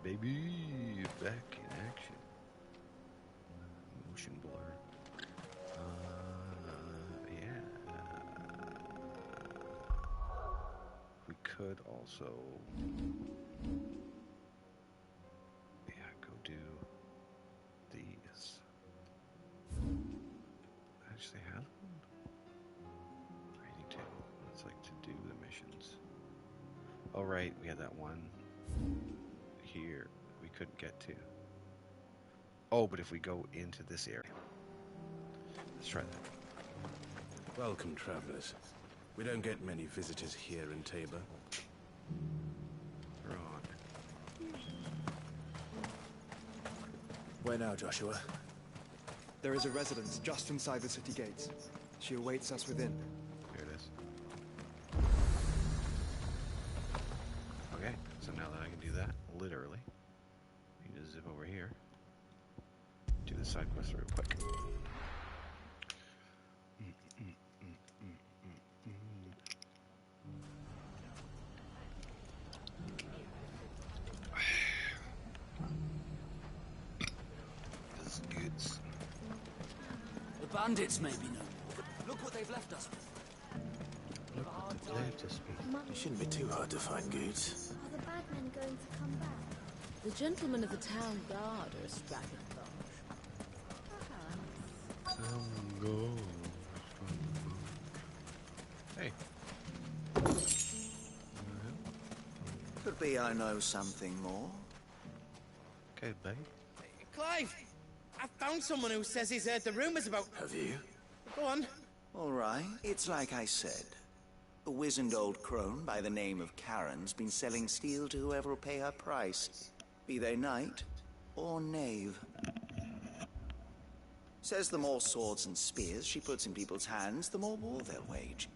baby, back in action. Motion blur. Yeah. We could also, go do these. Actually, have them? I need to. It's like to do the missions. Oh right, we had that one here we couldn't get to. Oh, but if we go into this area. Let's try that. Welcome, travelers. We don't get many visitors here in Tabor. We're on. Where now, Joshua? There is a residence just inside the city gates. She awaits us within. Here it is. Okay, so now that I can do that, literally, we need to zip over here. Do the side quest real quick. This is good. The bandits may be known. Look what they've left us with. It shouldn't be too hard to find goods. Are the bad men going to come back? The gentlemen of the town guard are strapping Hey. Could be I know something more. Okay, buddy. Clive! I found someone who says he's heard the rumours about... Have you? Go on. All right, it's like I said. A wizened old crone by the name of Karen's been selling steel to whoever will pay her price, be they knight or knave. Says the more swords and spears she puts in people's hands, the more war they'll wage.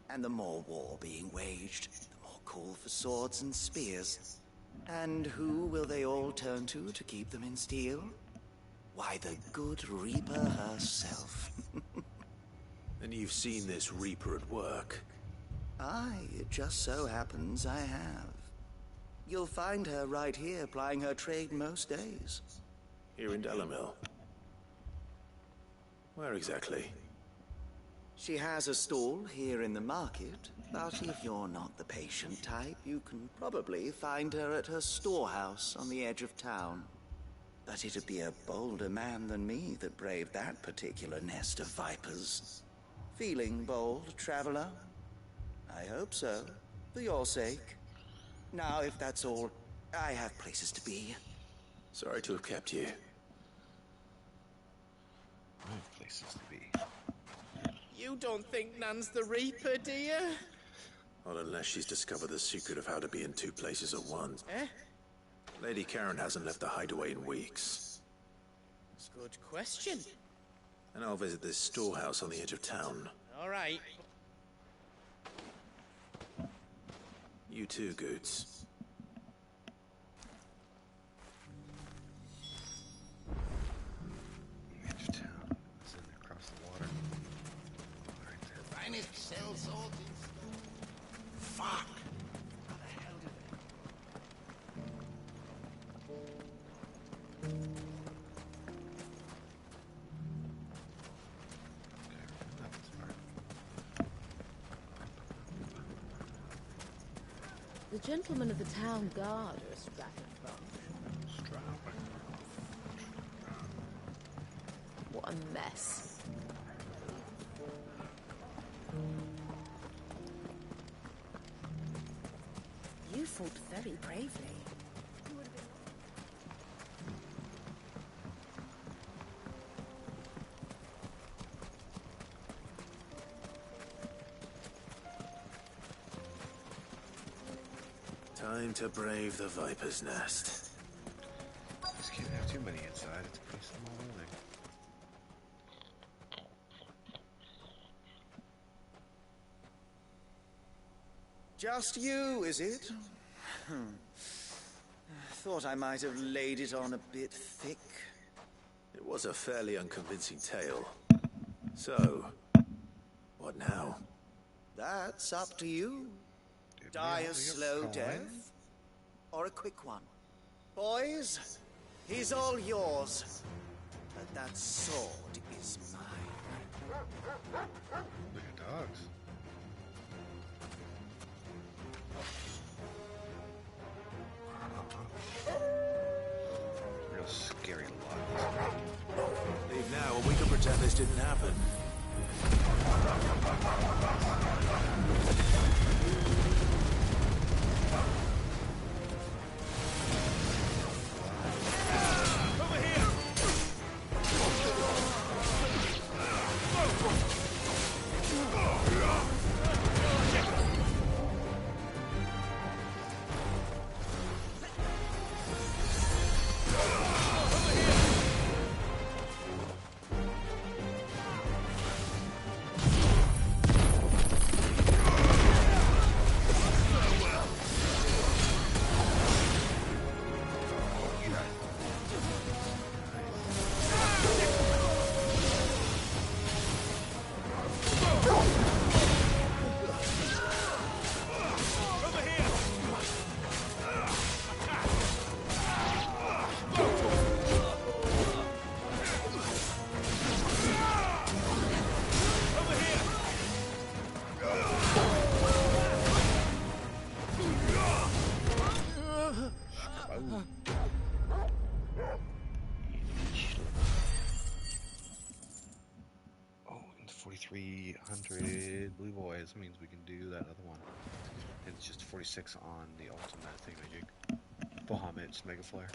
And the more war being waged, the more call for swords and spears. And who will they all turn to keep them in steel? Why, the good Reaper herself. And you've seen this Reaper at work? Aye, it just so happens I have. You'll find her right here plying her trade most days. Here in Delamil? Where exactly? She has a stall here in the market, but if you're not the patient type, you can probably find her at her storehouse on the edge of town. But it'd be a bolder man than me that braved that particular nest of vipers. Feeling bold, traveler? I hope so, for your sake. Now, if that's all, I have places to be. Sorry to have kept you. I have places to be. You don't think Nan's the Reaper, do you? Not unless she's discovered the secret of how to be in two places at once. Eh? Lady Karen hasn't left the hideaway in weeks. It's a good question. And I'll visit this storehouse on the edge of town. All right. You too, Goots. Edge of town. It's in across the water. Right there. Finest cell swords in... Fuck! How the hell did they... The gentlemen of the town guard are strapping from. What a mess. You fought very bravely. Time to brave the Viper's Nest. Just can't have too many inside. It's pretty small building. Just you, is it? Thought I might have laid it on a bit thick. It was a fairly unconvincing tale. So, what now? That's up to you. Did we Die all a get slow fine? death, or a quick one. Boys, he's all yours. But that sword is mine. Look at dogs. Real scary lot. Leave now and we can pretend this didn't happen. Oh, and 4,300 blue boys means we can do that other one. And it's just 46 on the ultimate thingamajig. Bahamut's Mega Flare.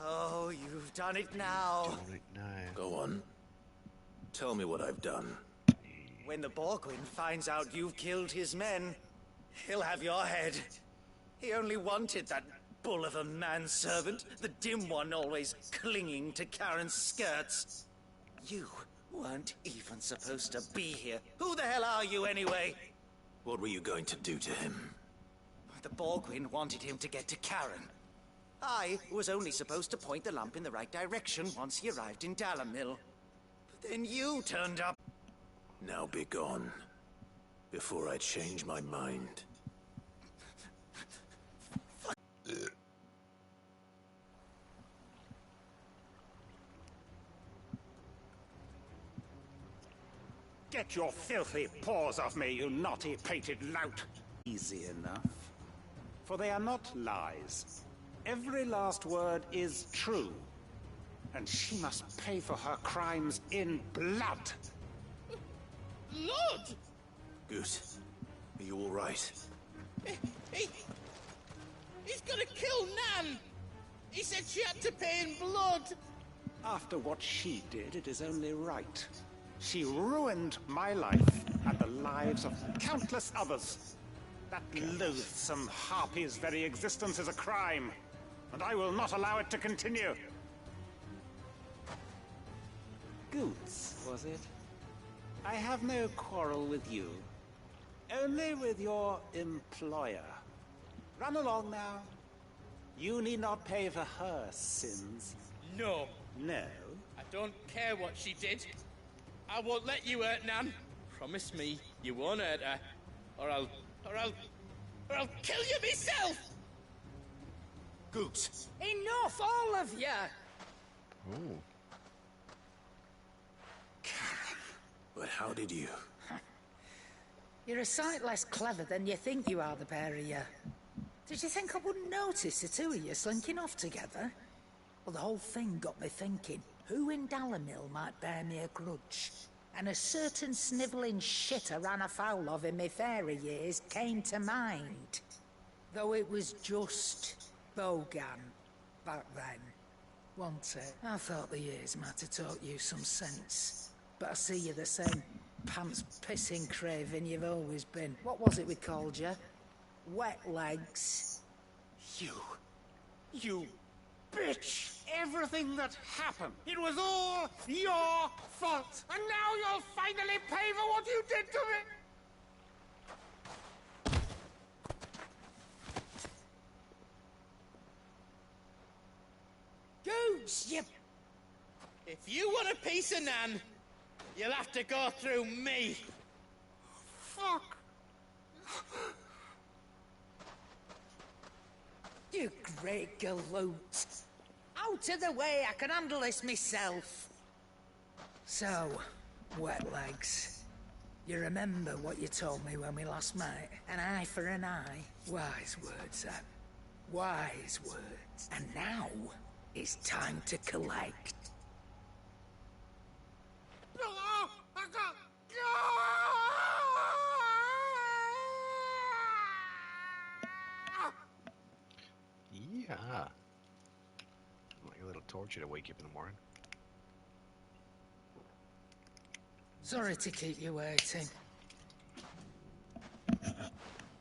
Oh, you've done it now. Doing it now. Go on. Tell me what I've done. When the Borgwyn finds out you've killed his men, he'll have your head. He only wanted that bull of a manservant, the dim one always clinging to Karen's skirts. You weren't even supposed to be here. Who the hell are you anyway? What were you going to do to him? The Borgwyn wanted him to get to Karen. I was only supposed to point the lamp in the right direction once he arrived in Dalamil. But then you turned up. Now be gone. Before I change my mind. Get your filthy paws off me, you naughty-pated lout! Easy enough. For they are not lies. Every last word is true. And she must pay for her crimes in blood. Blood? Goose, are you all right? He's gonna kill Nan! He said she had to pay in blood! After what she did, it is only right. She ruined my life and the lives of countless others. That loathsome harpy's very existence is a crime, and I will not allow it to continue. Goots, was it? I have no quarrel with you. Only with your employer. Run along now. You need not pay for her sins. No. No? I don't care what she did. I won't let you hurt Nan. Promise me you won't hurt her. Or I'll kill you myself! Goose! Enough, all of you! Ooh. But how did you? You're a sight less clever than you think you are, the pair of you. Did you think I wouldn't notice the two of you slinking off together? Well, the whole thing got me thinking, who in Dalamil might bear me a grudge? And a certain snivelling shit I ran afoul of in my fairy years came to mind. Though it was just Bogan back then, wasn't it? I thought the years might have taught you some sense. But I see you're the same pants-pissing craven you've always been. What was it we called you? Wet legs. You bitch! Everything that happened, it was all your fault! And now you'll finally pay for what you did to me! Goose, you... If you want a piece of Nan, you'll have to go through me. Fuck! You great galoot. Out of the way, I can handle this myself. So, wet legs. You remember what you told me when we last met? An eye for an eye? Wise words, Sam. Wise words. And now, it's time to collect. Yeah. Like a little torture to wake you up in the morning. Sorry to keep you waiting.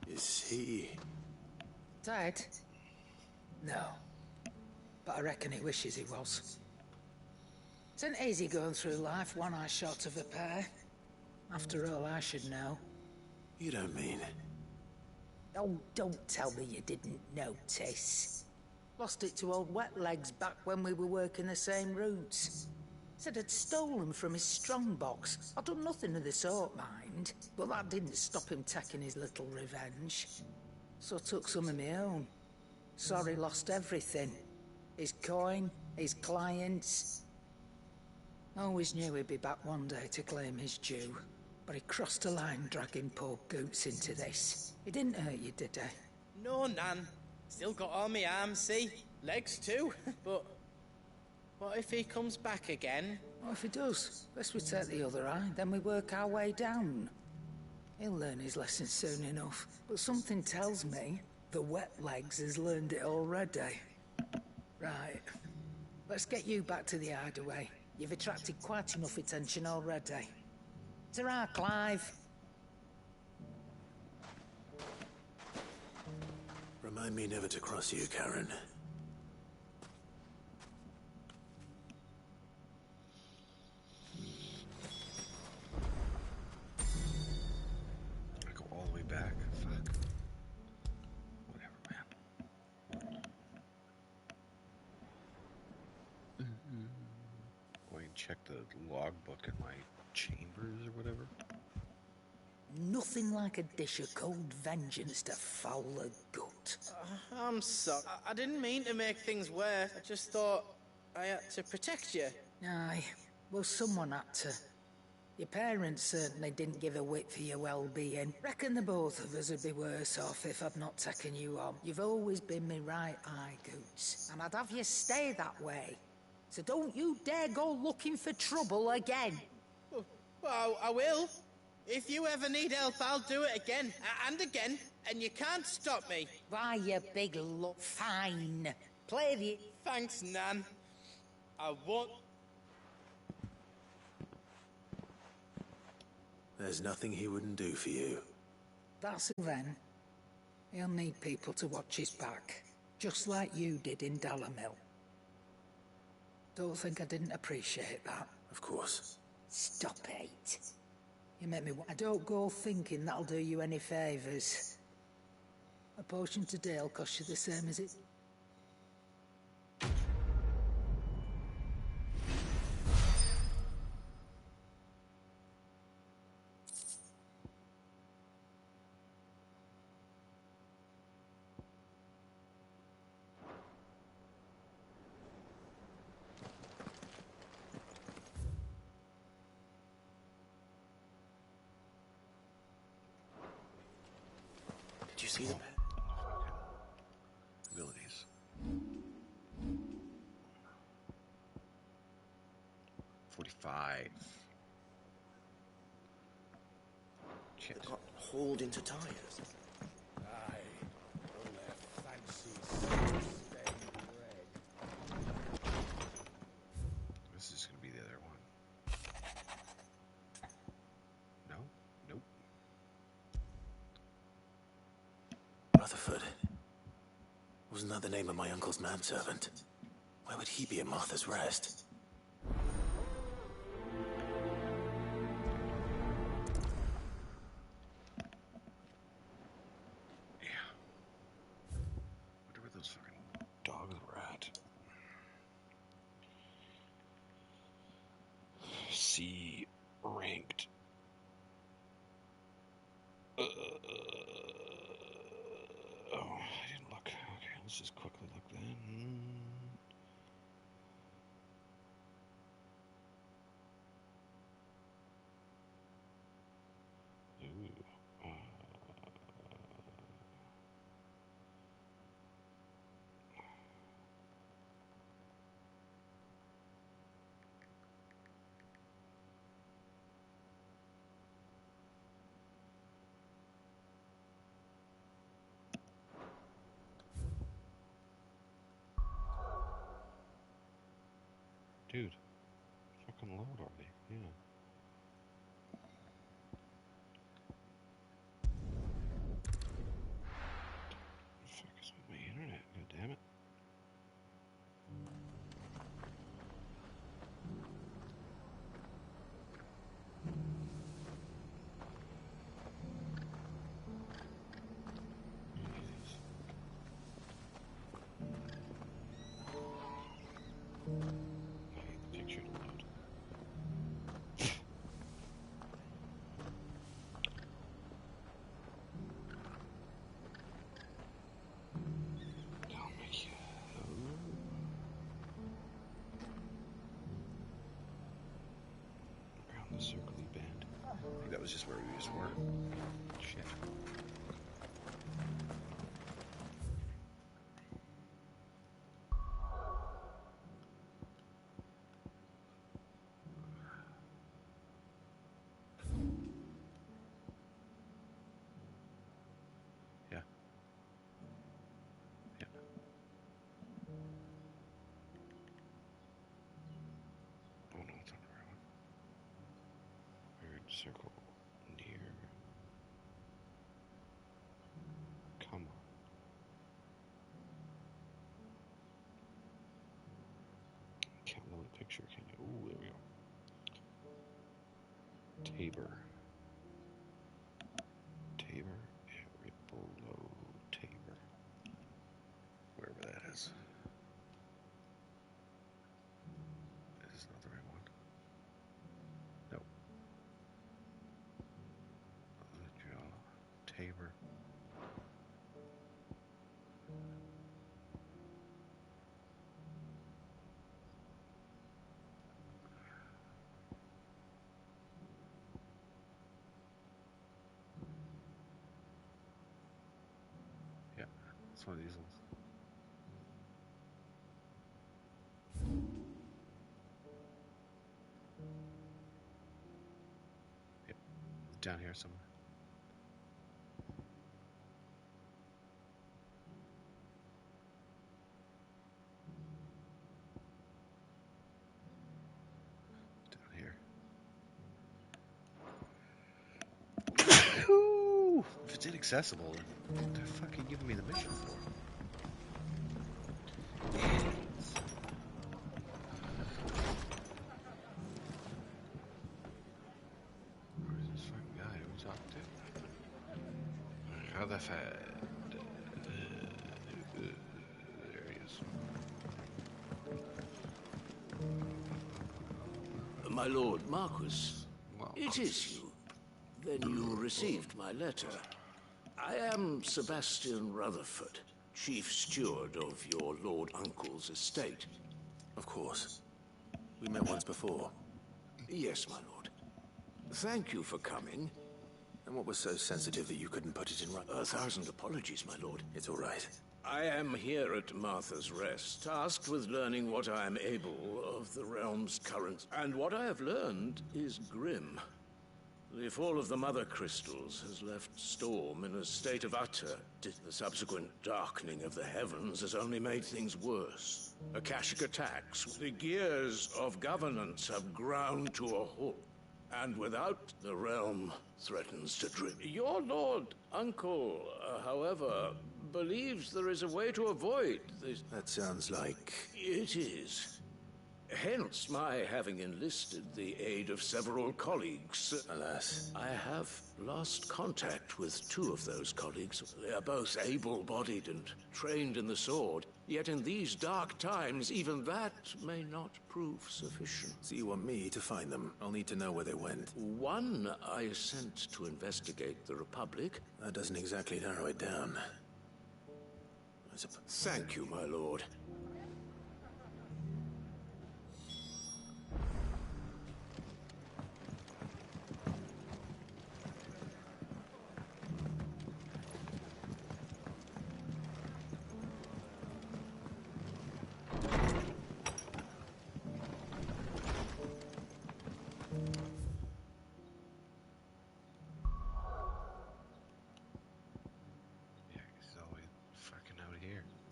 Is he... Dead? No. But I reckon he wishes he was. It isn't easy going through life one eye short of a pair. After all, I should know. You don't mean... Oh, don't tell me you didn't notice. Lost it to old Wet Legs back when we were working the same routes. Said I'd stolen from his strongbox. I'd done nothing of the sort, mind. But that didn't stop him taking his little revenge. So I took some of my own. Sorry, lost everything. His coin, his clients. Always knew he'd be back one day to claim his due. But he crossed a line dragging poor Goots into this. He didn't hurt you, did he? No, Nan. Still got all my arms, see? Legs too. But what if he comes back again? What if he does? Best we take the other eye, then we work our way down. He'll learn his lesson soon enough. But something tells me the Wet Legs has learned it already. Right. Let's get you back to the hideaway. You've attracted quite enough attention already. Ta-ra, Clive. Remind me never to cross you, Karen. I go all the way back. Fuck. Whatever, man. Go and check the logbook in my chambers or whatever. Nothing like a dish of cold vengeance to foul a gut. I'm sorry. I didn't mean to make things worse. I just thought I had to protect you. Aye, well, someone had to. Your parents certainly didn't give a whit for your well-being. Reckon the both of us would be worse off if I'd not taken you on. You've always been me right eye, Goots, and I'd have you stay that way. So don't you dare go looking for trouble again. Well, I will. If you ever need help, I'll do it again and again, and you can't stop me. Why, you big fine. Play the... Thanks, Nan. I won't... There's nothing he wouldn't do for you. That's then. He'll need people to watch his back, just like you did in Dalamil. Don't think I didn't appreciate that. Of course. Stop it. You make me... I don't go thinking that'll do you any favours. A potion today'll cost you the same as it... Did you see them? Abilities. $45. Shit. Got hauled into tires. Aye, all their fancy stained red. This is gonna be the other one. No? Nope. Rutherford. Wasn't that the name of my uncle's manservant? Why would he be at Martha's Rest? Yeah. Wonder where those fucking dogs were at. C ranked. Oh, I didn't look. Okay, let's just quick Dude, fucking load already. Yeah. What the fuck is with my internet? God damn it. Jesus. I need the picture to load. Oh my god. Around the circly bend. I think that was just where we just were. Shit. Yeah. Yeah. Oh no, it's on the right one. Weird circle near. Come on. Can't load a picture, can you? Ooh, there we go. Tabor. Tabor. Area below Tabor. Wherever that is. This is not the right one. Nope. Tabor. Yeah, it's one of these ones. Yep, down here somewhere. Down here. Ooh, if it's inaccessible, then what the fuck are you giving me the mission for? Where's this fucking guy? Who we talking to? Rutherford. There he is. My lord Marquis, it is you. Then you received my letter. I am Sebastian Rutherford, chief steward of your lord uncle's estate. Of course. We met once before. Yes, my lord. Thank you for coming. And what was so sensitive that you couldn't put it in writing? 1,000 apologies, my lord. It's all right. I am here at Martha's Rest, tasked with learning what I am able of the realm's current. And what I have learned is grim. The fall of the Mother Crystals has left Storm in a state of utter. The subsequent darkening of the heavens has only made things worse. Akashic attacks, the gears of governance have ground to a halt. And without, the realm threatens to drift. Your lord uncle, however, believes there is a way to avoid this. That sounds like... It is. Hence my having enlisted the aid of several colleagues. Alas. I have lost contact with two of those colleagues. They are both able-bodied and trained in the sword. Yet in these dark times, even that may not prove sufficient. So you want me to find them? I'll need to know where they went. One I sent to investigate the Republic. That doesn't exactly narrow it down. Thank you, my lord.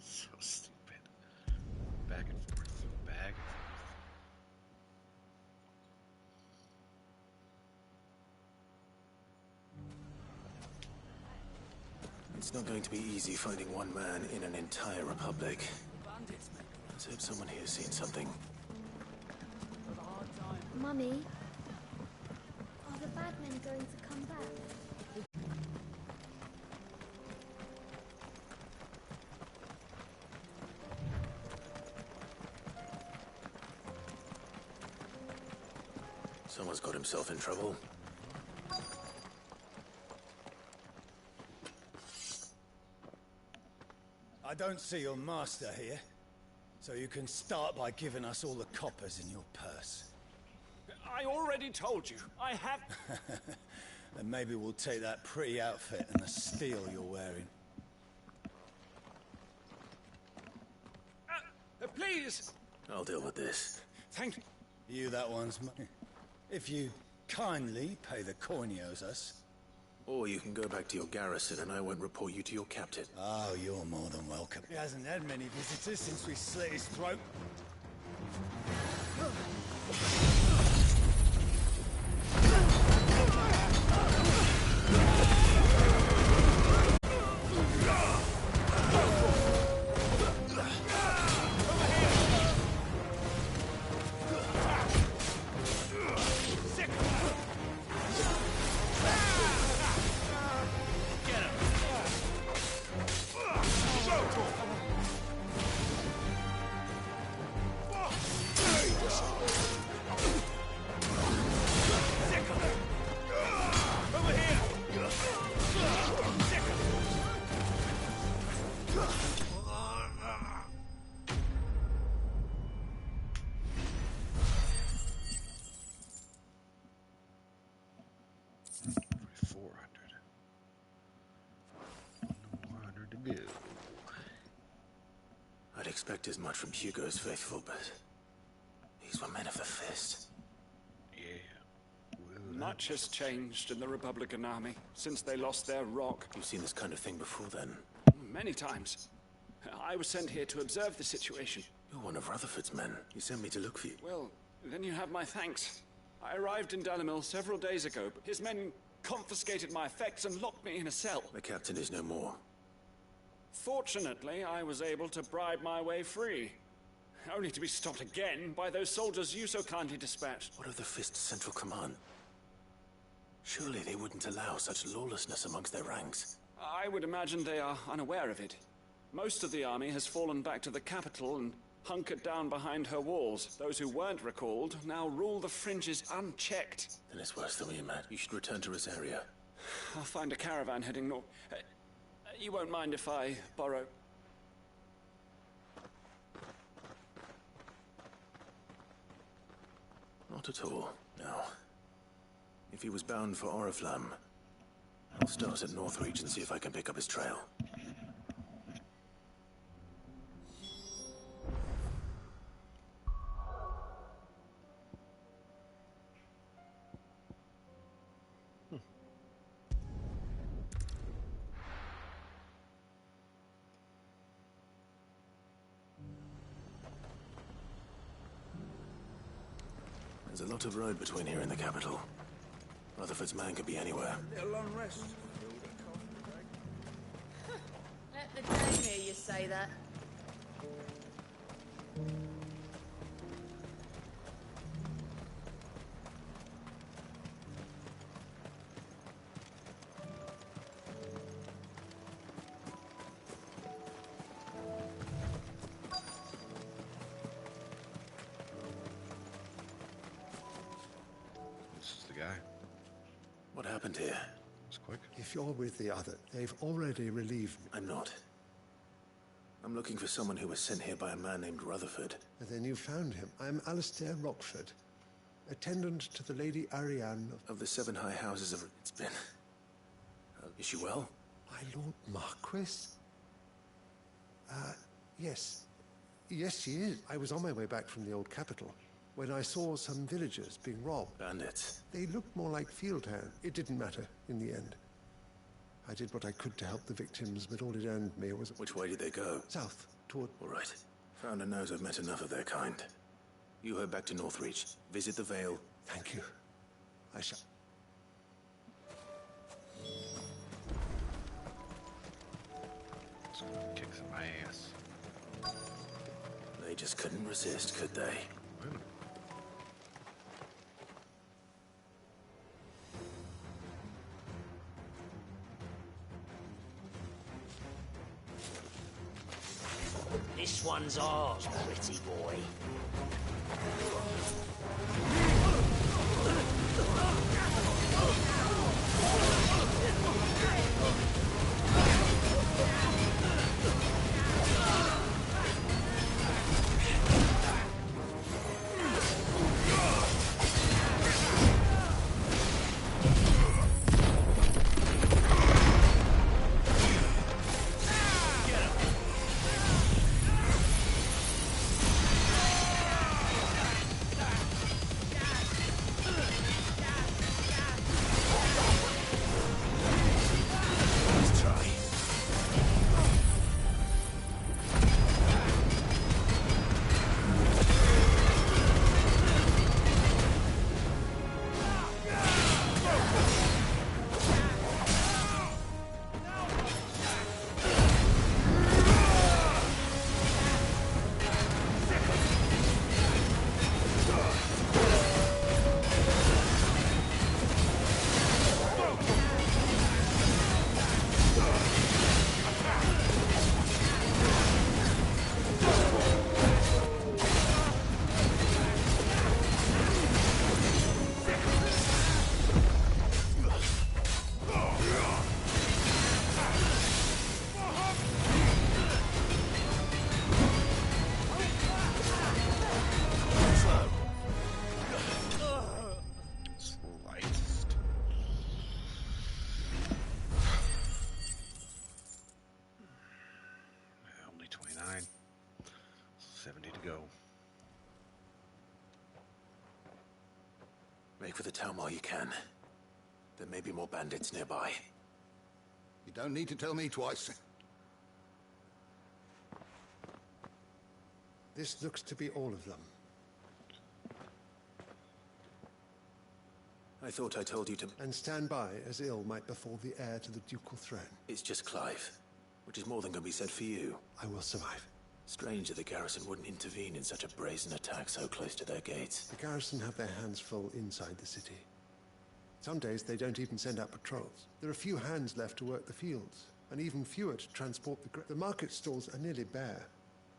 So stupid. Back and forth. Back and forth. It's not going to be easy finding one man in an entire republic. Let's hope someone here's seen something. Mummy, are the bad men going to come back? Someone's got himself in trouble. I don't see your master here, so you can start by giving us all the coppers in your purse. I already told you. I have... And maybe we'll take that pretty outfit and the steel you're wearing. Please! I'll deal with this. Thank you. You that one's money. If you kindly pay the coin he owes us. Or you can go back to your garrison and I won't report you to your captain. Oh, you're more than welcome. He hasn't had many visitors since we slit his throat. I'd expect as much from Hugo's faithful, but these were men of the fist. Yeah. Much has changed in the Republican army since they lost their rock. You've seen this kind of thing before, then? Many times. I was sent here to observe the situation. You're one of Rutherford's men. He sent me to look for you. Well, then you have my thanks. I arrived in Dalimil several days ago, but his men confiscated my effects and locked me in a cell. The captain is no more. Fortunately, I was able to bribe my way free. Only to be stopped again by those soldiers you so kindly dispatched. What of the Fist's central command? Surely they wouldn't allow such lawlessness amongst their ranks. I would imagine they are unaware of it. Most of the army has fallen back to the capital and hunkered down behind her walls. Those who weren't recalled now rule the fringes unchecked. Then it's worse than we imagined. You should return to Rosaria. I'll find a caravan heading north. You won't mind if I borrow... Not at all, no. If he was bound for Oriflamme, I'll start at Northreach and see if I can pick up his trail. There's a lot of road between here and the capital. Rutherford's man could be anywhere. Little unrest. Let the dame hear you say that. What happened here? It's quick. If you're with the other, they've already relieved me. I'm not. I'm looking for someone who was sent here by a man named Rutherford. And then you found him. I'm Alistair Rockford, attendant to the Lady Ariane of the Seven High Houses of... It's been... is she well? My Lord Marquis? Yes. Yes, she is. I was on my way back from the old capital when I saw some villagers being robbed. Bandits? They looked more like field hands. It didn't matter in the end. I did what I could to help the victims, but all it earned me was... Which way did they go? South, toward... All right. Founder knows I've met enough of their kind. You head back to Northreach. Visit the Vale. Thank you. I shall... Just gonna kick some ass. They just couldn't resist, could they? This one's ours, pretty boy. Only 29. 70 to go. Make for the town while you can. There may be more bandits nearby. You don't need to tell me twice. This looks to be all of them. I thought I told you to... And stand by, as ill might befall the heir to the ducal throne. It's just Clive, which is more than can be said for you. I will survive. Strange that the garrison wouldn't intervene in such a brazen attack so close to their gates. The garrison have their hands full inside the city. Some days they don't even send out patrols. There are few hands left to work the fields, and even fewer to transport the market stalls are nearly bare,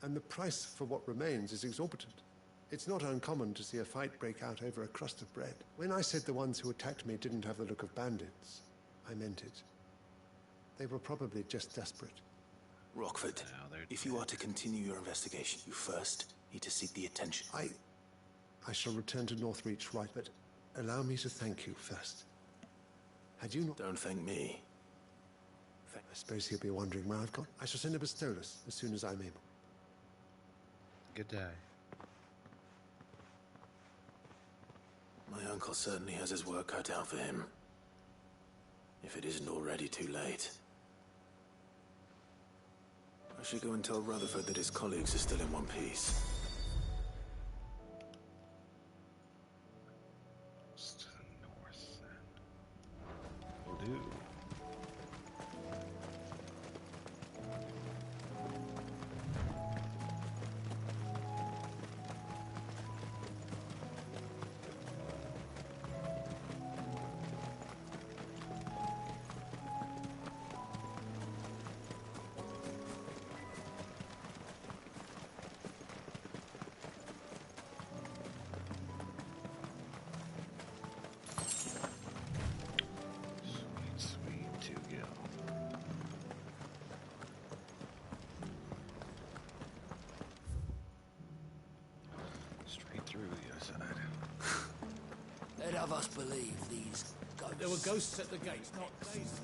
and the price for what remains is exorbitant. It's not uncommon to see a fight break out over a crust of bread. When I said the ones who attacked me didn't have the look of bandits, I meant it. They were probably just desperate. Rockford, if you are to continue your investigation, you first need to seek the attention. I shall return to Northreach, right, but allow me to thank you first. Had you not... Don't thank me. I suppose he'll be wondering where I've gone. I shall send a Bastolus as soon as I'm able. Good day. My uncle certainly has his work cut out for him. If it isn't already too late. I should go and tell Rutherford that his colleagues are still in one piece. Just to the north, then. Will do. They'd have us believe these ghosts. There were ghosts at the gates, not days.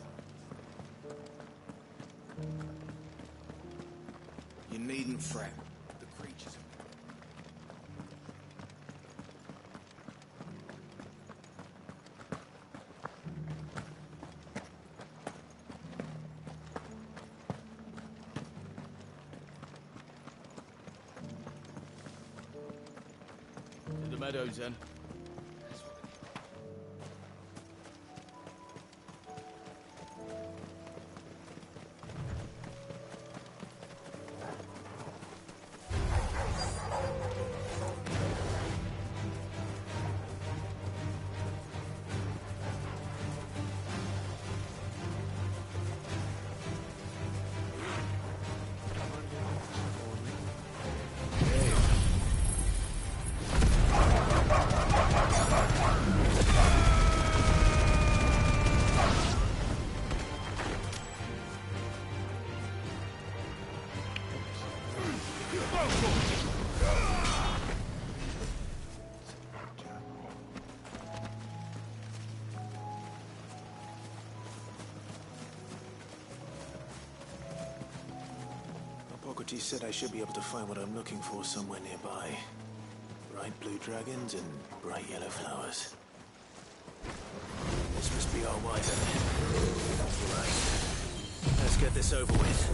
You needn't fret. The creatures... To the meadows, then. Hippocrates said I should be able to find what I'm looking for somewhere nearby. Bright blue dragons and bright yellow flowers. This must be our wyvern. Right. Let's get this over with.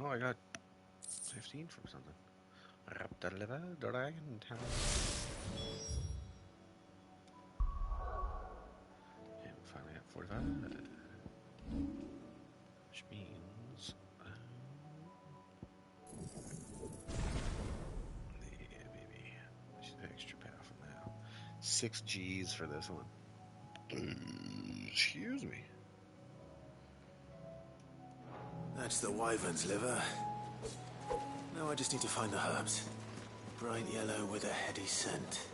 I got 15 from something. Raptor Dragon Town. And finally got 45. Which means... yeah, maybe. Just extra powerful now. 6 G's for this one. Excuse me. That's the wyvern's liver. Now I just need to find the herbs. Bright yellow with a heady scent.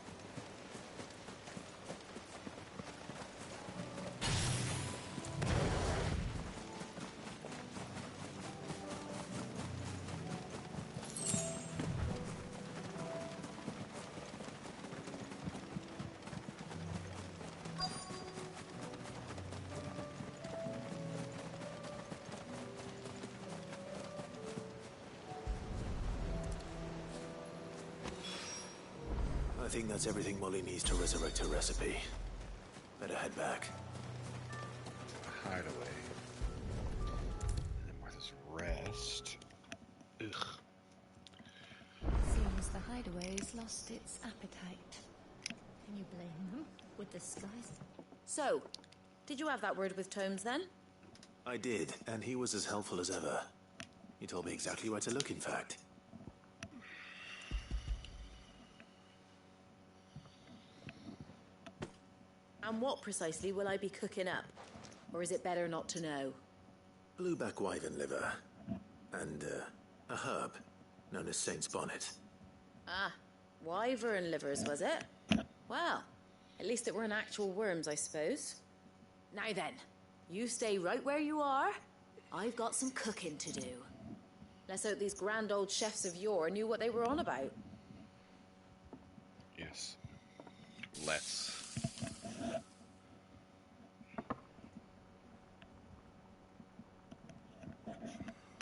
I think that's everything Molly needs to resurrect her recipe. Better head back. Hideaway. And then Martha's Rest. Ugh. Seems the hideaway's lost its appetite. Can you blame them? With the skies? So, did you have that word with Tomes then? I did, and he was as helpful as ever. He told me exactly where to look, in fact. And what precisely will I be cooking up? Or is it better not to know? Blueback wyvern liver. And, a herb known as Saint's Bonnet. Ah, wyvern livers, was it? Well, at least it weren't actual worms, I suppose. Now then, you stay right where you are. I've got some cooking to do. Let's hope these grand old chefs of yore knew what they were on about. Yes. Let's.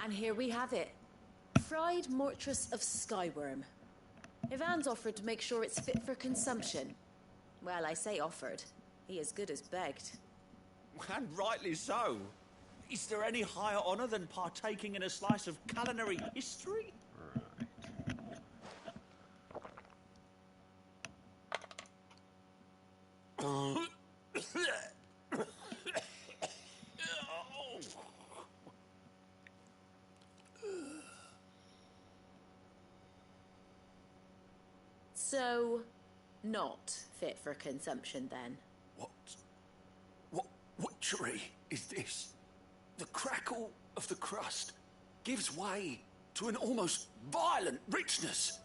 And here we have it. Fried mortress of skyworm. Ivan's offered to make sure it's fit for consumption. Well, I say offered. He as good as begged. And rightly so. Is there any higher honor than partaking in a slice of culinary history? So, not fit for consumption then? What witchery is this? The crackle of the crust gives way to an almost violent richness.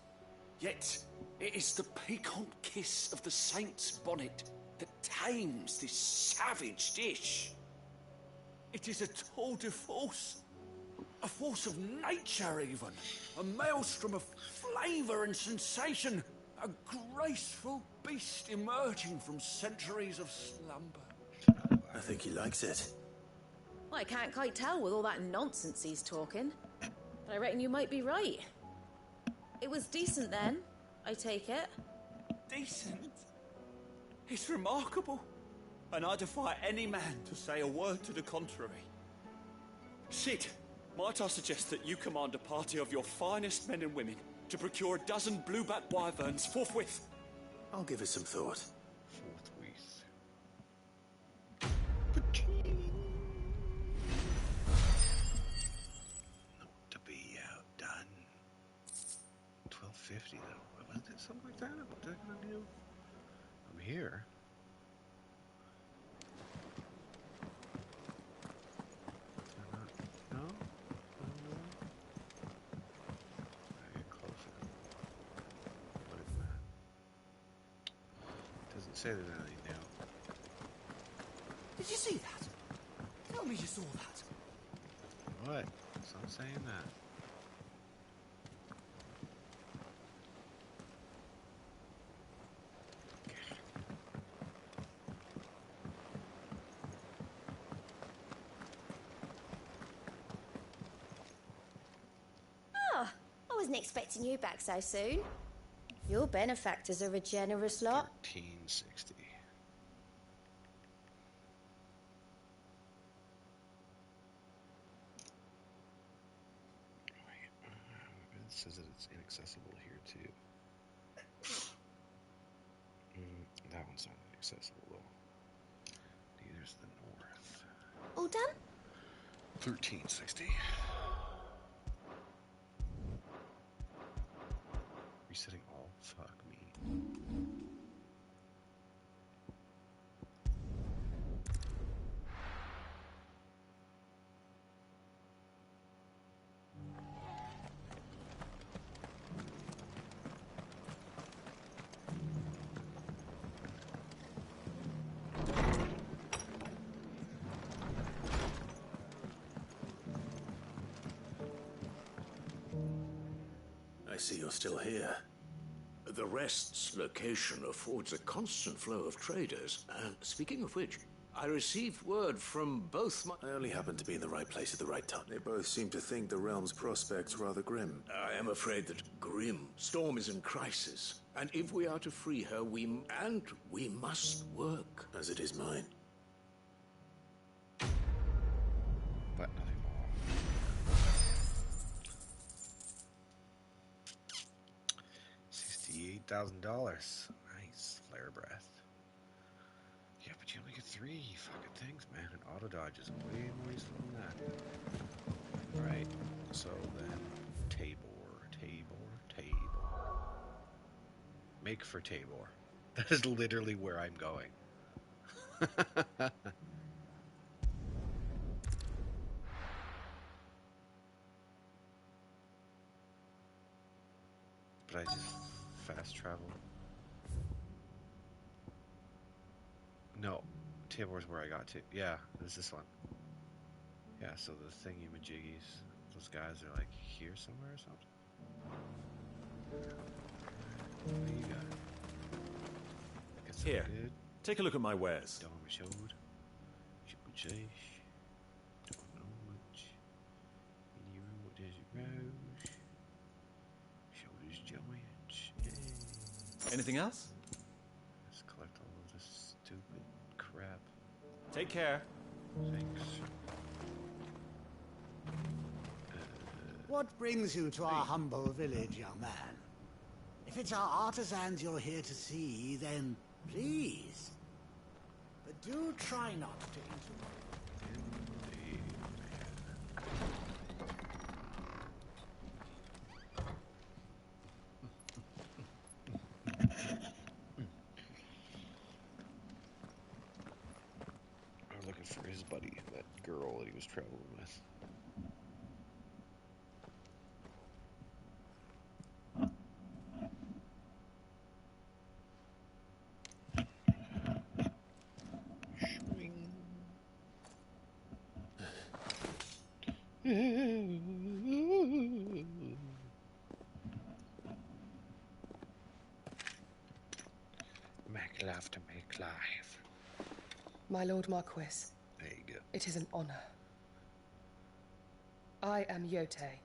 Yet, it is the piquant kiss of the saint's bonnet that tames this savage dish. It is a tour de force. A force of nature, even. A maelstrom of flavour and sensation. A graceful beast emerging from centuries of slumber. I think he likes it. Well, I can't quite tell with all that nonsense he's talking. But I reckon you might be right. It was decent then, I take it. Decent? It's remarkable. And I defy any man to say a word to the contrary. Sid, might I suggest that you command a party of your finest men and women to procure a dozen blueback wyverns forthwith? I'll give it some thought. Forthwith. Not to be outdone. 1250 though. Wasn't it something like that? What the heck did I do? I'm here. No? I get closer. What is that? It doesn't say there's anything new. Did you see that? Tell me you saw that. What? Stop saying that. Oh, I wasn't expecting you back so soon. Your benefactors are a generous lot. 1360. It says that it's inaccessible here too. That one's not inaccessible though. Neither's the north. All done? 1360. Resetting all. Fuck me. I see you're still here. The Rest's location affords a constant flow of traders. Speaking of which, I received word from both my... I only happened to be in the right place at the right time. They both seem to think the realm's prospects rather grim. I am afraid that grim. Storm is in crisis. And if we are to free her, we must work. As it is mine. But nothing more. $68,000. Nice. Flare breath. Yeah, but you only get 3 fucking things, man. And auto dodge is way more useful than that. Alright, so then Tabor. Make for Tabor. That is literally where I'm going. But I just fast travel. No, Tabor's where I got to. Yeah, there's this one. Yeah, so the thingy-majiggies, those guys are like here somewhere or something. What do you got? Here, take a look at my wares. Don't know much. What is it, Rose? Shoulders giant. Anything else? Let's collect all of this stupid crap. Take care. Thanks. What brings you to our humble village, young man? If it's our artisans you're here to see, then please. But do try not to interrupt. I'm looking for his buddy, that girl that he was traveling with. Make love to make life. My Lord Marquis. There you go. It is an honor. I am Yotei,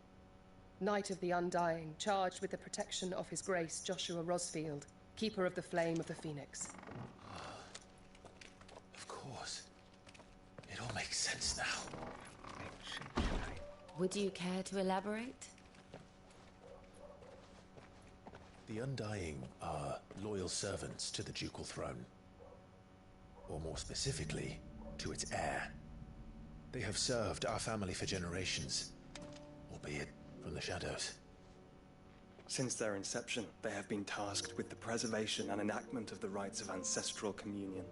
Knight of the Undying, charged with the protection of His Grace Joshua Rosfield, Keeper of the Flame of the Phoenix. Of course. It all makes sense now. Would you care to elaborate? The Undying are loyal servants to the ducal throne. Or more specifically, to its heir. They have served our family for generations, albeit from the shadows. Since their inception, they have been tasked with the preservation and enactment of the rites of ancestral communion.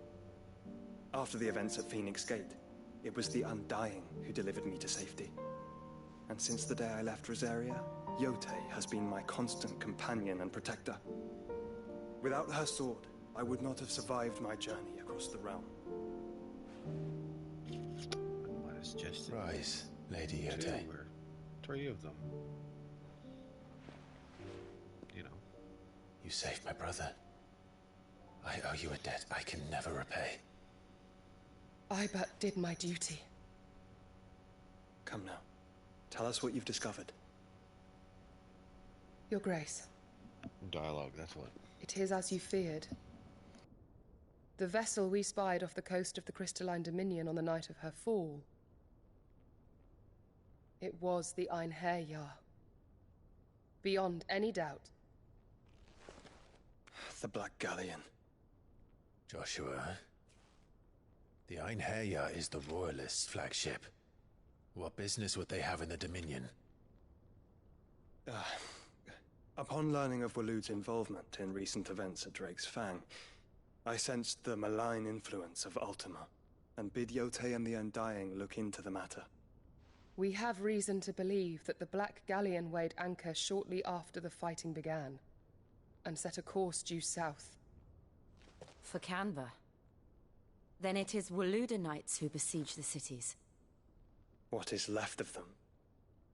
After the events at Phoenix Gate, it was the Undying who delivered me to safety. And since the day I left Rosaria, Yotei has been my constant companion and protector. Without her sword, I would not have survived my journey across the realm. What is just Rise, Lady Yotei. 2 or 3 of them. You know. You saved my brother. I owe you a debt I can never repay. I but did my duty. Come now. Tell us what you've discovered. Your Grace. Dialogue, that's what. It is as you feared. The vessel we spied off the coast of the Crystalline Dominion on the night of her fall. It was the Einherjar. Beyond any doubt. The Black Galleon. Joshua, the Einherjar is the Royalists' flagship. What business would they have in the Dominion? Upon learning of Waloed's involvement in recent events at Drake's Fang, I sensed the malign influence of Ultima, and bid Yotei and the Undying look into the matter. We have reason to believe that the Black Galleon weighed anchor shortly after the fighting began, and set a course due south. For Canva. Then it is Waloed knights who besiege the cities. What is left of them?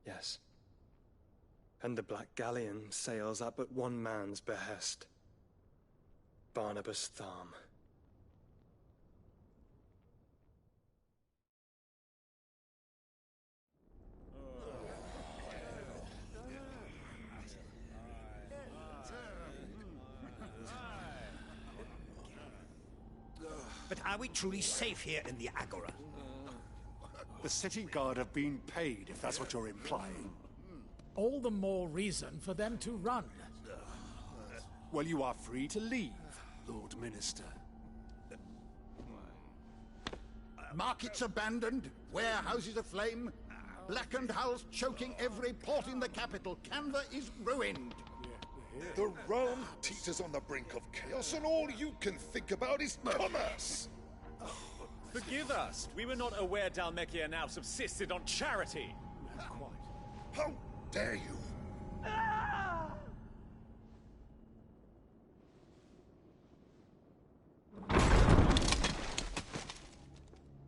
Yes. And the Black Galleon sails at but one man's behest. Barnabas Tharm. But are we truly safe here in the Agora? The city guard have been paid, if that's what you're implying. All the more reason for them to run. Well, you are free to leave, Lord Minister. Markets abandoned, warehouses aflame, blackened hulls choking every port in the capital. Canva is ruined. The realm teeters on the brink of chaos, and all you can think about is commerce! Forgive us. We were not aware Dhalmekia now subsisted on charity. How dare you?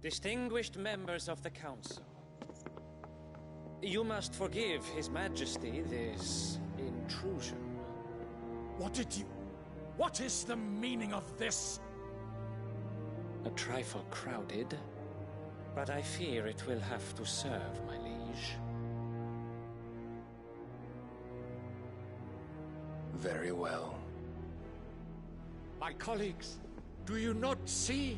Distinguished members of the Council, you must forgive His Majesty this intrusion. What is the meaning of this? A trifle crowded, but I fear it will have to serve, my liege. Very well. My colleagues, do you not see?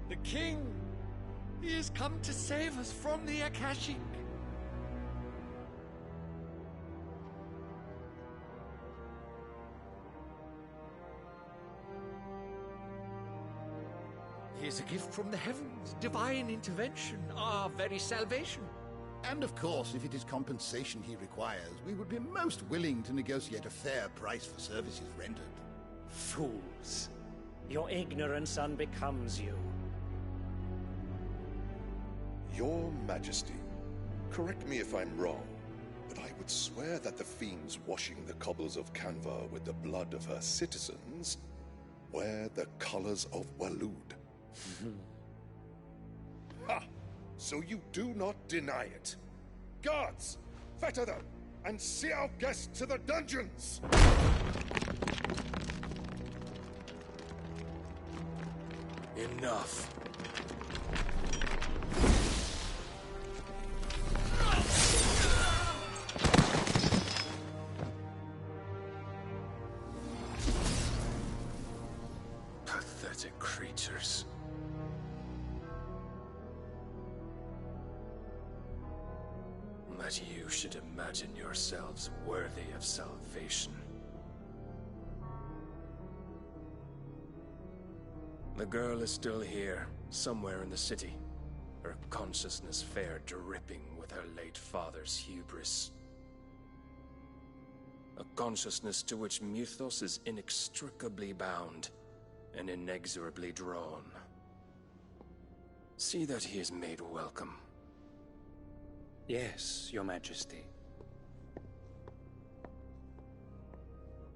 The king! He has come to save us from the Akashic! He is a gift from the heavens, divine intervention, our very salvation. And of course, if it is compensation he requires, we would be most willing to negotiate a fair price for services rendered. Fools. Your ignorance unbecomes you. Your Majesty, correct me if I'm wrong, but I would swear that the fiends washing the cobbles of Canva with the blood of her citizens wear the colors of Waloed. Ha! So you do not deny it. Guards, fetter them, and see our guests to the dungeons! Enough. that you should imagine yourselves worthy of salvation. The girl is still here, somewhere in the city, her consciousness fair dripping with her late father's hubris. A consciousness to which Mythos is inextricably bound and inexorably drawn. See that he is made welcome. Yes, Your Majesty.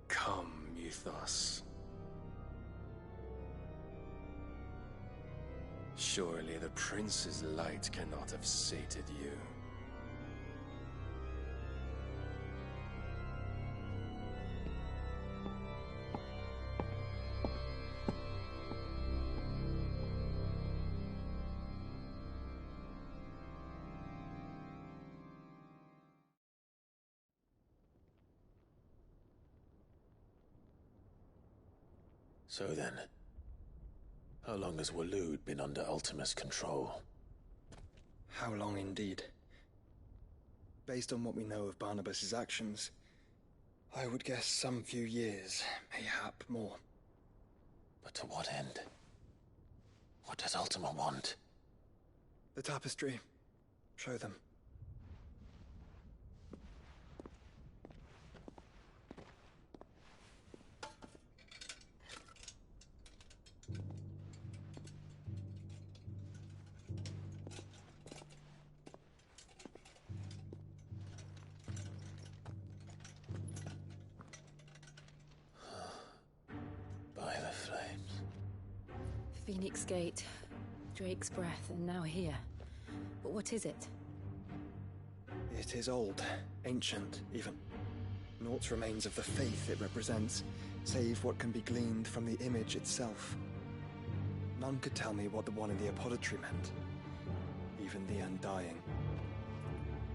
Come, Mythos. Surely the prince's light cannot have sated you. So then, how long has Waloed been under Ultima's control? How long indeed? Based on what we know of Barnabas's actions, I would guess some few years, mayhap more. But to what end? What does Ultima want? The tapestry. Show them. By the flames. Phoenix Gate, Drake's Breath, and now here. But what is it? It is old, ancient, even. Naught remains of the faith it represents, save what can be gleaned from the image itself. None could tell me what the one in the apothecary meant, even the Undying.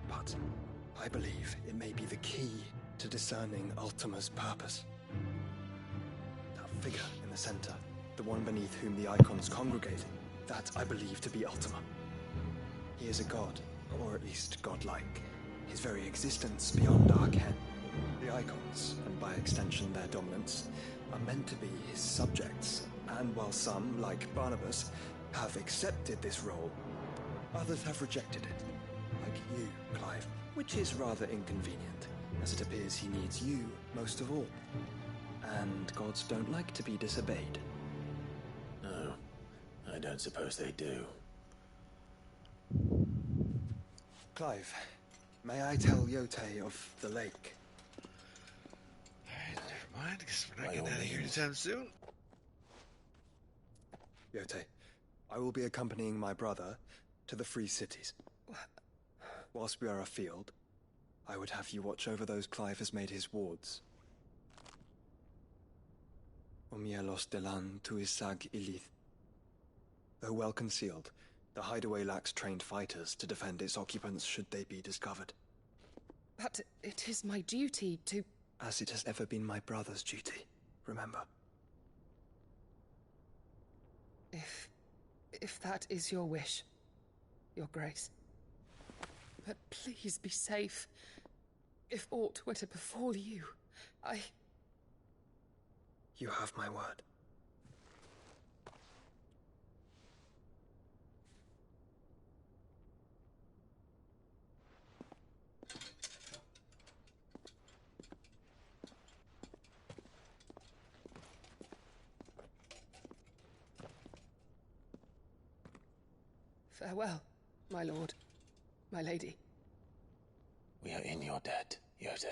But I believe it may be the key to discerning Ultima's purpose. That figure in the center, the one beneath whom the icons congregate, that I believe to be Ultima. He is a god, or at least godlike, his very existence beyond our ken. The icons, and by extension their dominance, are meant to be his subjects, and while some, like Barnabas, have accepted this role, others have rejected it, like you, Clive, which is rather inconvenient, as it appears he needs you most of all. And gods don't like to be disobeyed. No, I don't suppose they do. Clive, may I tell Yote of the lake? Never mind, guess we're not getting out of here anytime soon. Yote, I will be accompanying my brother to the Free Cities. Whilst we are afield, I would have you watch over those Clive has made his wards. Omielos delan tuisag ilith. Though well concealed, the hideaway lacks trained fighters to defend its occupants should they be discovered. But it is my duty to... As it has ever been my brother's duty, remember. If that is your wish, Your Grace. But please be safe. If aught were to befall you, You have my word. Farewell, my lord, my lady. We are in your debt, Yote.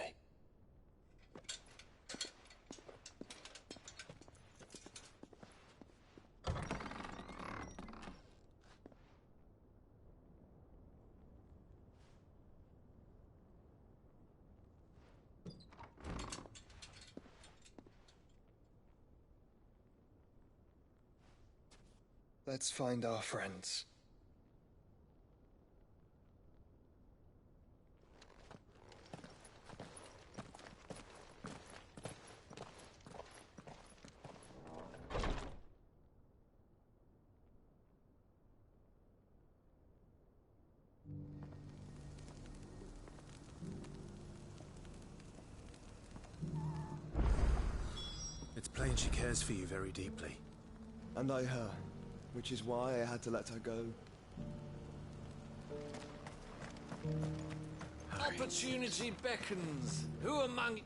Let's find our friends. plain she cares for you very deeply. And I her, which is why I had to let her go. Opportunity beckons. Who among...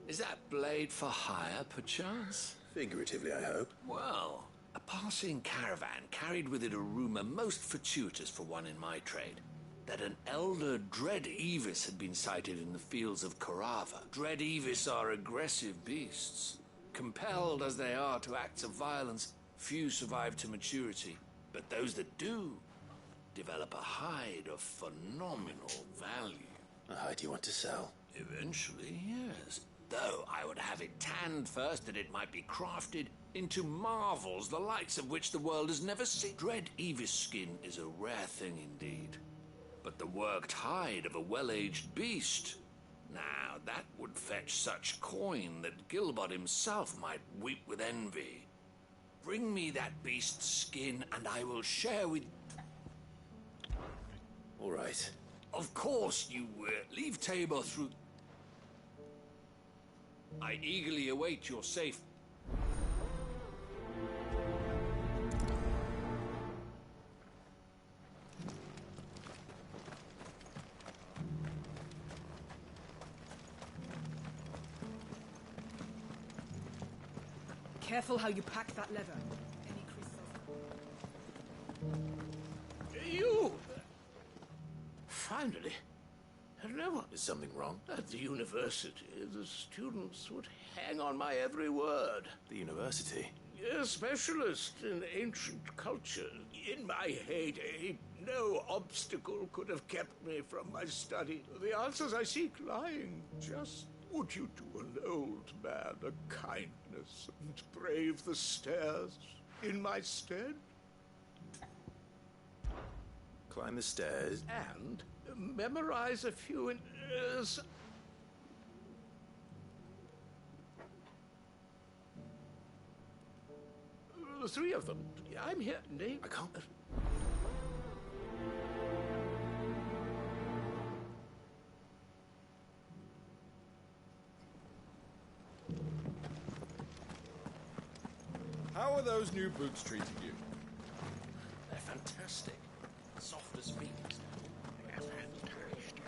Is that blade for hire, perchance? Figuratively, I hope. Well, a passing caravan carried with it a rumor most fortuitous for one in my trade. That an elder Dread Evis had been sighted in the fields of Carava. Dread Evis are aggressive beasts. Compelled as they are to acts of violence, few survive to maturity. But those that do develop a hide of phenomenal value. A hide you want to sell? Eventually, yes. Though I would have it tanned first that it might be crafted into marvels the likes of which the world has never seen. Dread Evis skin is a rare thing indeed. But the worked hide of a well-aged beast, now that would fetch such coin that Gilbert himself might weep with envy. Bring me that beast's skin and I will share with... All right. Of course you leave Tabor through... I eagerly await your safe... Careful how you pack that leather. Any crystals... You! Finally. Hello. Is something wrong? At the university, the students would hang on my every word. The university? A specialist in ancient culture. In my heyday, no obstacle could have kept me from my study. The answers I seek lying just... Would you do an old man a kindness and brave the stairs in my stead? Climb the stairs? And memorize a few three of them. I'm here. Name. I can't... How are those new boots treating you? They're fantastic. Soft as feet. They're fantastic.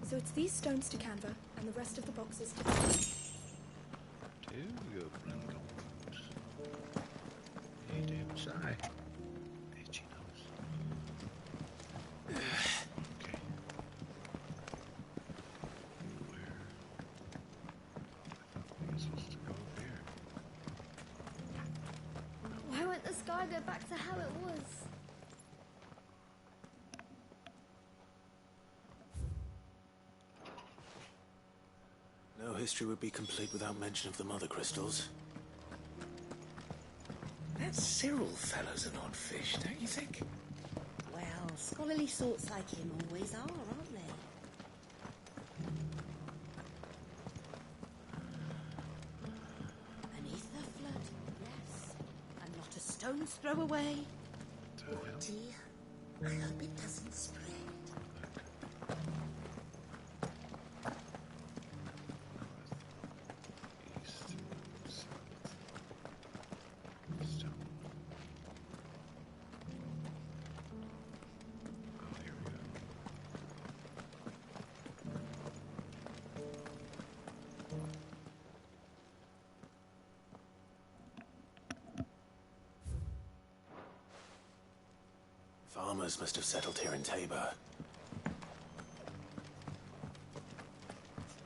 So it's these stones to Canva, and the rest of the boxes to... Hey, damn shy. Itchy nose. Okay. Where? I was supposed to go up here. Why won't the sky go back to how it was? No history would be complete without mention of the mother crystals. That Cyril fellow's an odd fish, don't you think? Well, scholarly sorts like him always are, aren't they? Beneath the flood, yes. And not a stone's throw away. Oh dear, I hope it doesn't spread. Farmers must have settled here in Tabor.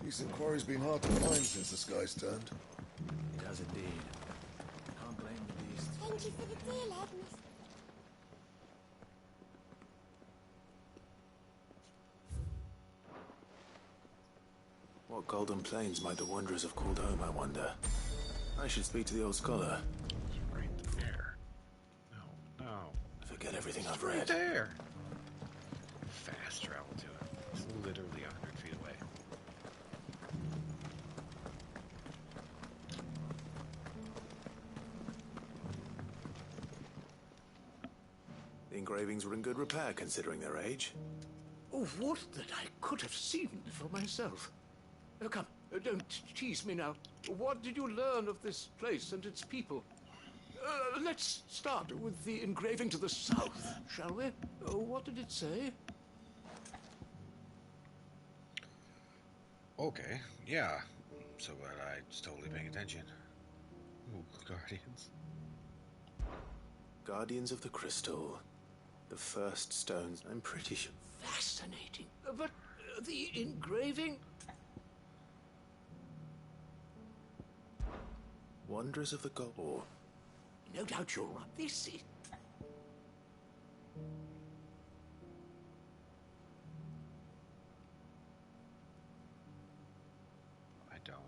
Decent quarry's been hard to find since the sky's turned. It has indeed. Can't blame the beast. Thank you for the deal, Agnes. What golden plains might the wanderers have called home, I wonder? I should speak to the old scholar. It's right there. No, no. Forget everything I've Right read. there. Fast travel to it. It's literally 100 feet away. engravings were in good repair considering their age. Oh, would that I could have seen for myself. Come, don't tease me now. What did you learn of this place and its people? Let's start with the engraving to the south, shall we? What did it say? Okay, yeah. So glad I was totally paying attention. Ooh, Guardians. Guardians of the Crystal. The first stones, I'm pretty sure. Fascinating. But the engraving? Wonders of the God. No doubt you're right. This is... I don't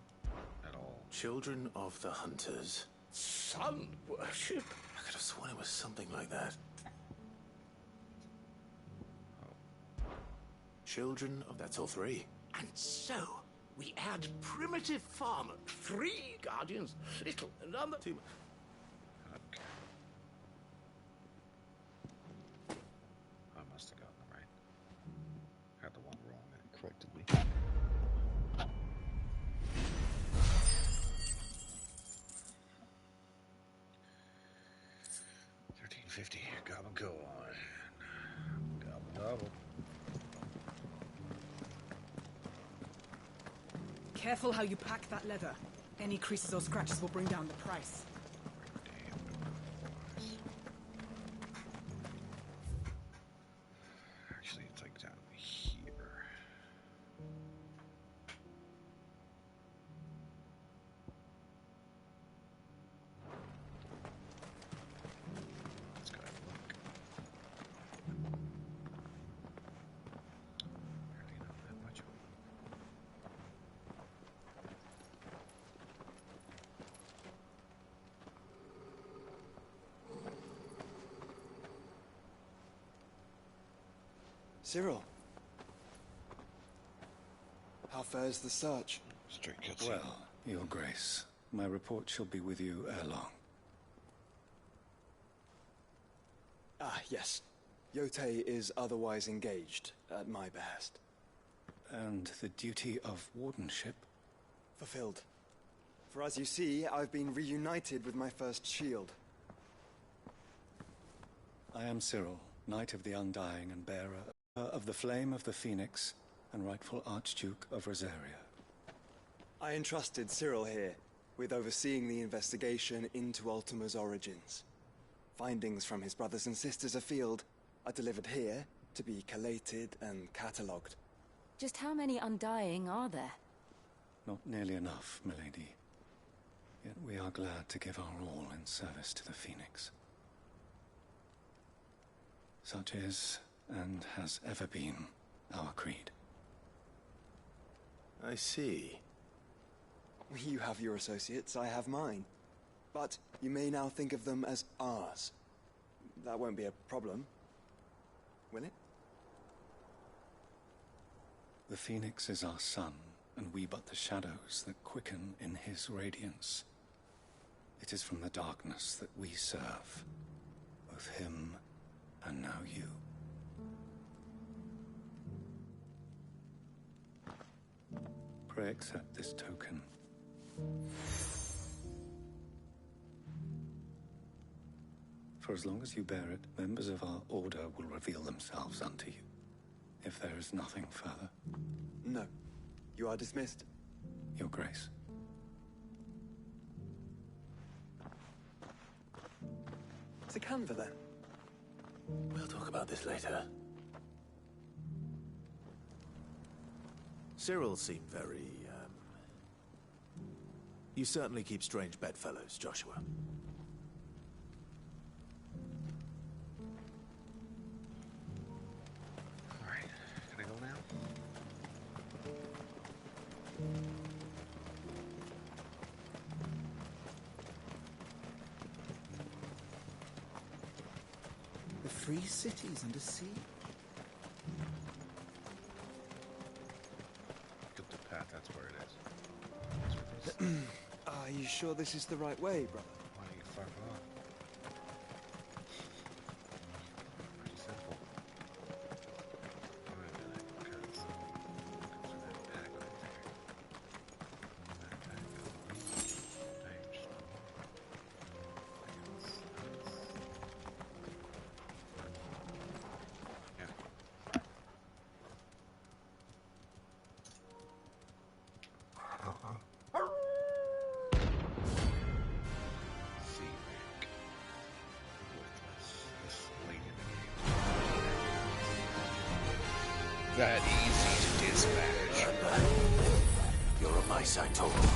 at all. Children of the Hunters. Sun worship? I could have sworn it was something like that. Children of... That's all three. And so, we add primitive farmer, 3 guardians, little, another... 2... Okay. I must have gotten it right. Got the one wrong and it corrected me. $13.50. Gobble go on. Gobble gobble. Careful how you pack that leather. Any creases or scratches will bring down the price. Actually, it's like down here. Let's go have a look. Barely know that much. Cyril. How fares the search? Straight cutscene. Well, Your Grace, my report shall be with you ere long. Ah, yes. Yotei is otherwise engaged, at my behest. And the duty of wardenship? Fulfilled. For as you see, I've been reunited with my first shield. I am Cyril, Knight of the Undying and bearer of the Flame of the Phoenix and rightful Archduke of Rosaria. I entrusted Cyril here with overseeing the investigation into Ultima's origins. Findings from his brothers and sisters afield are delivered here to be collated and catalogued. Just how many Undying are there? Not nearly enough, milady. Yet we are glad to give our all in service to the Phoenix. Such is, and has ever been, our creed. I see. You have your associates, I have mine. But you may now think of them as ours. That won't be a problem, will it? The Phoenix is our sun, and we but the shadows that quicken in his radiance. It is from the darkness that we serve, both him and now you. Pray accept this token. For as long as you bear it, members of our order will reveal themselves unto you, if there is nothing further. No. You are dismissed. Your Grace. To Canva, then. We'll talk about this later. Cyril seemed very, You certainly keep strange bedfellows, Joshua. Alright, can I go now? The free cities and a sea. Took the path, that's where it is. Are you sure this is the right way, brother? Why don't you fuck off? that easy to dispatch. You're on my side, Torgal.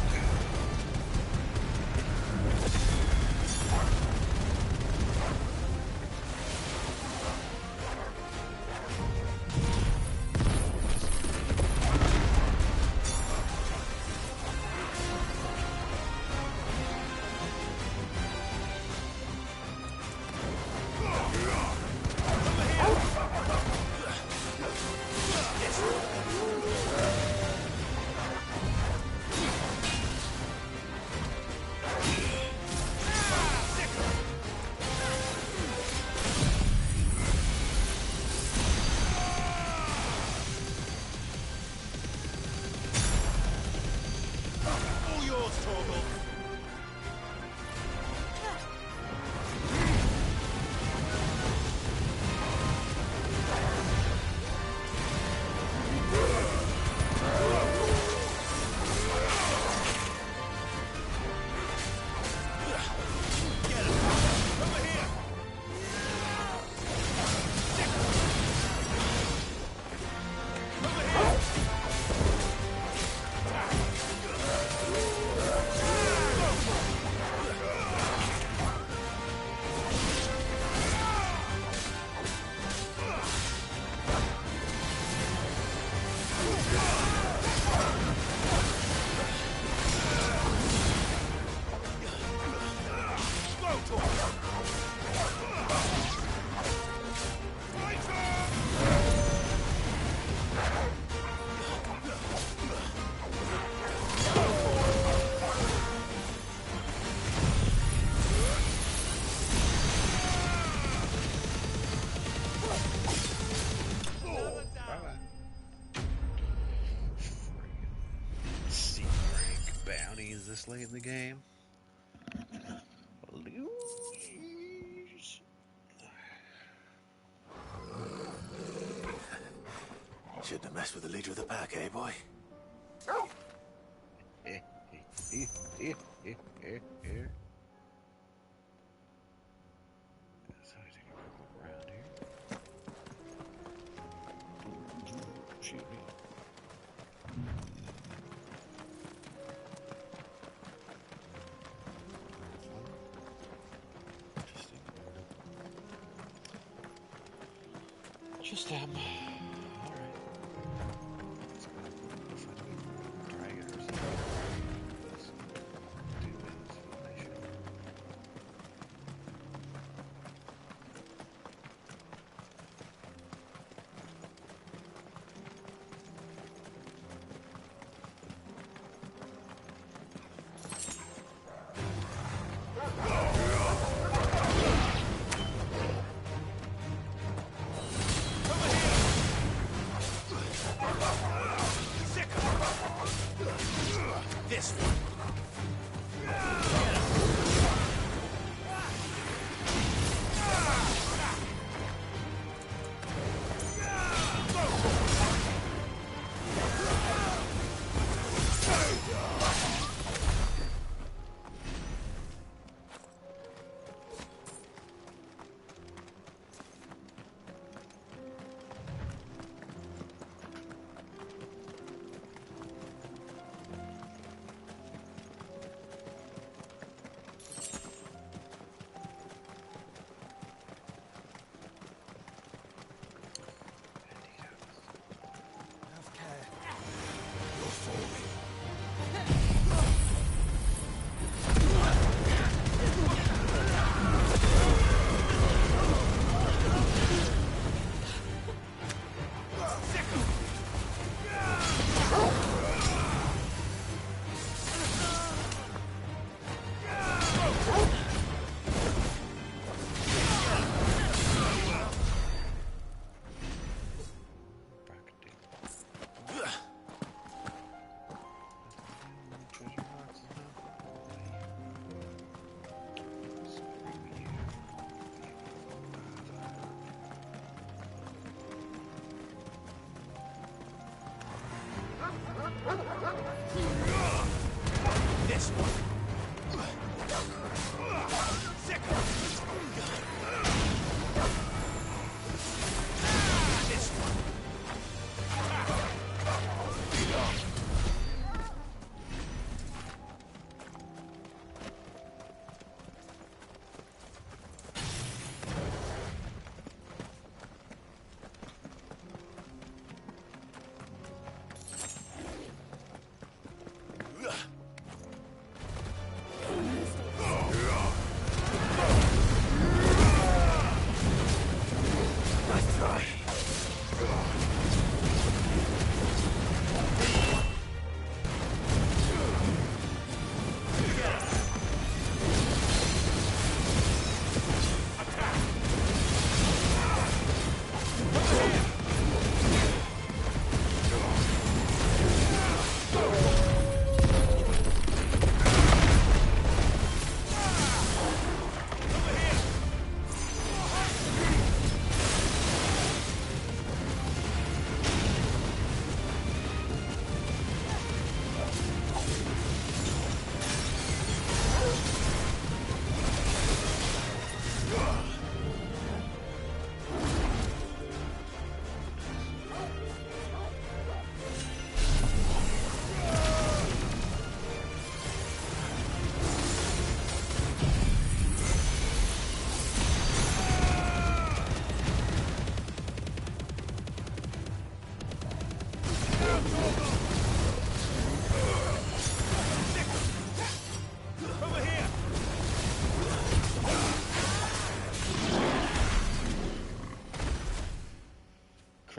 This late in the game. Shouldn't have messed with the leader of the pack, eh, boy? Shoot me. Just them. All right. Let's go. If I do a dragon or something, let's do this mission. This one.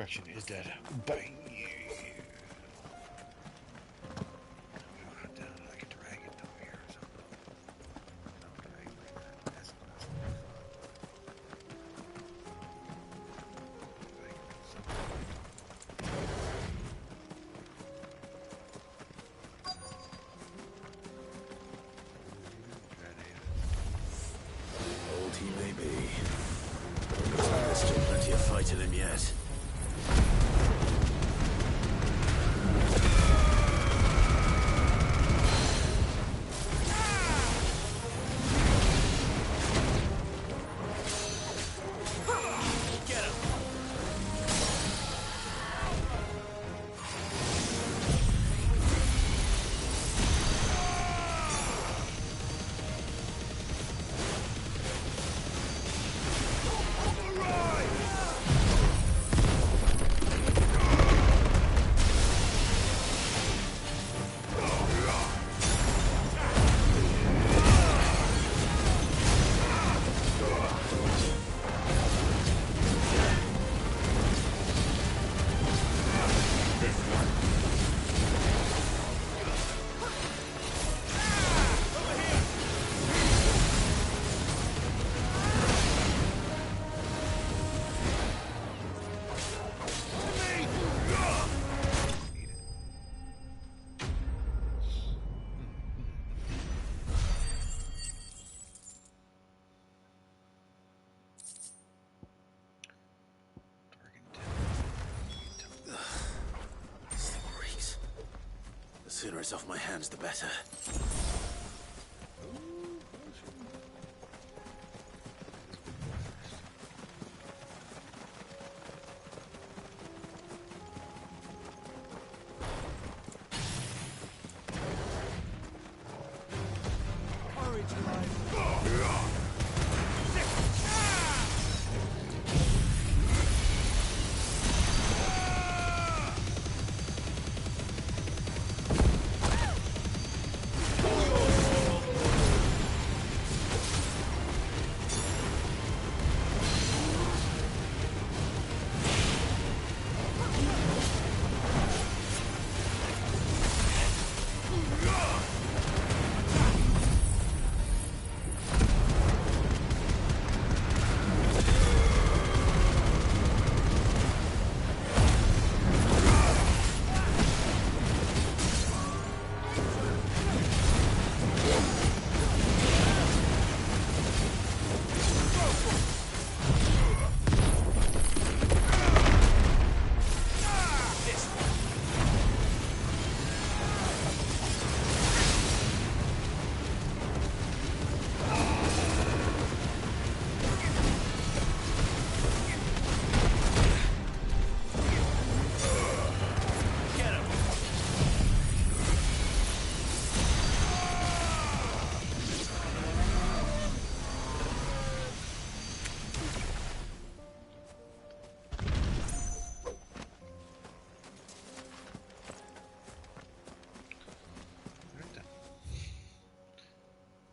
Correction is dead. Bang! Old he may be, but there's still plenty of fight in him yet. The sooner it's off my hands, the better.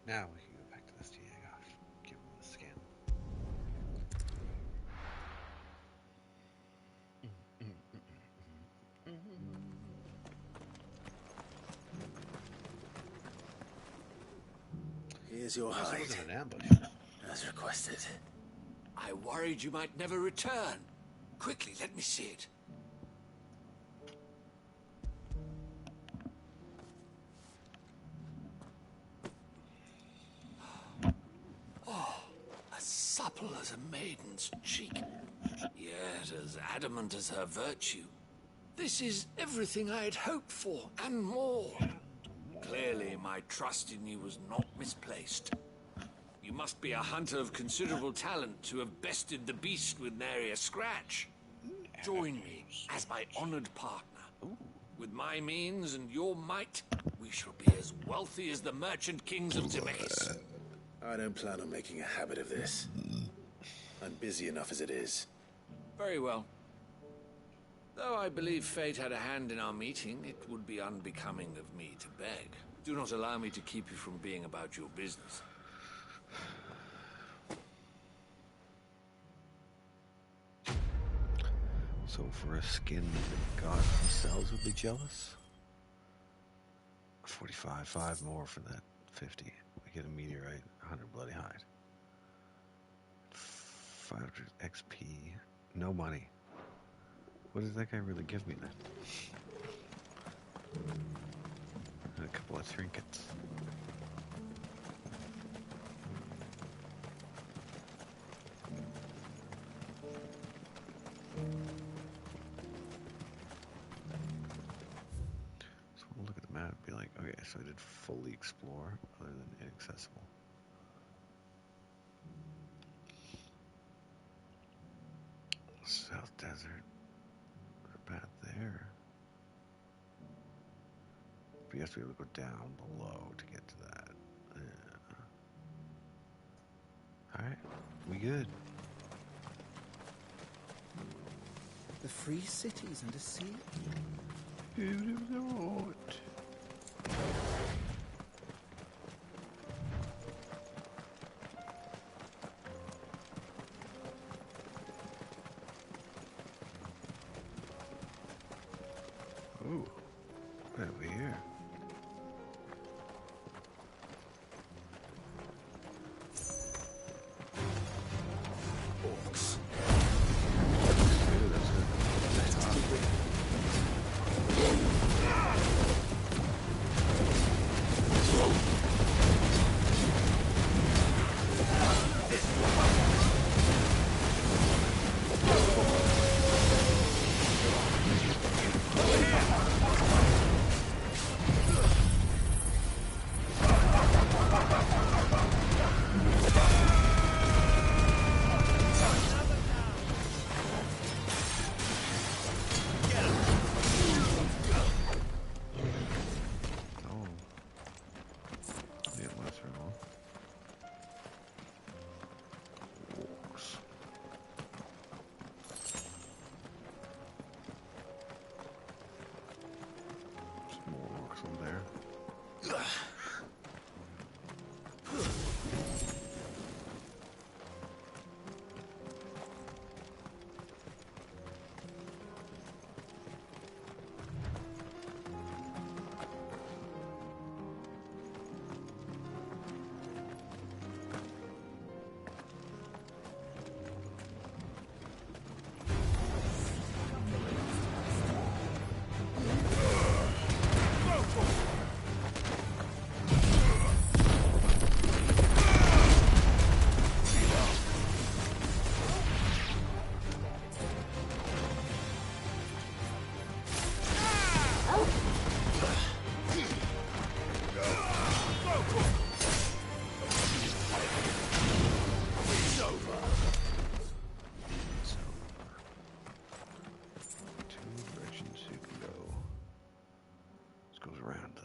Now we can go back to this Diego. Give him the scan. Here's your This hide. wasn't an ambush. As requested. I worried you might never return. Quickly, let me see it. Oh, as supple as a maiden's cheek, yet as adamant as her virtue. This is everything I had hoped for, and more. Clearly, my trust in you was not misplaced. You must be a hunter of considerable talent to have bested the beast with nary a scratch. Join me as my honored partner. With my means and your might, we shall be as wealthy as the merchant kings of Zemeckis. I don't plan on making a habit of this. I'm busy enough as it is. Very well. Though I believe fate had a hand in our meeting, it would be unbecoming of me to beg. Do not allow me to keep you from being about your business. So So for a skin, God themselves would be jealous. 45, 5 more for that 50. We get a meteorite, 100 bloody hide. 500 XP, no money. What does that guy really give me then? And a couple of trinkets. So we'll look at the map and be like, okay, so I did fully explore other than inaccessible. South Desert. There's a path there. But you have to be able to go down below to get to that. Yeah. Alright, we good. The free cities and a sea. Beautiful. Ooh, what over here? Orcs. Ooh, that's good. Let's keep it.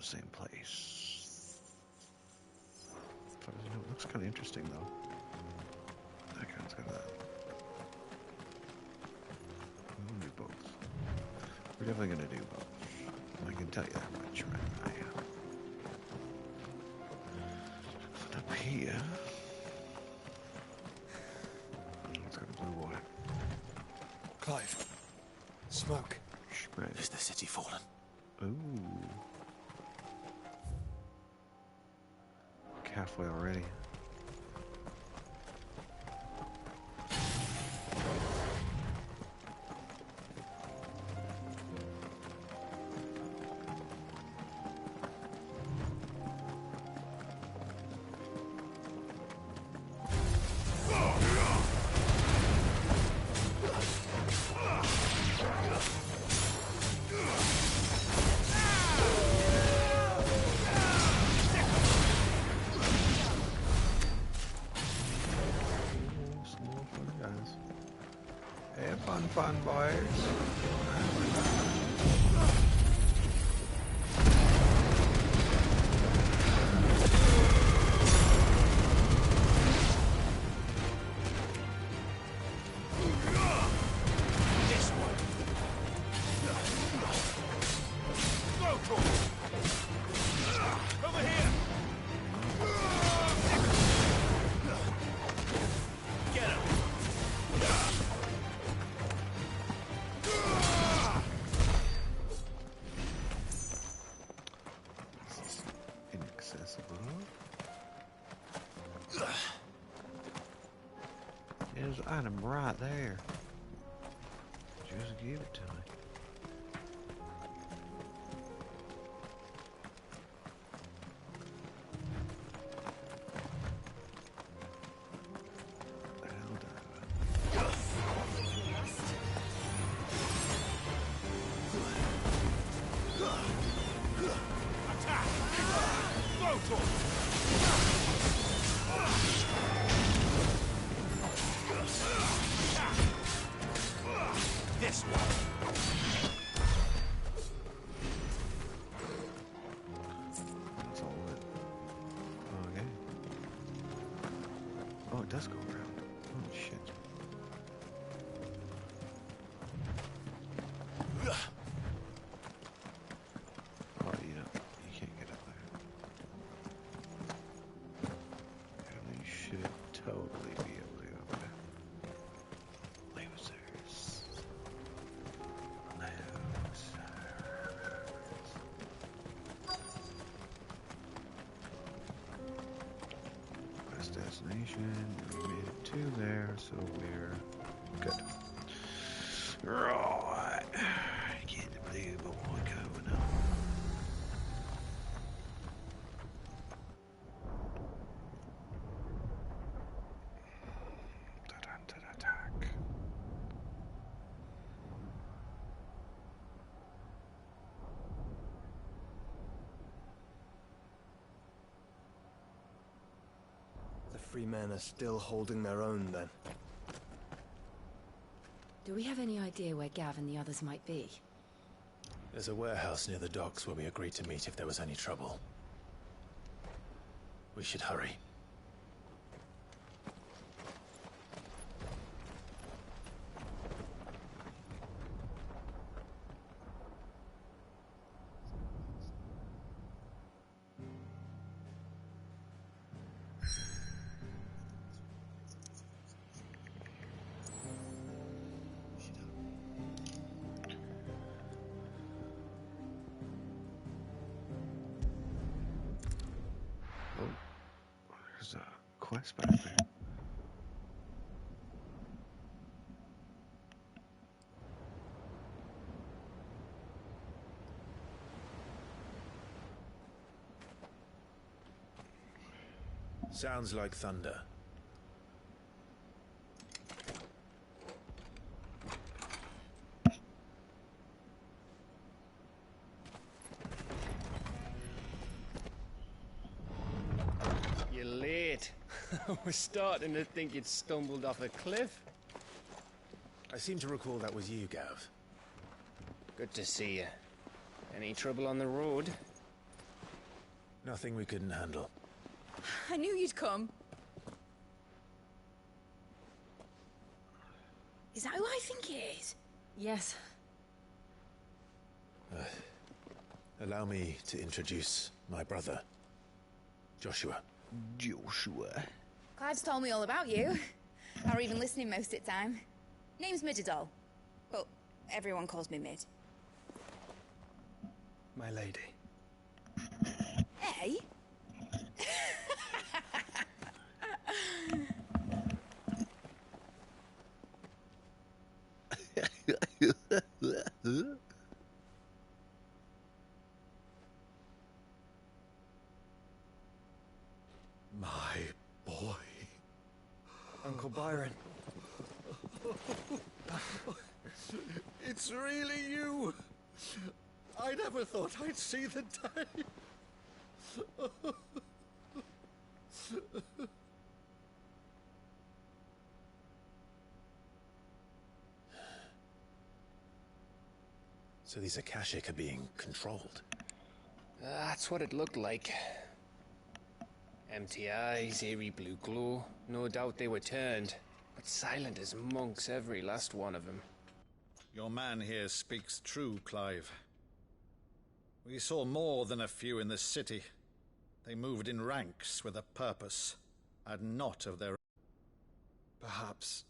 Same place. It looks kind of interesting though. That guy's got that. We'll do both. We're definitely gonna do both. I can tell you that much right now. But up here, let's go to Blue Water. Clive. Smoke. Right. Is the city fallen? Ooh. Halfway already. Fun, boys. Get him! There's an item right there. Just give it to me. This one. That's all of it. Okay. Oh, it does go around. Oh, shit. Oh, you can't get up there. And you should totally be able to go up there. Losers. Last destination. We made it to there, so we're good. Right. Get the blue boy going on. Attack. The free men are still holding their own, then. Do we have any idea where Gav and the others might be? There's a warehouse near the docks where we agreed to meet if there was any trouble. We should hurry. There's a quest back there. Sounds like thunder. You're late. We're starting to think you'd stumbled off a cliff. I seem to recall that was you, Gav. Good to see you. Any trouble on the road? Nothing we couldn't handle. I knew you'd come. Is that who I think it is? Yes. Allow me to introduce my brother, Joshua. Joshua. Clive's told me all about you. Or even listening most of the time. Name's Midadol. But everyone calls me Mid. My lady. Hey? My boy. Uncle Byron. It's really you. I never thought I'd see the day. So these Akashic are being controlled. That's what it looked like. Empty eyes, eerie blue glow. No doubt they were turned, but silent as monks, every last one of them. Your man here speaks true, Clive. We saw more than a few in this city. They moved in ranks with a purpose, and not of their own. Perhaps.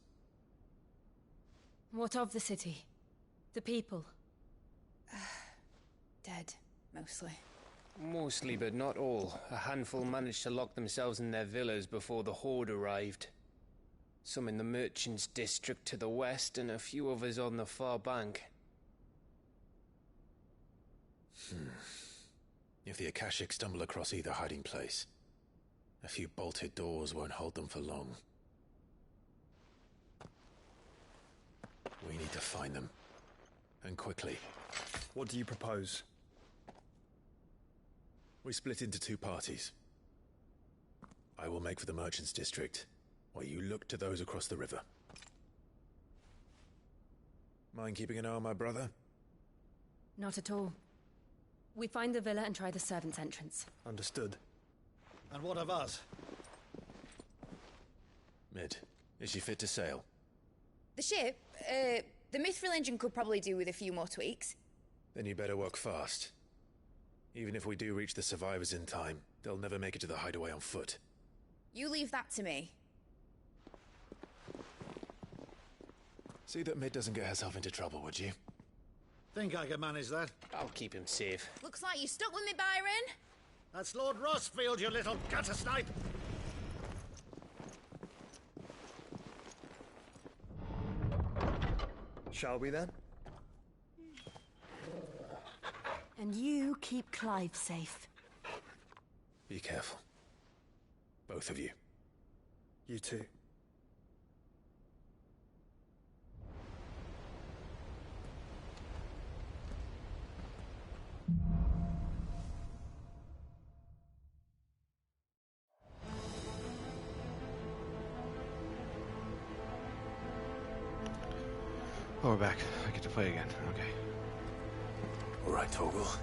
What of the city? The people? Dead, mostly. Mostly, but not all. A handful managed to lock themselves in their villas before the Horde arrived. Some in the merchants' district to the west, and a few others on the far bank. If the Akashic stumble across either hiding place, a few bolted doors won't hold them for long. We need to find them. And quickly. What do you propose? We split into two parties. I will make for the merchants' district, while you look to those across the river. Mind keeping an eye on my brother? Not at all. We find the villa and try the servants' entrance. Understood. And what of us? Mid, is she fit to sail? The ship, the mithril engine could probably do with a few more tweaks. Then you better work fast. Even if we do reach the survivors in time, they'll never make it to the hideaway on foot. You leave that to me. See that Mid doesn't get herself into trouble, would you? Think I can manage that? I'll keep him safe. Looks like you stuck with me, Byron. That's Lord Rossfield, you little gutter snipe! Shall we then? And you keep Clive safe. Be careful. Both of you. You too. Oh, we're back. I get to play again. Okay. All right, Torgal.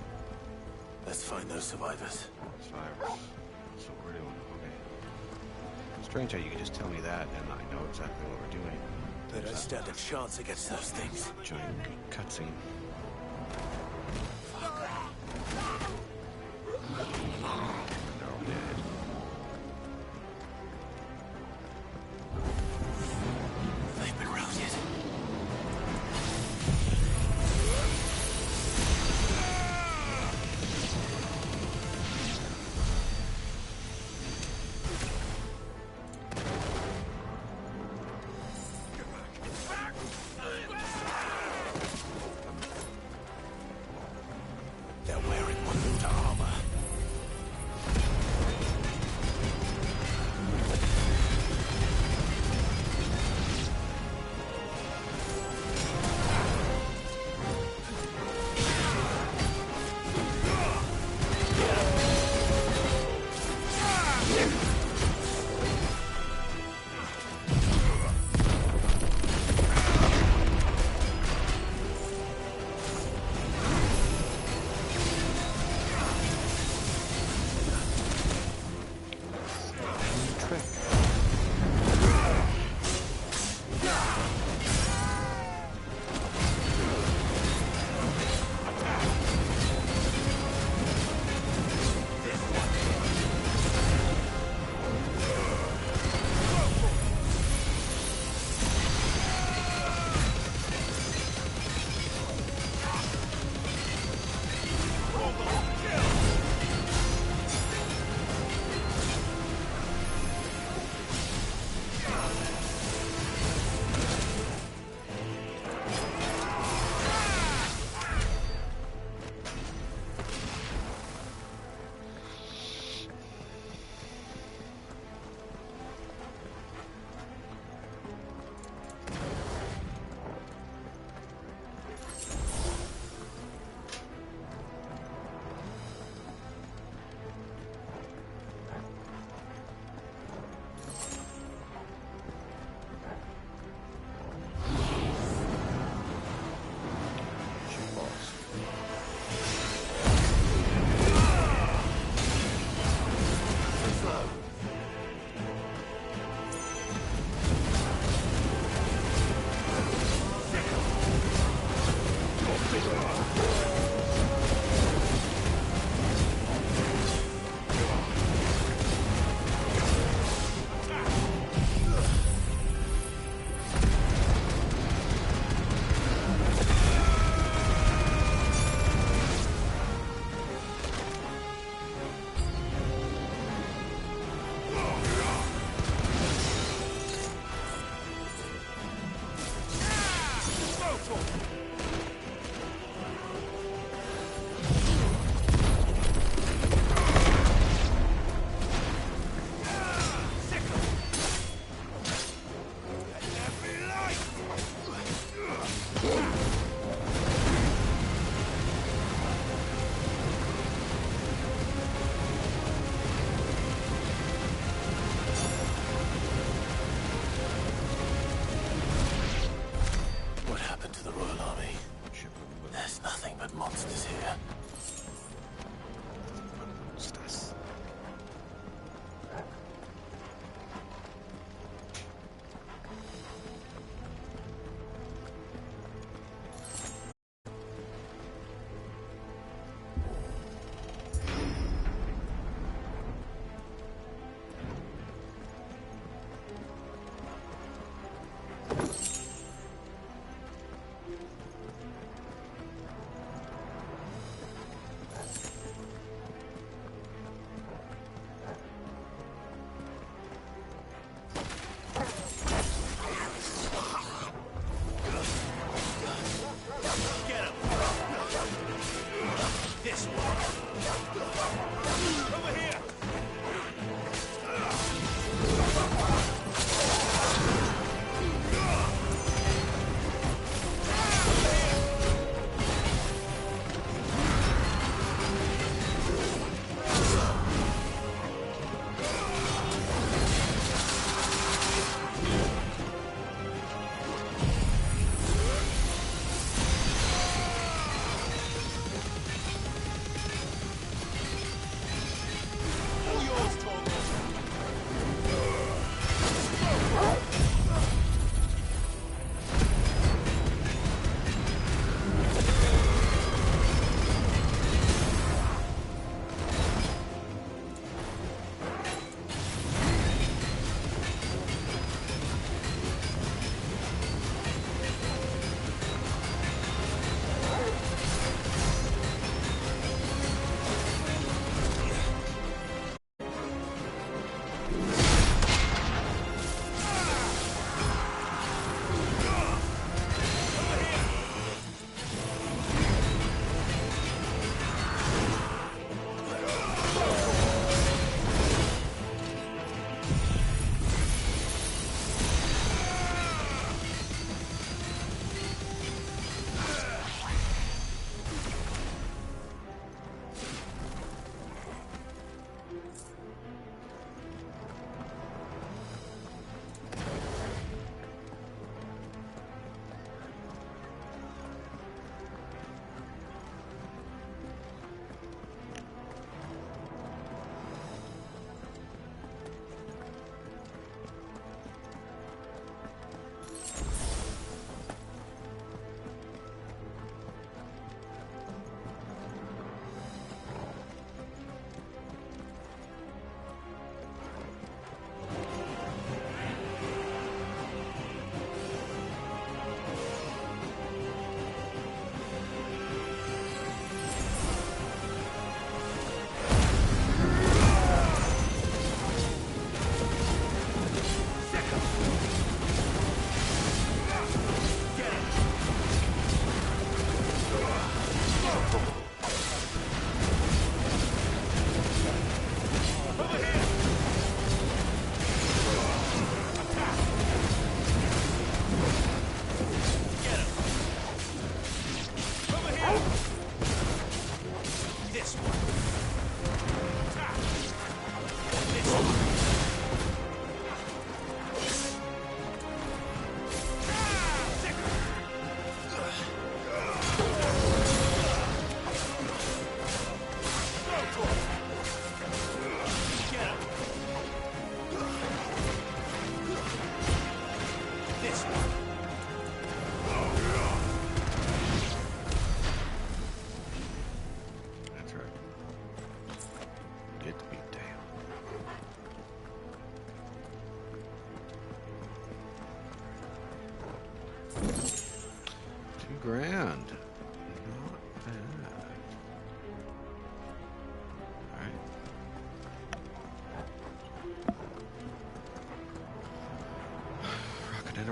Let's find those survivors. Survivors. That's what we're doing. Okay. Strange how you can just tell me that and I know exactly what we're doing. They don't stand a chance against those things. Giant cutscene. They're all dead. They've been routed.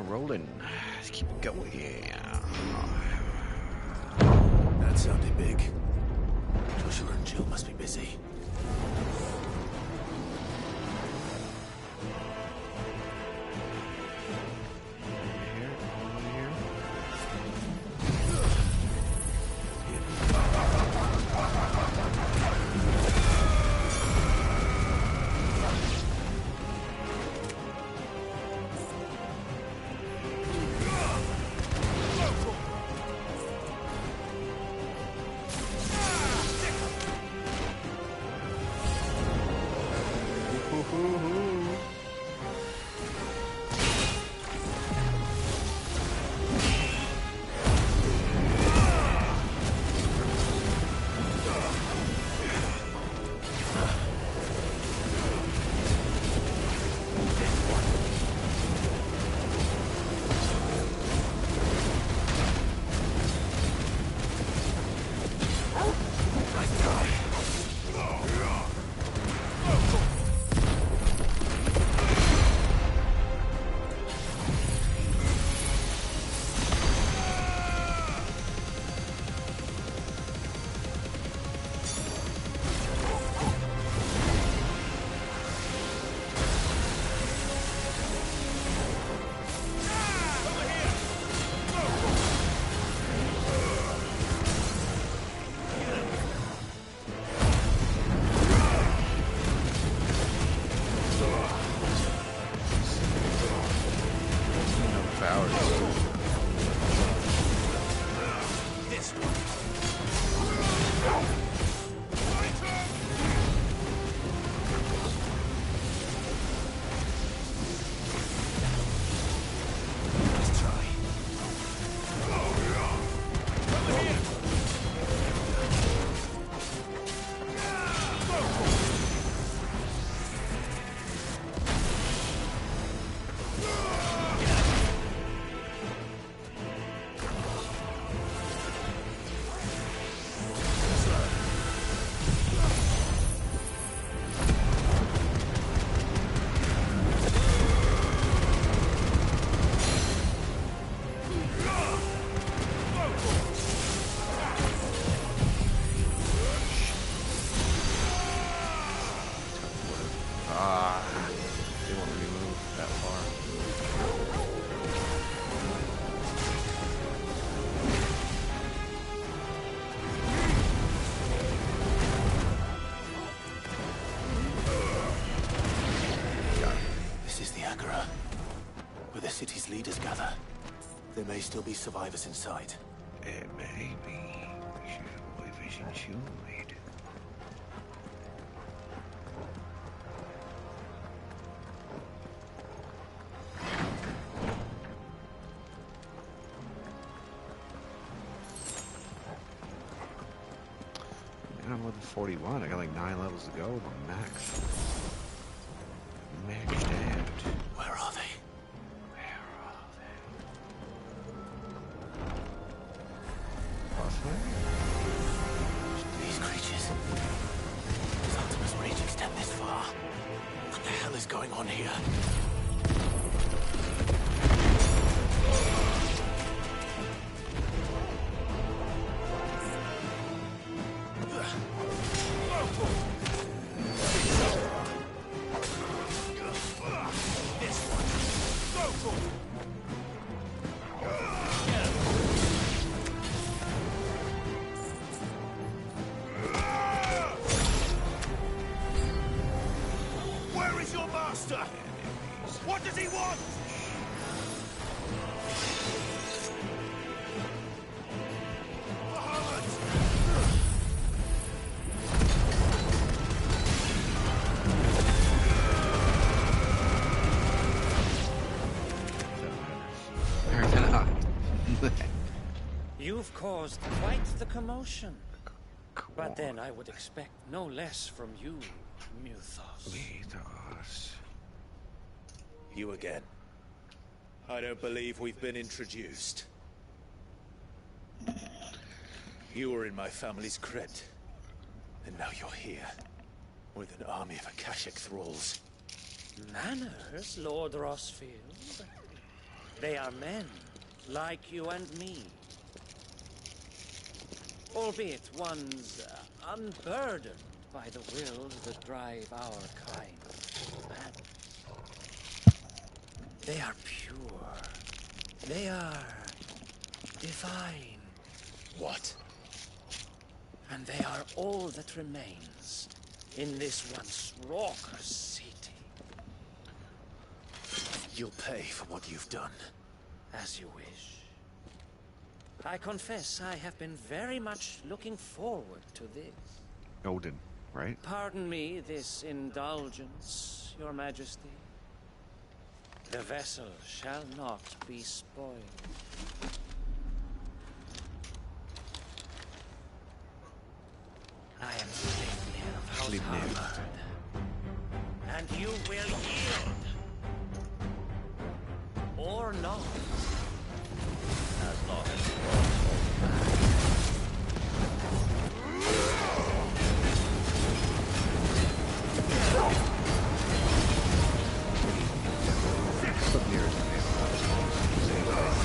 rolling. Let's keep it going. Yeah. That sounded big. Joshua and Jill must be busy. city's leaders gather. There may still be survivors inside. It may be. We should avoid vision shield. I'm level 41. I got like 9 levels to go. The max. Maxed out. Where are they? These creatures. Does Ultima's reach extend this far? What the hell is going on here? Where is your master? What does he want? You've caused quite the commotion. But then I would expect no less from you, Mythos. You again. I don't believe we've been introduced. You were in my family's crypt. And now you're here. With an army of Akashic thralls. Manners, Lord Rossfield. They are men, like you and me. Albeit ones unburdened by the wills that drive our kind madness. They are pure. They are divine. What? And they are all that remains in this once raucous city. You'll pay for what you've done. As you wish. I confess I have been very much looking forward to this. Odin, right? Pardon me this indulgence, Your Majesty. The vessel shall not be spoiled. I am Sleipnir of House Harvard. And you will yield. Or not. As long as you Sleipnir is the name of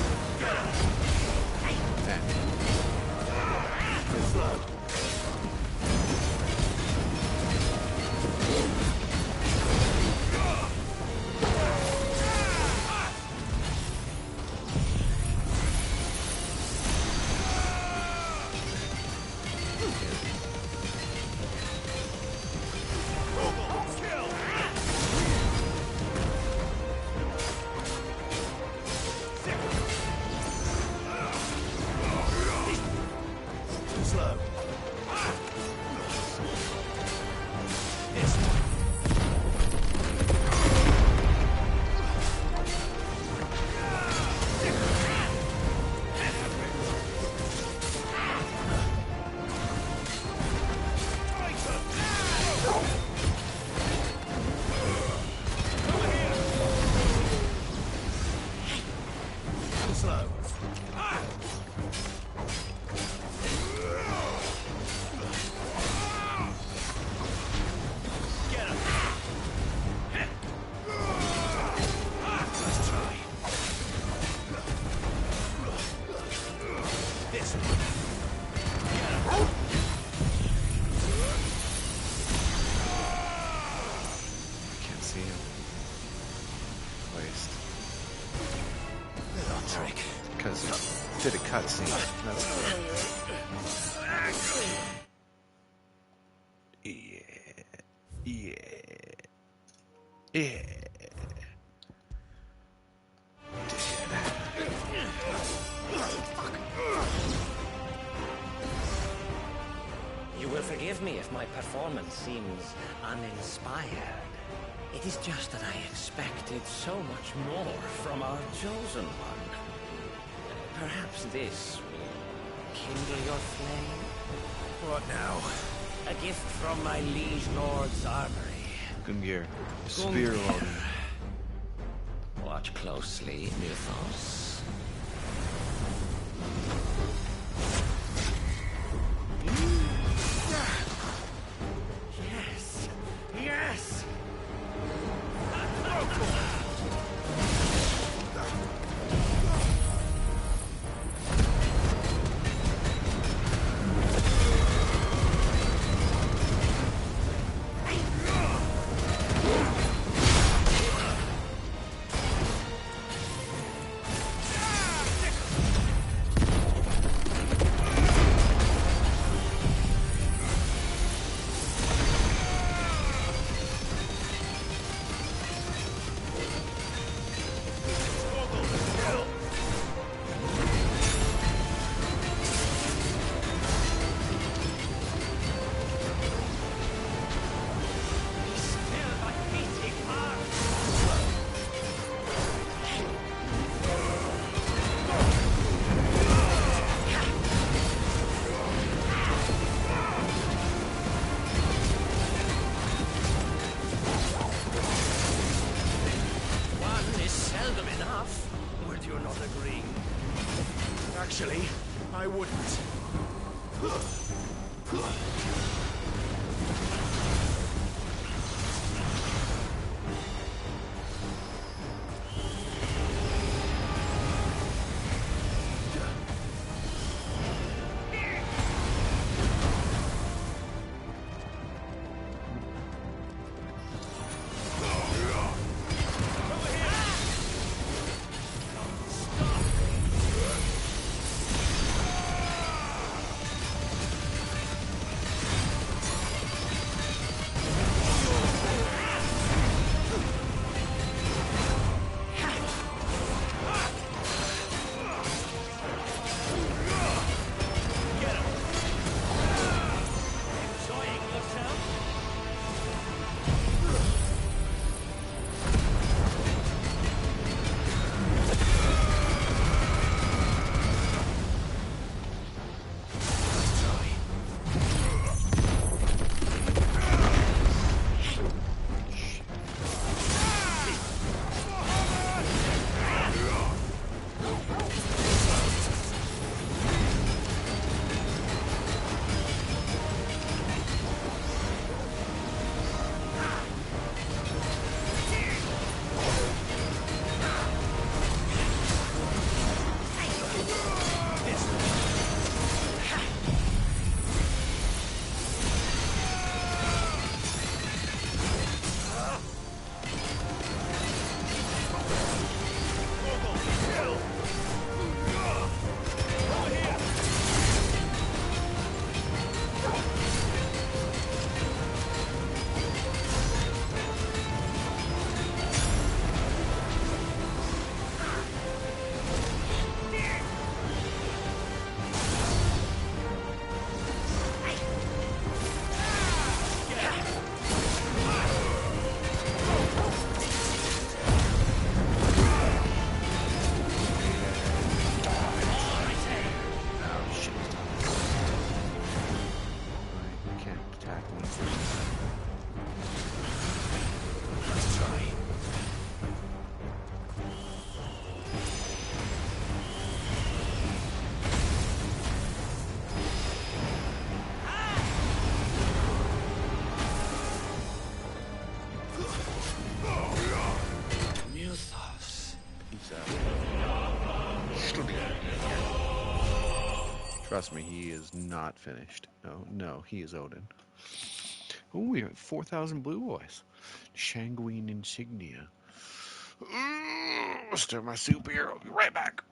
did a cutscene. That's yeah. You will forgive me if my performance seems uninspired. It is just that I expected so much more from our chosen one. Perhaps this will kindle your flame? What now? A gift from my liege lord's armory. Gungnir, spear loading. Watch closely, Mythos. Yes! Yes! Actually, I wouldn't. Trust me, he is not finished. No, he is Odin. Oh, we got 4,000 blue boys. Shanguin insignia. Stir my soup here. I'll be right back.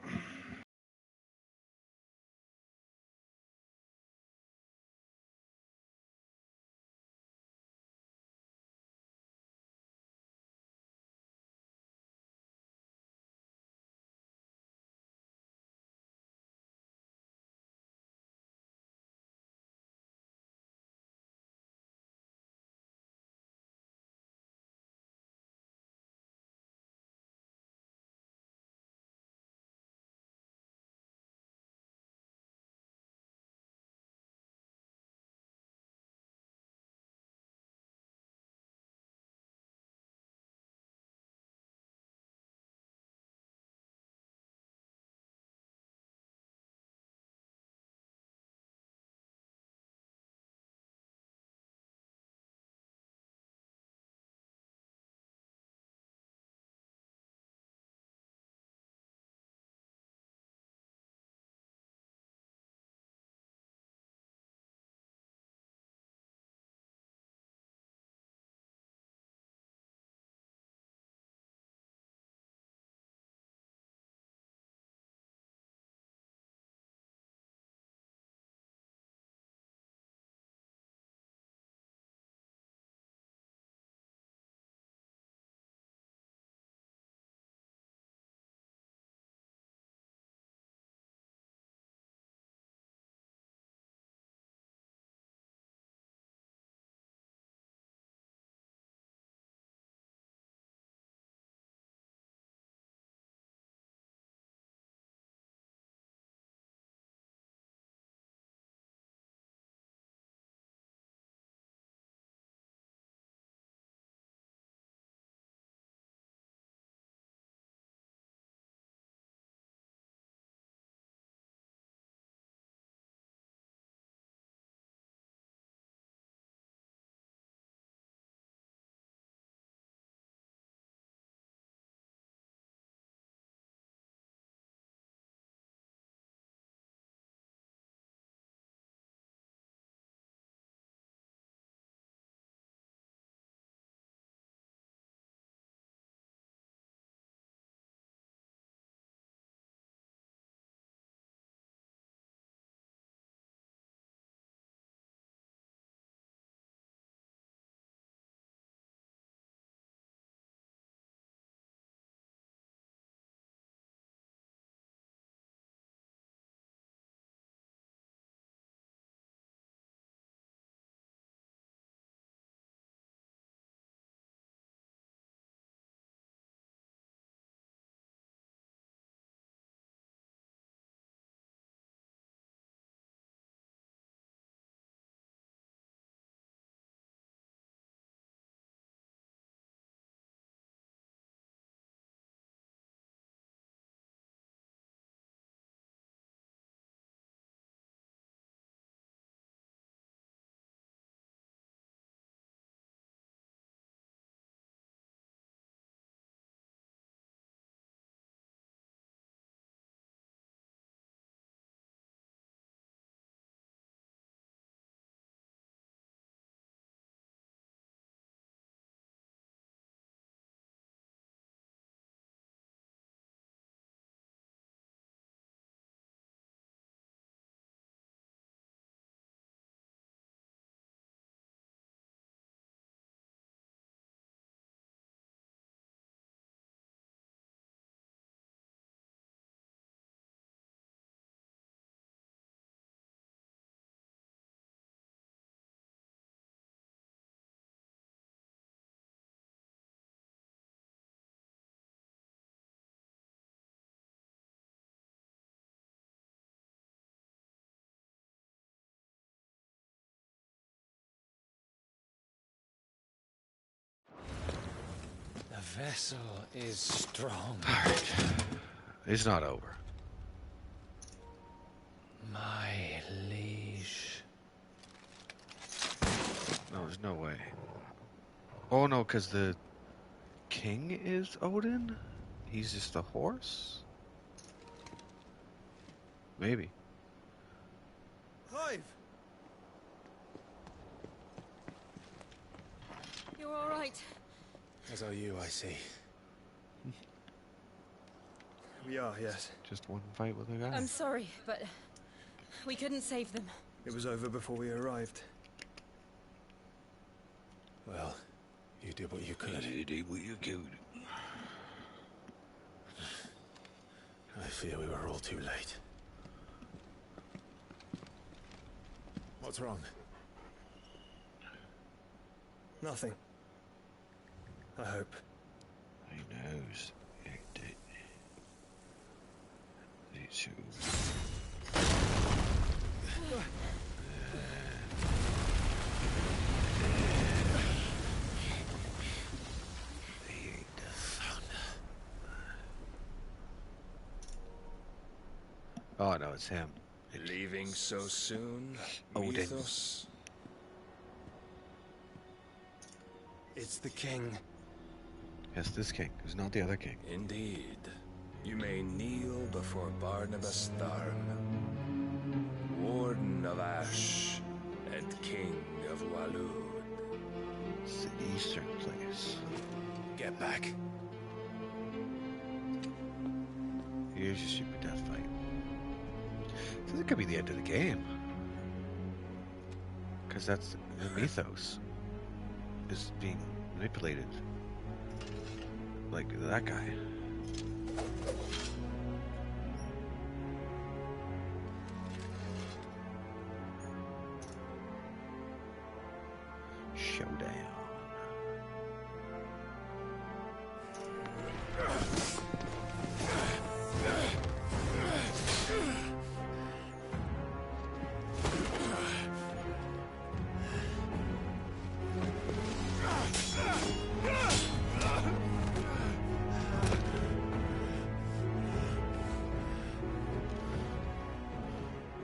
The vessel is strong. All right. It's not over. My liege. No, there's no way. Oh, no, because the king is Odin? He's just a horse? Maybe. Clive! You're all right. As are you, I see. We are, yes. Just one fight with a guy. I'm sorry, but we couldn't save them. It was over before we arrived. Well, you did what you could. You did what you could. I fear we were all too late. What's wrong? Nothing. I hope. He knows. Oh no, it's him. Leaving so soon, Odin. Mythos? It's the king. Yes, this king. Who's not the other king. Indeed. You may kneel before Barnabas Tharn, Warden of Ash and King of Walud. It's the eastern place. Get back. Here's your super death fight. So that could be the end of the game. Because that's the mythos is being manipulated. Like that guy. Showdown.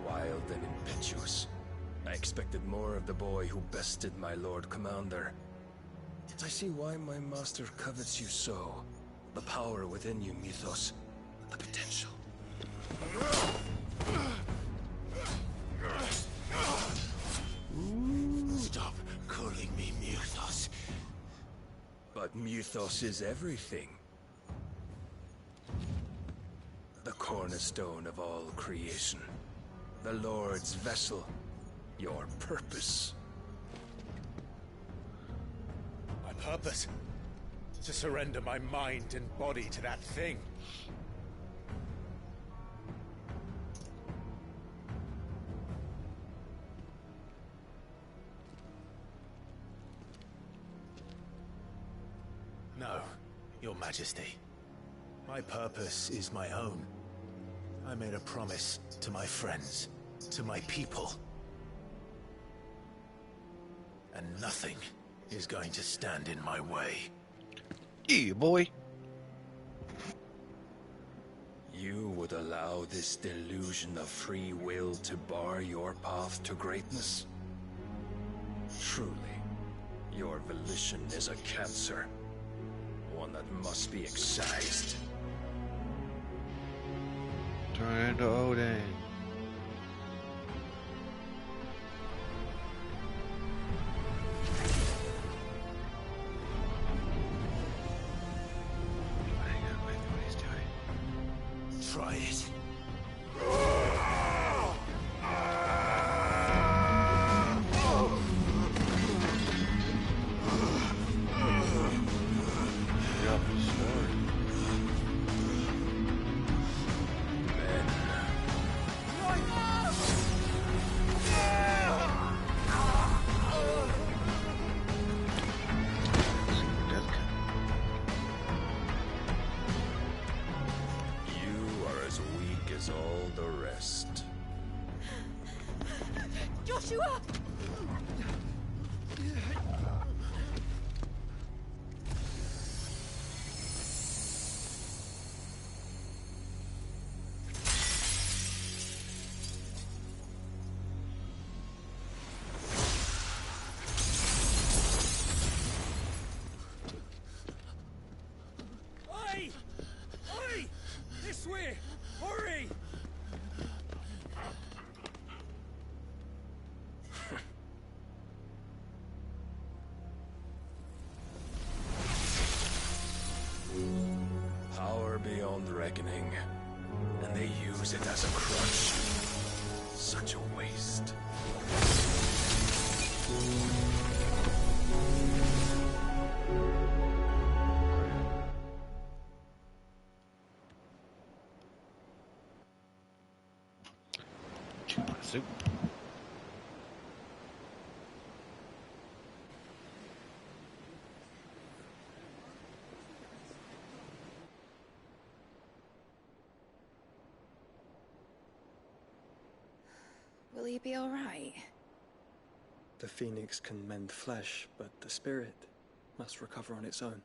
Wild and impetuous. I expected more of the boy who bested my Lord Commander. I see why my master covets you so. The power within you, Mythos. The potential. Stop calling me Mythos. But Mythos is everything. The cornerstone of all creation. The Lord's vessel. Your purpose. My purpose? To surrender my mind and body to that thing. No, Your Majesty. My purpose is my own. I made a promise to my friends, to my people. And nothing is going to stand in my way. Yeah, boy. You would allow this delusion of free will to bar your path to greatness? Truly, your volition is a cancer. One that must be excised. Turn into Odin. Try it. All the rest. Joshua! Oi! Oi! This way! Hurry! own reckoning, and they use it as a crutch. Such a waste. Soup. Will he be all right? The phoenix can mend flesh, but the spirit must recover on its own.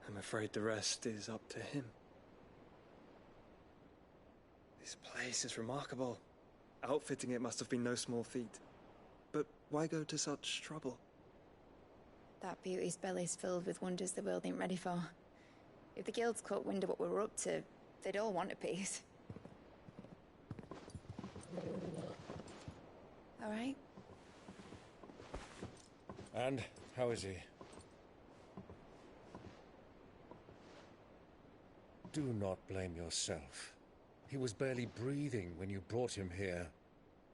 I'm afraid the rest is up to him. This place is remarkable. Outfitting it must have been no small feat. But why go to such trouble? That beauty's belly's filled with wonders the world ain't ready for. If the guilds caught wind of what we were up to, they'd all want a piece. All right? And how is he? Do not blame yourself. He was barely breathing when you brought him here.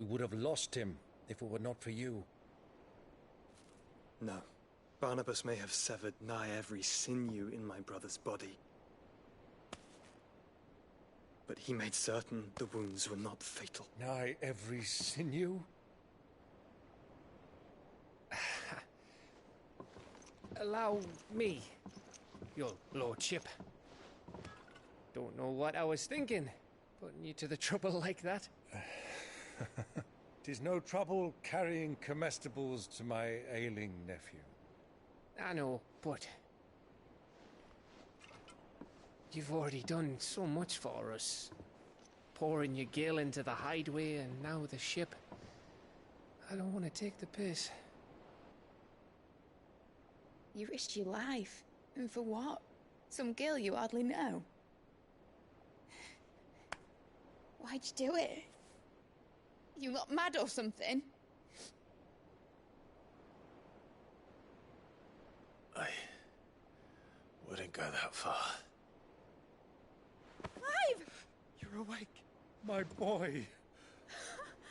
We would have lost him if it were not for you. No. Barnabas may have severed nigh every sinew in my brother's body. But he made certain the wounds were not fatal. Nigh every sinew? Allow me, your lordship. Don't know what I was thinking, putting you to the trouble like that. 'Tis no trouble carrying comestibles to my ailing nephew. I know, but you've already done so much for us. Pouring your gale into the hideaway and now the ship. I don't want to take the piss. You risked your life. And for what? Some girl you hardly know. Why'd you do it? You not mad or something? I wouldn't go that far. Clive! You're awake, my boy.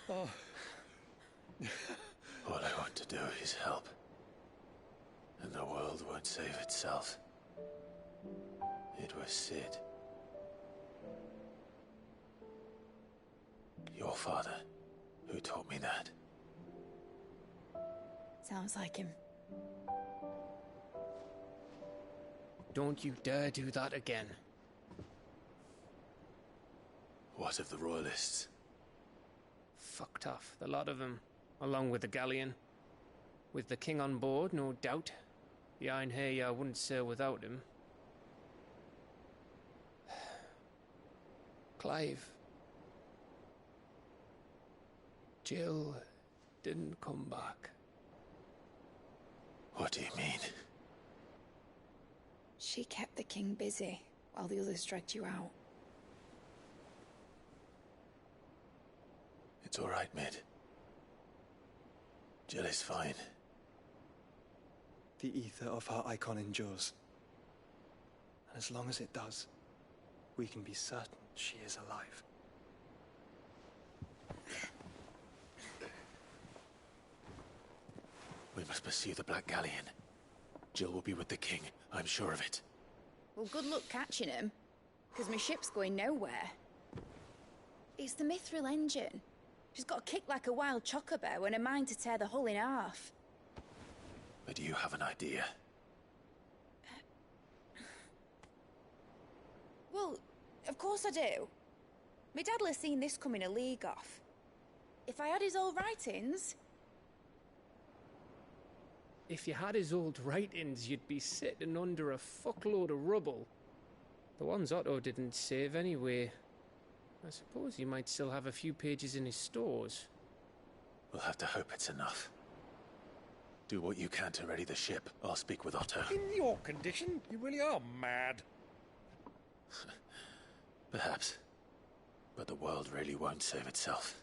Oh. All I want to do is help. And the world won't save itself. It was Sid. Your father, who taught me that. Sounds like him. Don't you dare do that again. What of the royalists? Fucked off, the lot of them, along with the galleon. With the king on board, no doubt. Behind here, I wouldn't sail without him. Clive. Jill didn't come back. What do you mean? She kept the king busy while the others dragged you out. It's all right, Mid. Jill is fine. The ether of her icon endures. And as long as it does, we can be certain she is alive. We must pursue the Black Galleon. Jill will be with the king, I'm sure of it. Well, good luck catching him, because my ship's going nowhere. It's the Mithril engine. She's got a kick like a wild chocobo and a mind to tear the hull in half. But you have an idea. Well, of course I do. My dad'll have seen this coming a league off. If I had his old writings... If you had his old writings, you'd be sitting under a fuckload of rubble. The ones Otto didn't save anyway. I suppose he might still have a few pages in his stores. We'll have to hope it's enough. Do what you can to ready the ship. I'll speak with Otto. In your condition, you really are mad. Perhaps. But the world really won't save itself.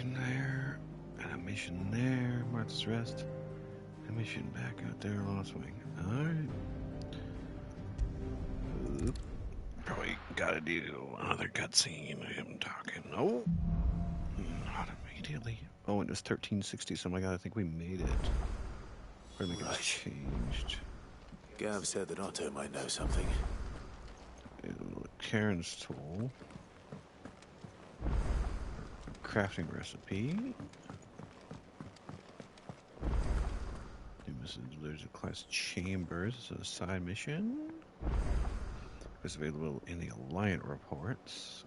mission there, and a mission there, Martha's Rest, and a mission back out there, Lost Wing. Alright. Probably gotta do another cutscene. I am talking. Oh! Not immediately. Oh, and it was 1360, so my god, I think we made it. We're gonna make it changed. Gav said that Otto might know something. Karen's tool. Crafting recipe. There's a class chambers. This is a side mission. It's available in the Alliant reports.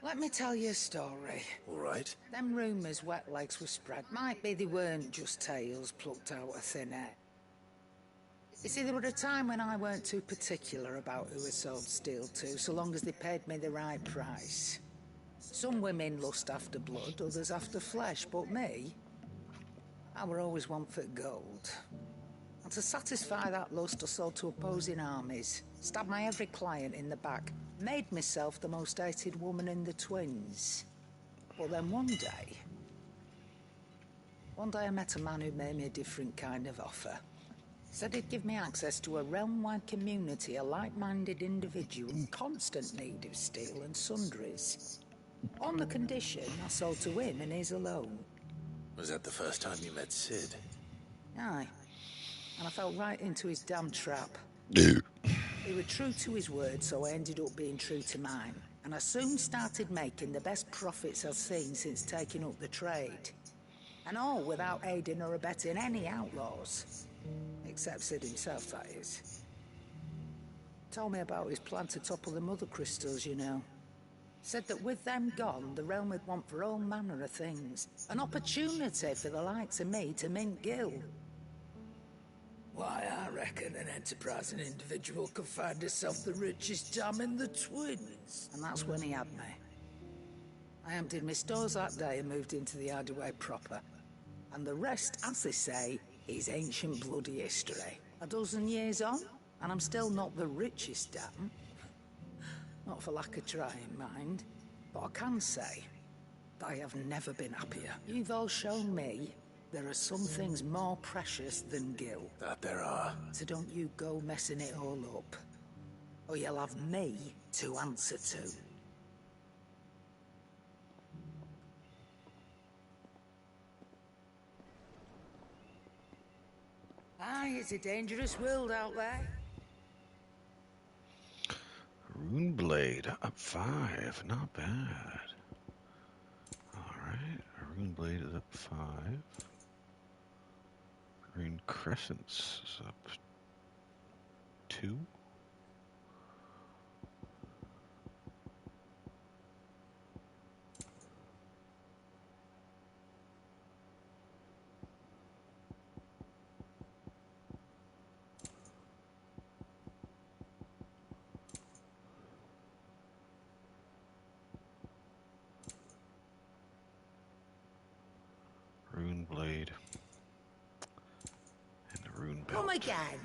Let me tell you a story. All right. Them rumours Wet Legs were spread. Might be they weren't just tales plucked out of thin air. You see, there was a time when I weren't too particular about who I sold steel to, so long as they paid me the right price. Some women lust after blood, others after flesh, but me, I were always one for gold. And to satisfy that lust, I sold to opposing armies, stabbed my every client in the back, made myself the most hated woman in the twins. But then one day I met a man who made me a different kind of offer. Said he'd give me access to a realm-wide community of like-minded individuals in constant need of steel and sundries. On the condition I sold to him and his alone. Was that the first time you met Sid? Aye. And I fell right into his damn trap. He was true to his word, so I ended up being true to mine. And I soon started making the best profits I've seen since taking up the trade. And all without aiding or abetting any outlaws. Except Sid himself, that is. Told me about his plan to topple the mother crystals, you know. Said that with them gone, the realm would want for all manner of things. An opportunity for the likes of me to mint gil. Why, I reckon an enterprising individual could find herself the richest dam in the twins. And that's when he had me. I emptied my stores that day and moved into the Hideaway proper. And the rest, as they say, is ancient bloody history. A dozen years on, and I'm still not the richest dam. Not for lack of trying, mind. But I can say that I have never been happier. You've all shown me there are some things more precious than gil. That there are. So don't you go messing it all up. Or you'll have me to answer to. Aye, it's a dangerous world out there. Rune Blade up 5, not bad. Alright, Rune Blade is up 5. Rune Crescents is up 2. Rune Blade. And the Rune Belt. Come again.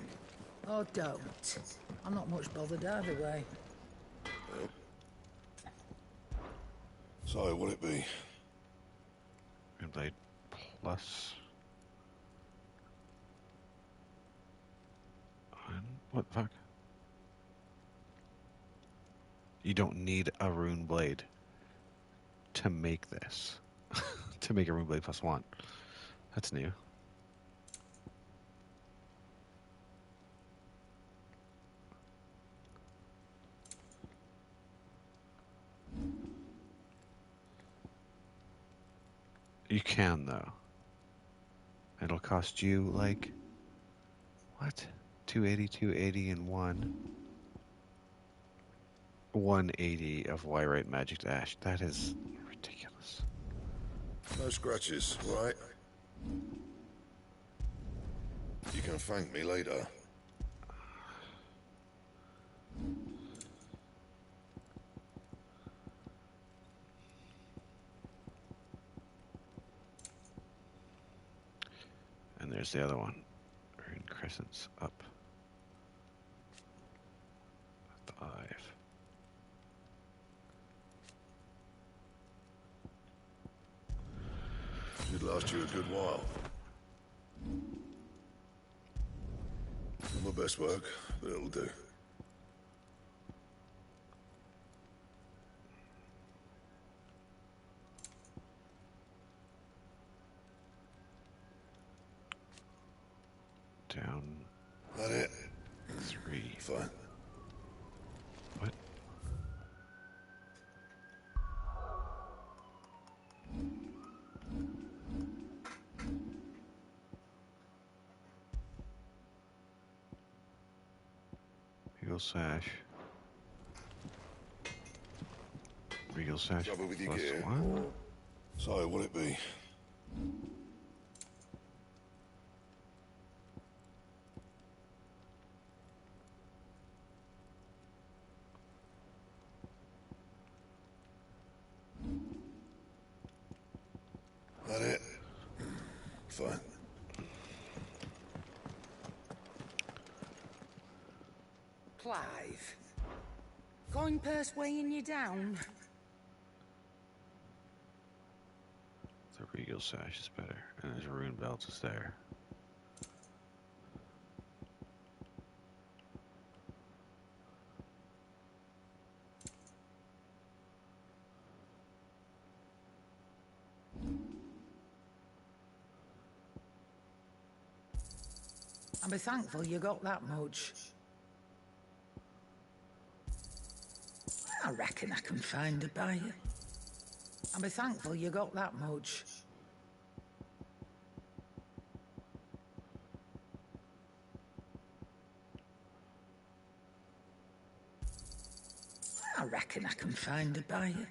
Or don't. I'm not much bothered either way. So, what'll it be? Rune Blade plus... What the fuck? You don't need a Rune Blade to make this. To make a Rune Blade +1. That's new. You can, though. It'll cost you, like... What? 280, and 180 of Wyrite Magic Dash. That is ridiculous. No scratches, right? You can thank me later. And there's the other one. Rune Crescent's up. Should last you a good while. Not my best work, but it'll do. Down. That it? 3. Fine. What? Regal sash. Regal sash Trouble with your plus gear. 1. So, what'll it be? That it? Fine. Clive. Coin purse weighing you down? The Regal sash is better, and his rune belt is there. I'll be thankful you got that much. I reckon I can find a buyer. I'll be thankful you got that much. I reckon I can find a buyer.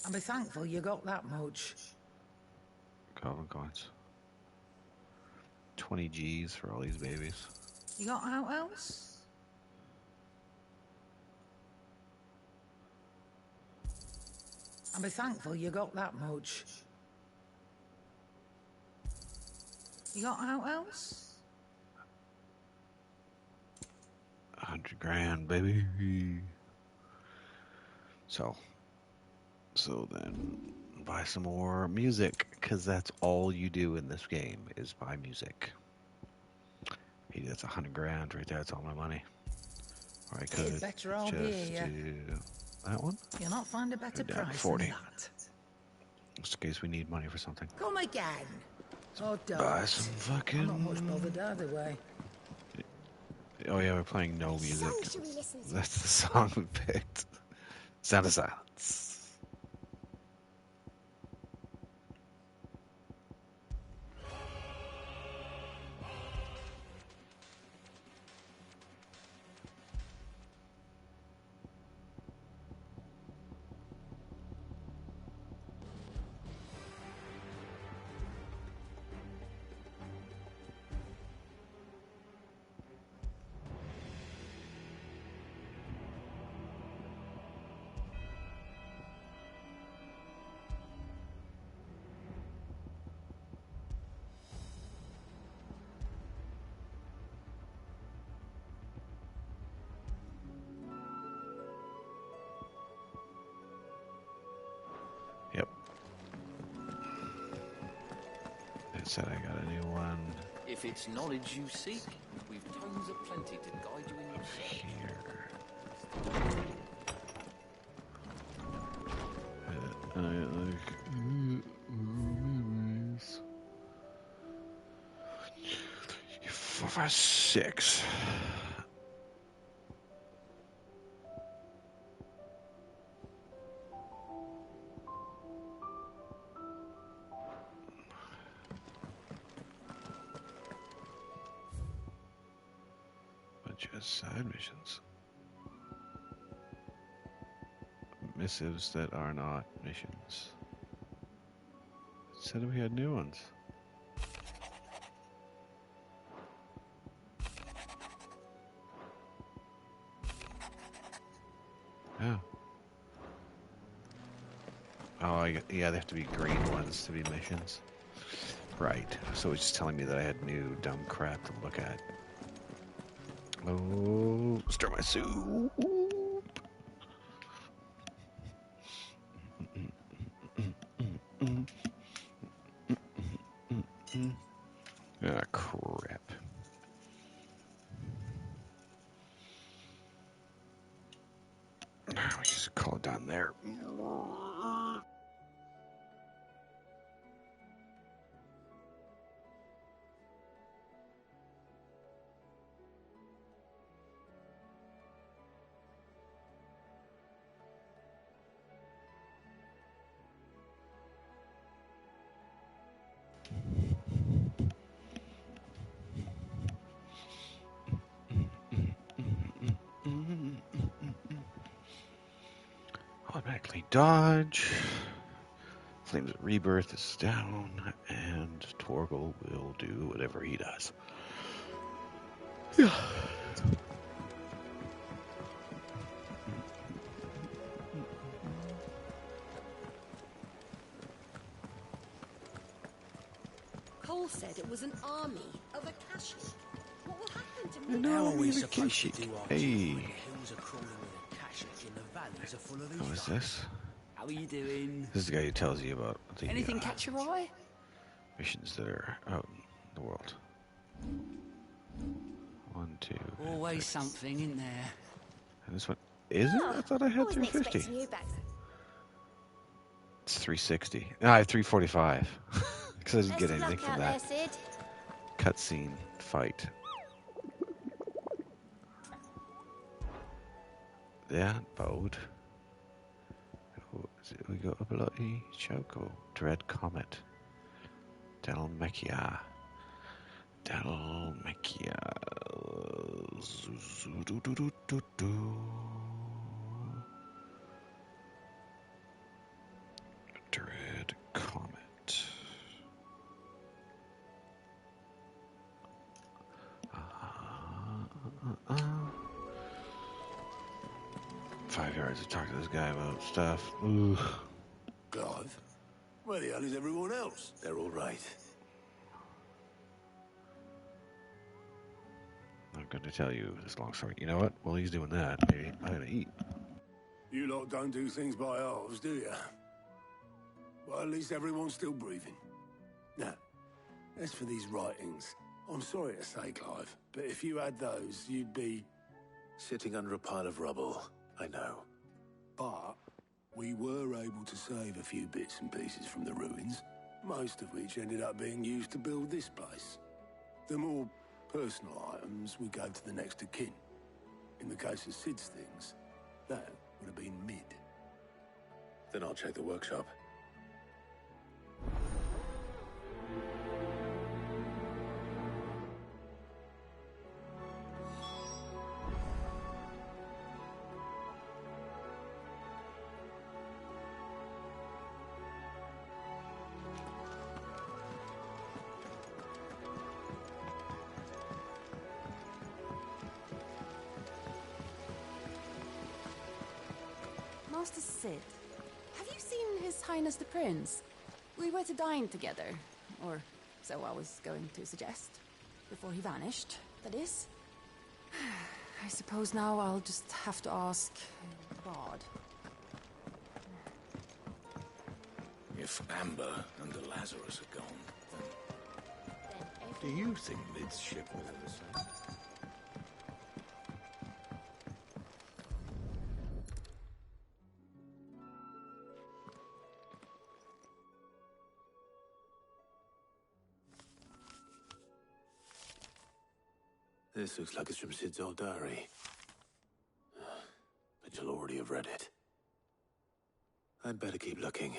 I'll be thankful you got that much. Goblin coins. 20 G's for all these babies. You got out else? I'll be thankful you got that much. You got out else? 100 grand, baby. So then buy some more music, because that's all you do in this game is buy music. Hey, that's 100 grand right there. That's all my money. Or I could better all just here, do that one. You'll not find a better Down to price 40. than that. Just in case we need money for something. Come again. Oh, don't. Buy some fucking... I'm not much bothered either way. Oh yeah, we're playing no music. Song should we listen to? That's the song we picked. Sound of Silence. Yep. It said I got a new one. If it's knowledge you seek, we've tomes of plenty to guide you in your search. And I get like 4, 5, 6. Bunch of side missions. Missives that are not missions. It said we had new ones. Yeah, they have to be green ones to be missions. Right. So it's just telling me that I had new dumb crap to look at. Oh, start my soup. Ah, crap. We just call it down there. Automatically dodge. Flames of Rebirth is down, and Torgal will do whatever he does. Yeah. Cole said it was an army of Akashi. What will happen to me? No, How are we he's a supposed to Kashik. do our Hey. job when the hills are crawling with Akashic and the valleys are full of these How is guys? this? How are you doing? This is the guy who tells you about the Anything catch your eye? missions that are out in the world. 1, 2. Always something in there. And this one isn't? I thought I had Wasn't 350. expecting you back. It's 360. No, I have 345. Because I didn't get Best of anything luck from out that there, Sid. cutscene fight. Yeah, bold. Oh, we go up a lot. Choco. Dread Comet. Dalmekia. Dalmekia. Dread Comet. 5 yards to talk to this guy about stuff. Ooh. Clive, where the hell is everyone else? They're all right. I'm going to tell you this long story. You know what? While he's doing that, maybe I'm going to eat. You lot don't do things by halves, do you? Well, at least everyone's still breathing. Now, as for these writings, I'm sorry to say, Clive, but if you had those, you'd be... Sitting under a pile of rubble, I know. But we were able to save a few bits and pieces from the ruins, most of which ended up being used to build this place. The more personal items we gave to the next of kin. In the case of Sid's things, that would have been mid. Then I'll check the workshop. Master Sid, have you seen His Highness the Prince? We were to dine together, or so I was going to suggest. Before he vanished, that is. I suppose now I'll just have to ask God. If Amber and the Lazarus are gone, then... Do you think Mid's ship will ever sail? This looks like it's from Sid's old diary. But you'll already have read it. I'd better keep looking.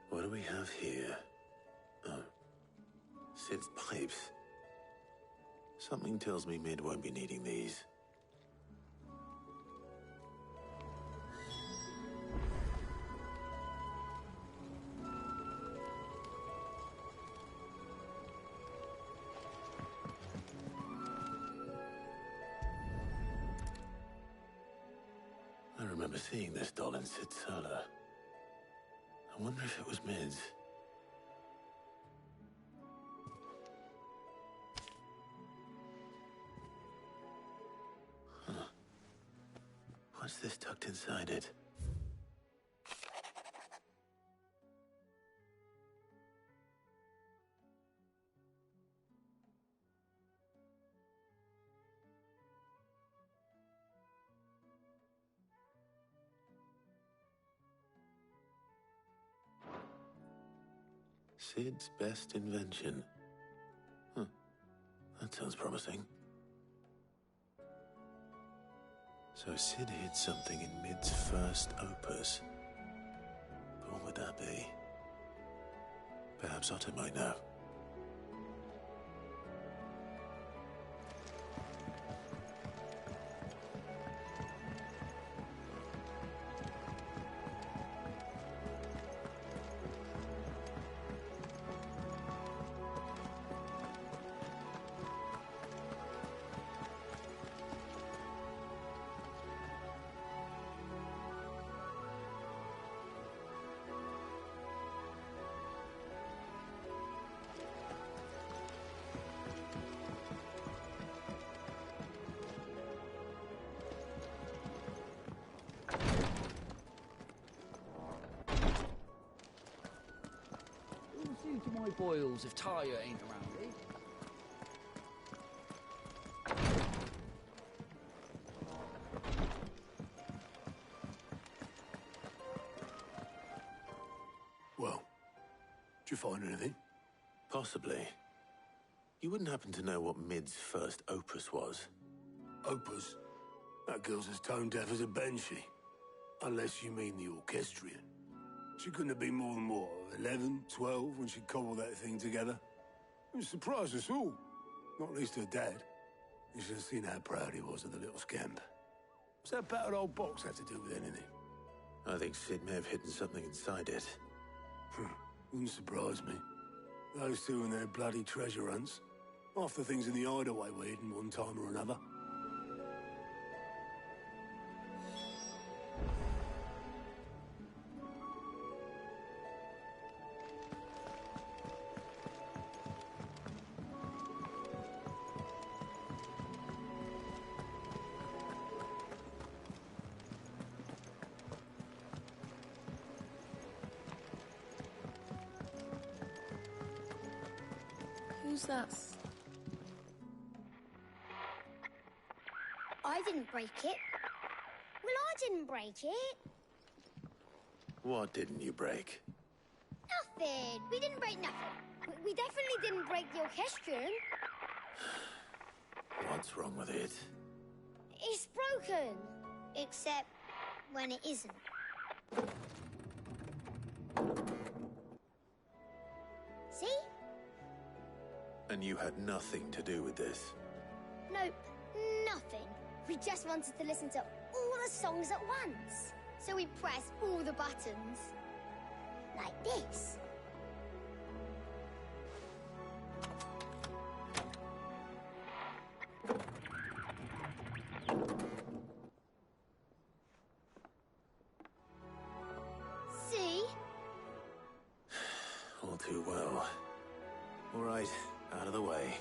What do we have here? Oh. Sid's pipes. Something tells me Mid won't be needing these. I remember seeing this doll in Sid Solar. I wonder if it was Mid's. Huh. What's this tucked inside it? Sid's best invention. Huh. That sounds promising. So Sid hid something in Mid's first opus. But what would that be? Perhaps Otto might know. See to my boils if Tyre ain't around, eh? Well, did you find anything? Possibly. You wouldn't happen to know what Mid's first opus was? Opus? That girl's as tone deaf as a banshee. Unless you mean the orchestrion. She couldn't have been more than, what, 11, 12 when she cobbled that thing together? It surprised us all. Not least her dad. You should have seen how proud he was of the little scamp. What's that battered old box have to do with anything? I think Sid may have hidden something inside it. Wouldn't surprise me. Those two and their bloody treasure hunts. Half the things in the hideaway were hidden one time or another. Who's that? I didn't break it. Well, I didn't break it. What didn't you break? Nothing. We didn't break nothing. We definitely didn't break the orchestrion. What's wrong with it? It's broken. Except when it isn't. See? And you had nothing to do with this? Nope, nothing. We just wanted to listen to all the songs at once. So we pressed all the buttons. Like this. See? All too well. All right, out of the way.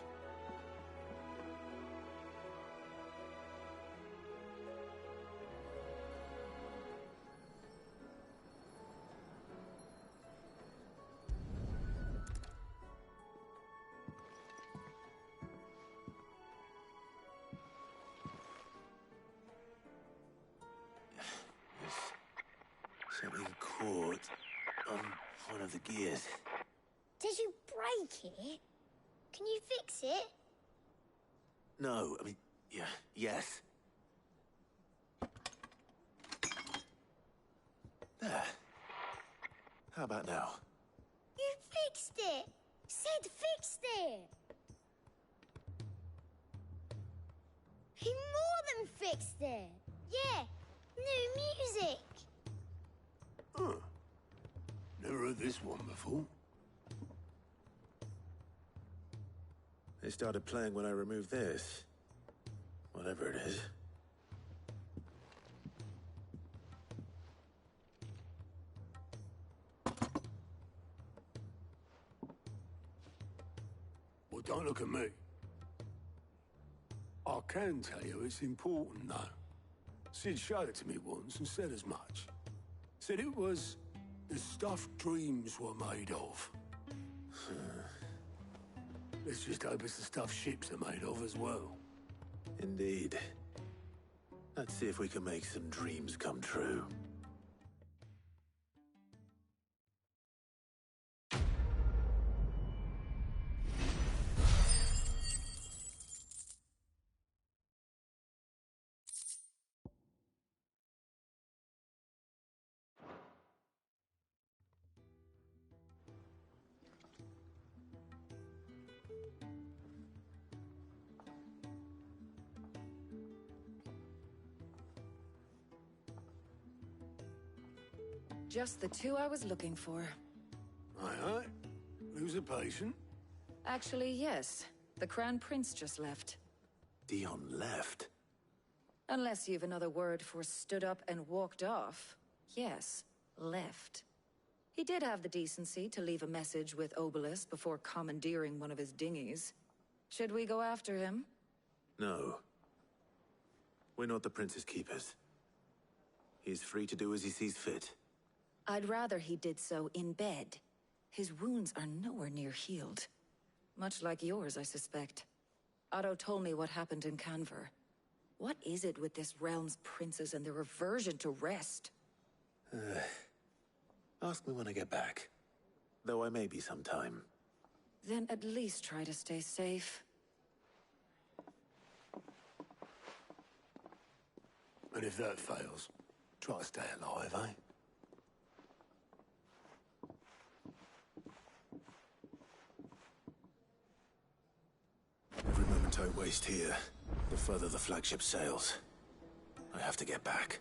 There's something caught on one of the gears. Did you break it? Can you fix it? No, I mean, yeah, yes. There. How about now? You fixed it! Sid fixed it! He more than fixed it! Yeah, new music! Huh. Never heard this one before. They started playing when I removed this. Whatever it is. don't look at me. I can tell you it's important, though. Sid showed it to me once and said as much. Said it was the stuff dreams were made of. Let's just hope it's the stuff ships are made of as well. Indeed. Let's see if we can make some dreams come true. Just the two I was looking for. Aye. Lose a patient? Actually, yes. The Crown Prince just left. Dion left? Unless you've another word for stood up and walked off. Yes, left. He did have the decency to leave a message with Obelisk before commandeering one of his dinghies. Should we go after him? No. We're not the Prince's keepers. He's free to do as he sees fit. I'd rather he did so in bed. His wounds are nowhere near healed. Much like yours, I suspect. Otto told me what happened in Canver. What is it with this realm's princes and their aversion to rest? Ask me when I get back. Though I may be sometime. Then at least try to stay safe. And if that fails, try to stay alive, eh? Every moment I waste here, the further the flagship sails. I have to get back.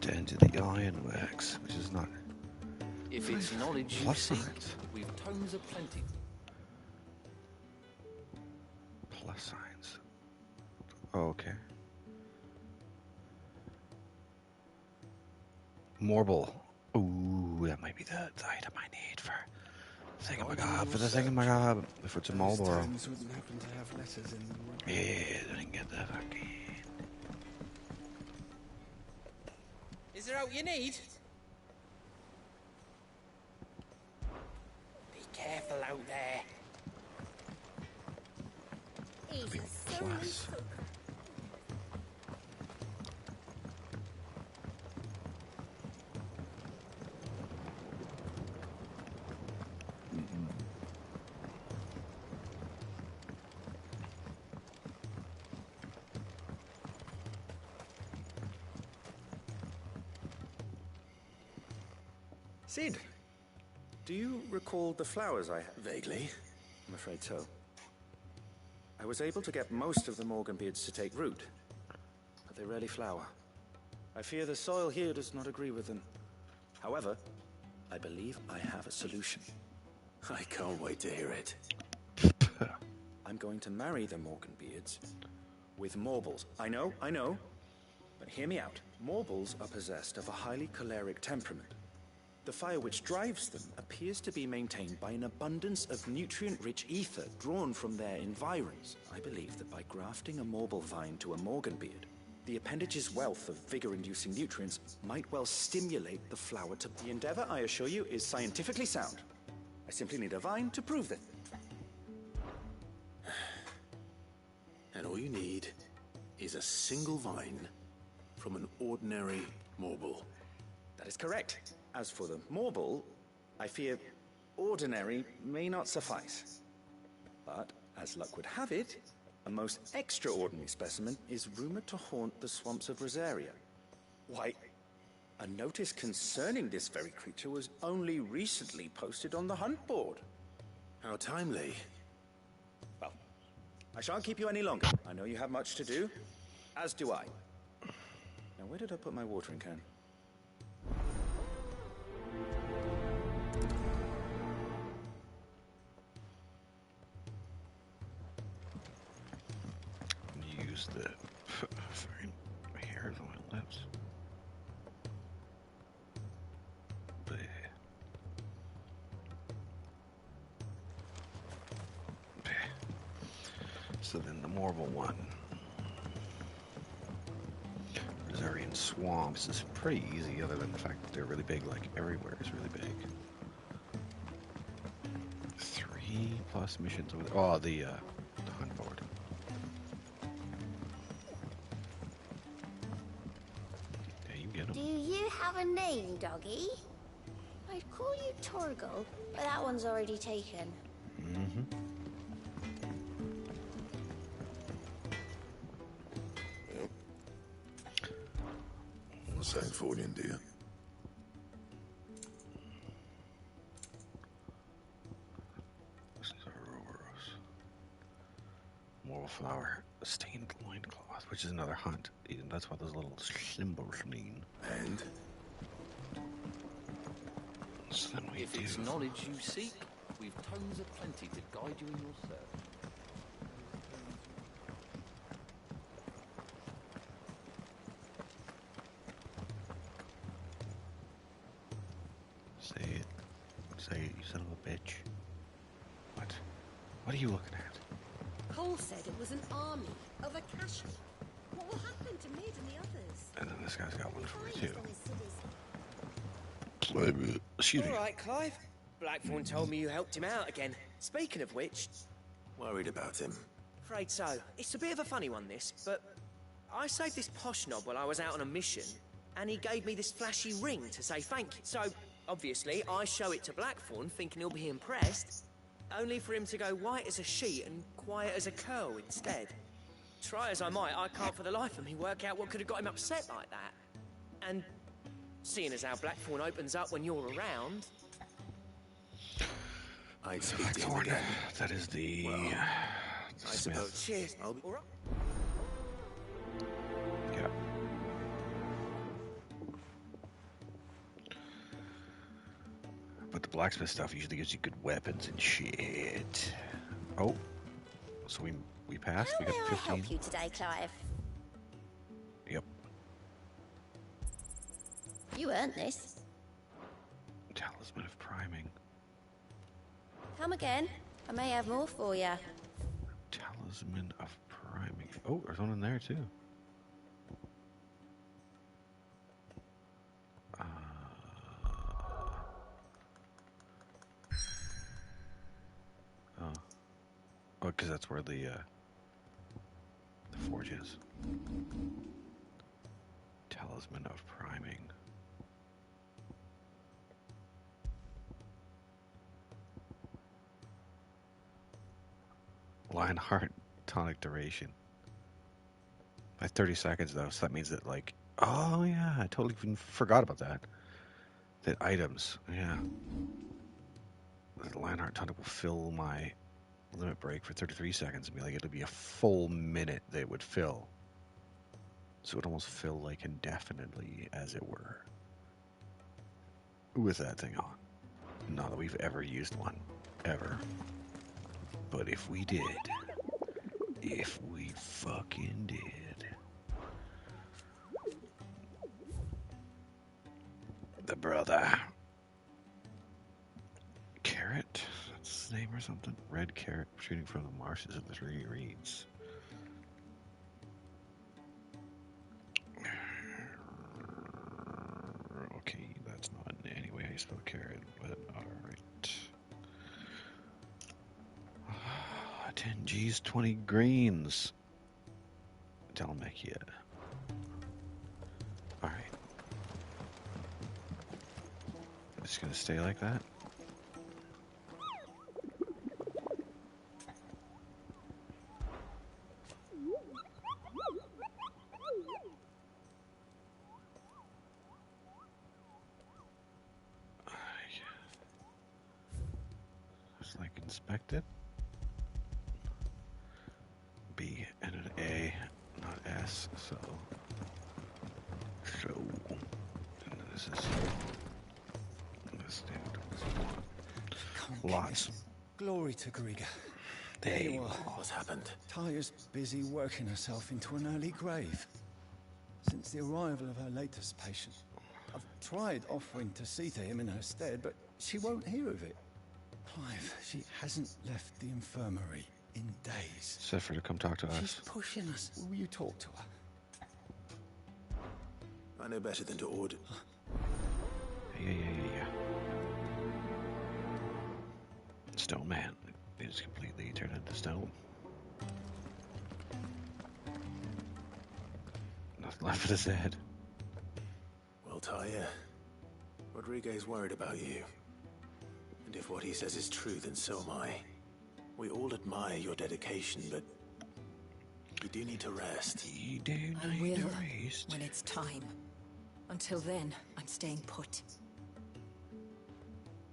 Return to the ironworks, which is not. If it's knowledge you Plus seek, signs. we've tomes aplenty. Plus signs. Oh, okay. Marble. Ooh, that might be the item I need for thingamagob. For the thingamagob. If it's a Marlboro. Stones wouldn't happen to have letters in them. would they? Yeah, didn't get the fucking. Is there out you need? Be careful out there. He's a silly Plus. fool. Sid, do you recall the flowers I had? Vaguely. I'm afraid so. I was able to get most of the Morganbeards to take root, but they rarely flower. I fear the soil here does not agree with them. However, I believe I have a solution. I can't wait to hear it. I'm going to marry the Morganbeards with Morbles. I know, but hear me out. Morbles are possessed of a highly choleric temperament. The fire which drives them appears to be maintained by an abundance of nutrient-rich ether drawn from their environs. I believe that by grafting a Morble vine to a Morganbeard, the appendage's wealth of vigor-inducing nutrients might well stimulate the flower to... The endeavor, I assure you, is scientifically sound. I simply need a vine to prove that. And all you need is a single vine from an ordinary Morble. That is correct. As for the Morble, I fear ordinary may not suffice. But, as luck would have it, a most extraordinary specimen is rumored to haunt the swamps of Rosaria. Why, a notice concerning this very creature was only recently posted on the hunt board. How timely. Well, I shan't keep you any longer. I know you have much to do, as do I. Now, where did I put my watering can? Use the hairs on my lips. Bleh. Bleh. So then the Morble one. Rosarian swamps is pretty easy, other than the fact that they're really big. Like everywhere is really big. 3+ missions over there. Oh, the hunt board. Do you have a name, doggy? I'd call you Torgal, but that one's already taken. Mm-hmm. St. Fornian, dear. This is Aurora's. Moral flower, stained loincloth, which is another hunt. Even that's what those little symbols mean. And? So then we If do. it's knowledge you seek, we've tomes of plenty to guide you in your search. Say it. Say it, you son of a bitch. What? What are you looking at? Cole said it was an army of Akashi. What will happen to Mid and the others? And then this guy's got one for me too. Excuse me. All right, Clive. Blackthorn told me you helped him out again. Speaking of which... Worried about him. Afraid so. It's a bit of a funny one, this, but... I saved this posh knob while I was out on a mission, and he gave me this flashy ring to say thank you. So, obviously, I show it to Blackthorn, thinking he'll be impressed, only for him to go white as a sheet and quiet as a curl instead. Try as I might, I can't for the life of me work out what could have got him upset like that. And... seeing as how Blackthorn opens up when you're around... I'd speak to him Blackthorn. again. That is the... Well, the I Smith. suppose. Cheers. I'll be... All right. Yeah. But the blacksmith stuff usually gives you good weapons and shit. Oh. So we passed? How We may got I 15? help you today, Clive? Yep. You earned this. Talisman of priming. Come again. I may have more for you. Talisman of priming. Oh, there's one in there too. Oh, because that's where the forge is. Talisman of priming. Lionheart tonic duration. By 30 seconds though, so that means that like, oh yeah, I totally even forgot about that. That items, yeah. The Lionheart tonic will fill my limit break for 33 seconds and be like, it'll be a full minute that it would fill. So it would almost fill like indefinitely, as it were. With that thing on. Not that we've ever used one. Ever. But if we did, if we fucking did, the brother Carrot. That's the name or something. Red carrot shooting from the marshes of the Three Reeds. Okay, that's not in any way I spell carrot, but alright. 10 G's, 20 greens. Dalmacia. Alright. Just gonna stay like that. Just like inspect it. B and an A, not S, so and this is this dude. Lots. Glory to Griga. There you are. What's happened? Taya's busy working herself into an early grave. Since the arrival of her latest patient, I've tried offering to see to him in her stead, but she won't hear of it. Clive, she hasn't left the infirmary in days. Said for her to come talk to us. She's pushing us. Will you talk to her? I know better than to order. Yeah. Stone man is completely turned into stone. Nothing left of his head. Well, Taya, Rodriguez worried about you. And if what he says is true, then so am I. We all admire your dedication, but you do need to rest. You do I need will to rest. when it's time. Until then, I'm staying put.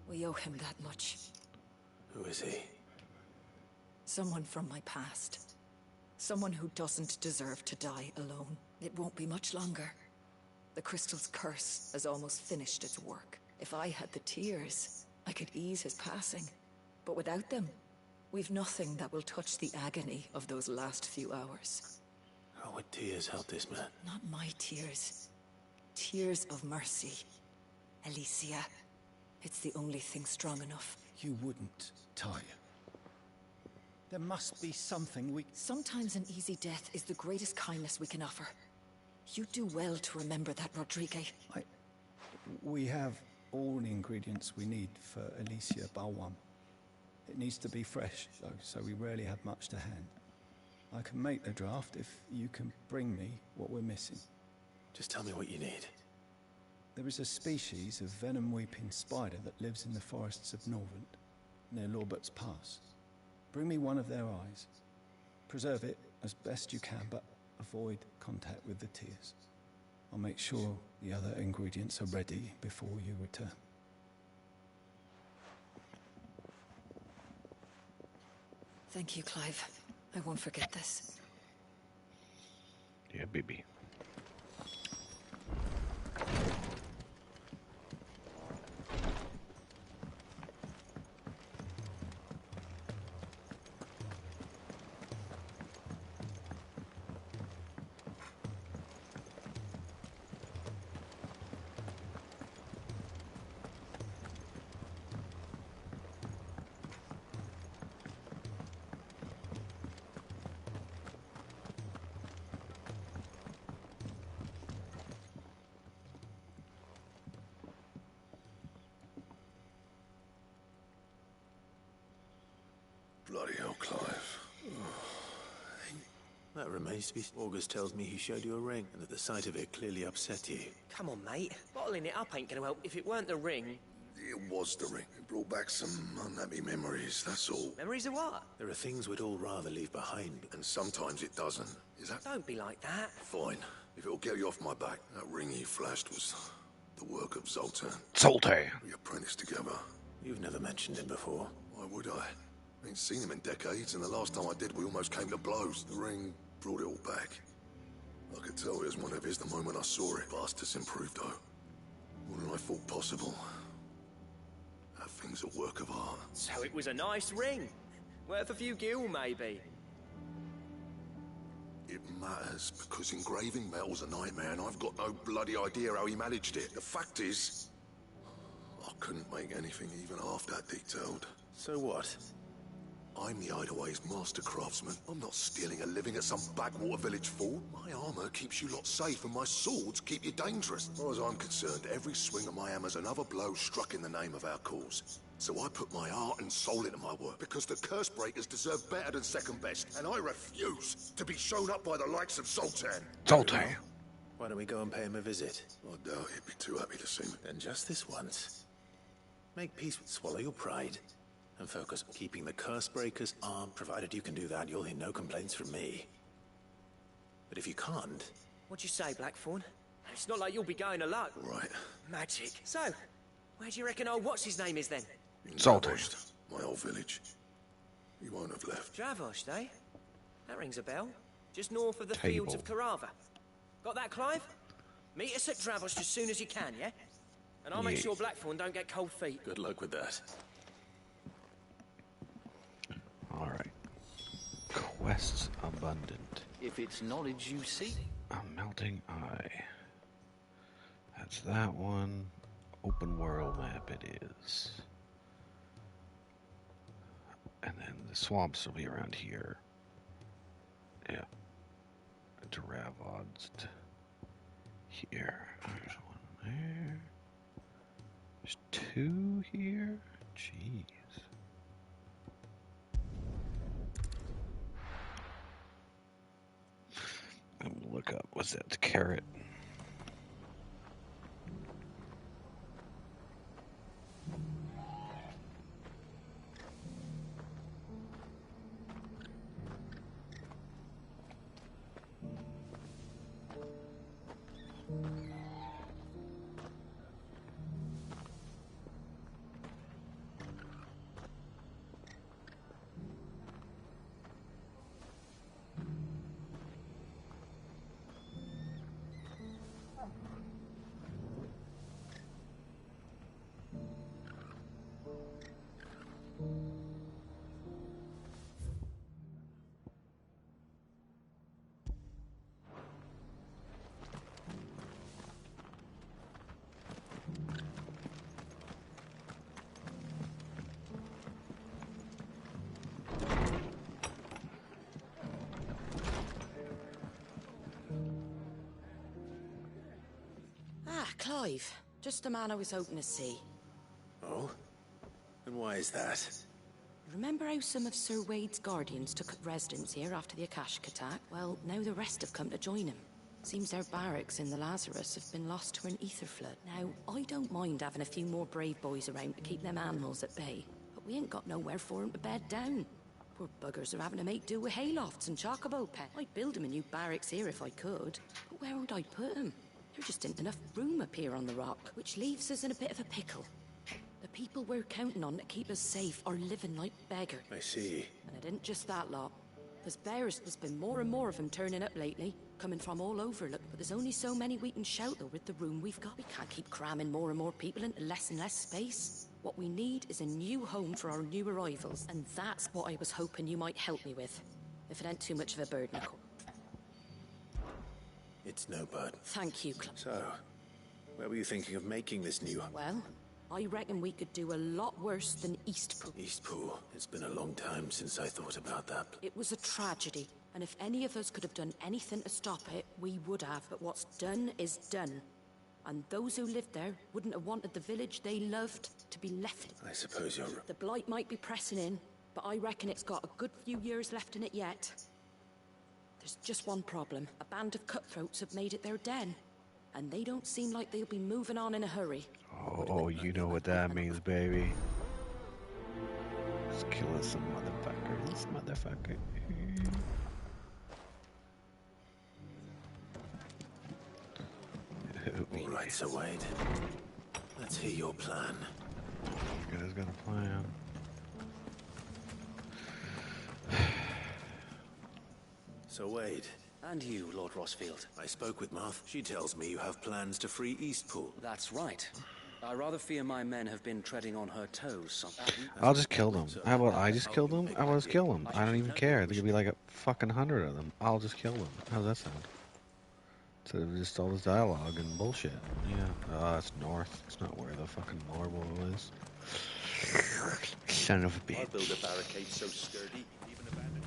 We owe him that much. Who is he? Someone from my past. Someone who doesn't deserve to die alone. It won't be much longer. The crystal's curse has almost finished its work. If I had the tears, I could ease his passing. But without them, we've nothing that will touch the agony of those last few hours. How would tears help this man? Not my tears. Tears of mercy. Alicia. It's the only thing strong enough. You wouldn't, Taya. There must be something we... Sometimes an easy death is the greatest kindness we can offer. You do well to remember that, Rodriguez. We have all the ingredients we need for Alicia Balwam. It needs to be fresh, though, so we rarely have much to hand. I can make the draft if you can bring me what we're missing. Just tell me what you need. There is a species of venom-weeping spider that lives in the forests of Norvent, near Lorbert's Pass. Bring me one of their eyes. Preserve it as best you can, but avoid contact with the tears. I'll make sure the other ingredients are ready before you return. Thank you, Clive. I won't forget this. Yeah, baby. Bloody hell, Clive. That remains to be... August tells me he showed you a ring, and that the sight of it clearly upset you. Come on, mate. Bottling it up ain't gonna help. If it weren't the ring... It was the ring. It brought back some unhappy memories, that's all. Memories of what? There are things we'd all rather leave behind. And sometimes it doesn't. Is that... Don't be like that. Fine. If it'll get you off my back. That ring he flashed was the work of Zoltan. Zoltan! We apprenticed together. You've never mentioned him before. Why would I? I ain't seen him in decades, and the last time I did, we almost came to blows. The ring brought it all back. I could tell it was one of his the moment I saw it. Vast improved, though. More than I thought possible. That thing's a work of art. So it was a nice ring. Worth a few gil, maybe. It matters, because engraving metal's a nightmare, and I've got no bloody idea how he managed it. The fact is, I couldn't make anything even half that detailed. So what? I'm the Hideaway's master craftsman. I'm not stealing a living at some backwater village fort. My armor keeps you lot safe and my swords keep you dangerous. As far as I'm concerned, every swing of my hammer's another blow struck in the name of our cause. So I put my heart and soul into my work, because the curse breakers deserve better than second best, and I refuse to be shown up by the likes of Zoltan. Zoltan. Why don't we go and pay him a visit? I doubt he'd be too happy to see me. Then just this once. Make peace with Swallow your pride, and focus on keeping the curse breakers armed. Provided you can do that, you'll hear no complaints from me. But if you can't... What'd you say, Blackthorn? It's not like you'll be going alone. Right. Magic. So, where do you reckon old what's-his-name is then? Zoltan. My old village. He won't have left. Dravost, eh? That rings a bell. Just north of the fields of Carava. Got that, Clive? Meet us at Dravost as soon as you can, yeah? And I'll make sure Blackthorn don't get cold feet. Good luck with that. Alright. Quests abundant. If it's knowledge you seek. A melting eye. That's that one. Open world map it is. And then the swamps will be around here. Yeah. Dravost. Here. There's one there. There's two here. Jeez. I'm gonna look up. What's that? The carrot. Clive, just the man I was hoping to see. Oh? And why is that? Remember how some of Sir Wade's guardians took up residence here after the Akashic attack? Well, now the rest have come to join him. Seems our barracks in the Lazarus have been lost to an ether flood. Now, I don't mind having a few more brave boys around to keep them animals at bay, but we ain't got nowhere for 'em to bed down. Poor buggers are having to make do with haylofts and chocobo pets. I'd build 'em a new barracks here if I could, but where would I put 'em? There just isn't enough room up here on the rock, which leaves us in a bit of a pickle. The people we're counting on to keep us safe are living like beggars. I see. And it ain't just that lot. There's been more and more of them turning up lately, coming from all over. Look, but there's only so many we can shelter with the room we've got. We can't keep cramming more and more people into less and less space. What we need is a new home for our new arrivals, and that's what I was hoping you might help me with. If it ain't too much of a burden, of course. It's no burden. Thank you, Clive. So, where were you thinking of making this new home? Well, I reckon we could do a lot worse than Eastpool. Eastpool. It's been a long time since I thought about that. It was a tragedy, and if any of us could have done anything to stop it, we would have. But what's done is done. And those who lived there wouldn't have wanted the village they loved to be left. I suppose you're... The blight might be pressing in, but I reckon it's got a good few years left in it yet. There's just one problem. A band of cutthroats have made it their den, and they don't seem like they'll be moving on in a hurry. Oh, you know what that means, baby. Just killing some motherfucker. This motherfucker. All right, Sir Wade. Let's hear your plan. You guys got a plan? So Wade. And you, Lord Rossfield. I spoke with Martha. She tells me you have plans to free Eastpool. That's right. I rather fear my men have been treading on her toes. I'll just kill them. How about I just kill them? I will just kill them. I don't even care. There could be like a fucking 100 of them. I'll just kill them. How does that sound? So just all this dialogue and bullshit. Yeah. It's north. It's not where the fucking Lorwell is. Son of a bitch. I'll build a barricade so sturdy, even abandoned.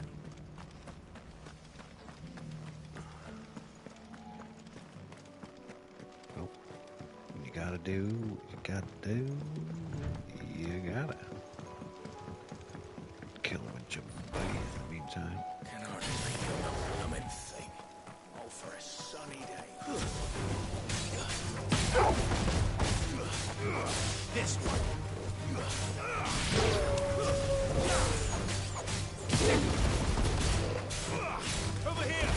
Well, you gotta do what you gotta do. You gotta kill a bunch of buddies in the meantime. Can hardly think of the blooming thing. All for a sunny day. This one. Over here.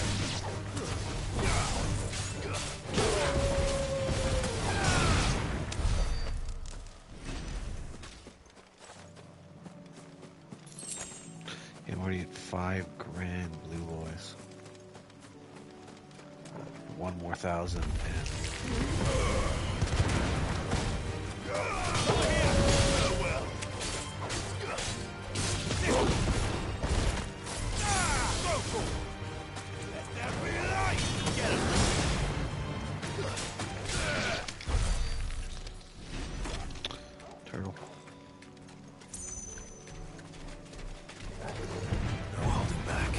Yeah, I'm already at 5 grand blue boys. 1 more 1,000 and... Turtle. No holding back.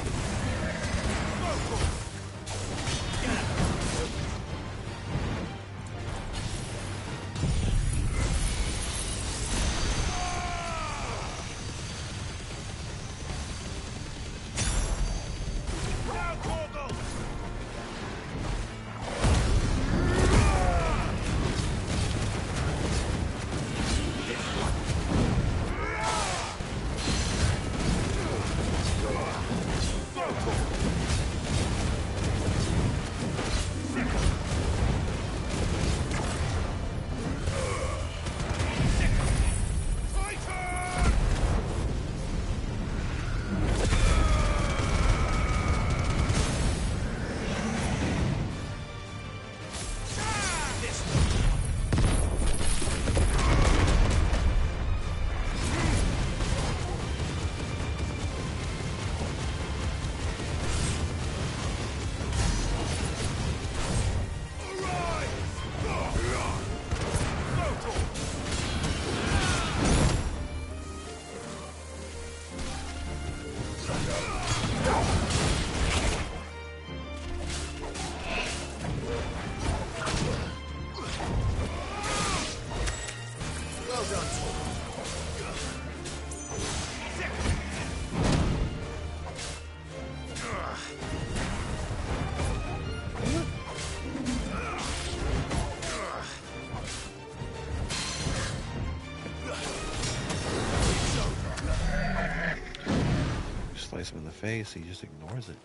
Slice him in the face, he just ignores it.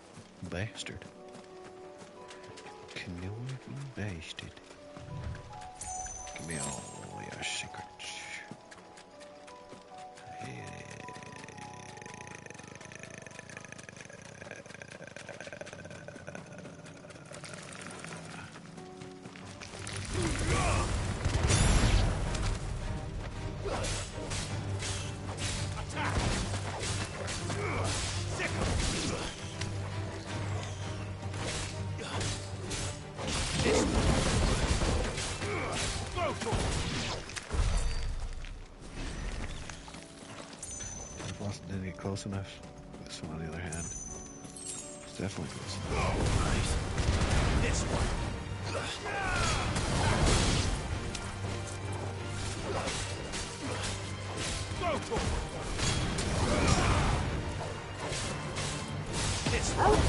Bastard. Canoeing bastard. Give me all your secrets. Didn't get close enough. This one, on the other hand, it's definitely close enough. This one. Go for it. This one.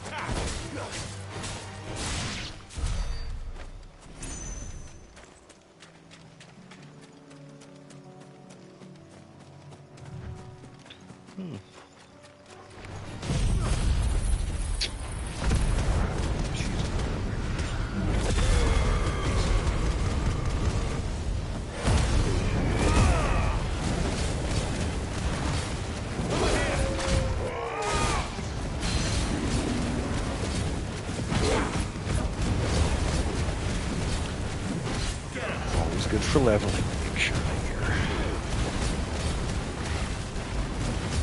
Attack. Always good for leveling. Make sure that you're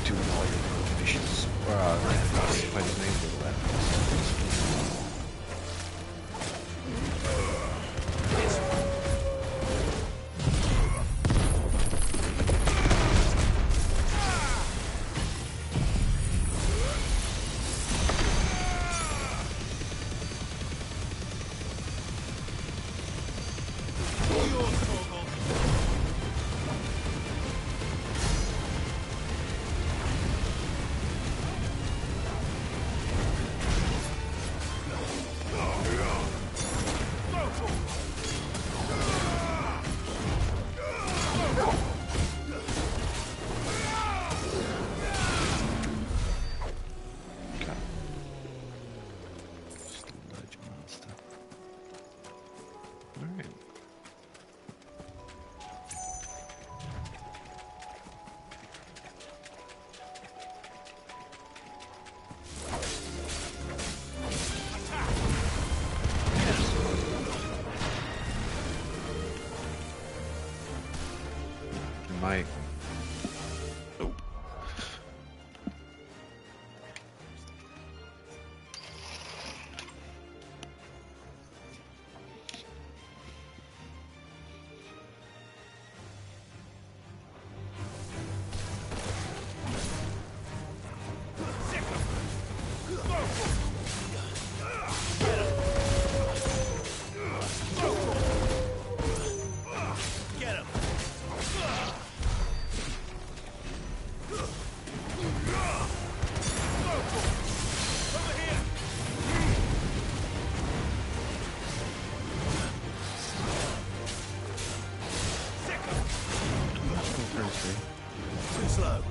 doing all your missions. If I just made it to the left. All right. Might. Nope. Get him! Too slow.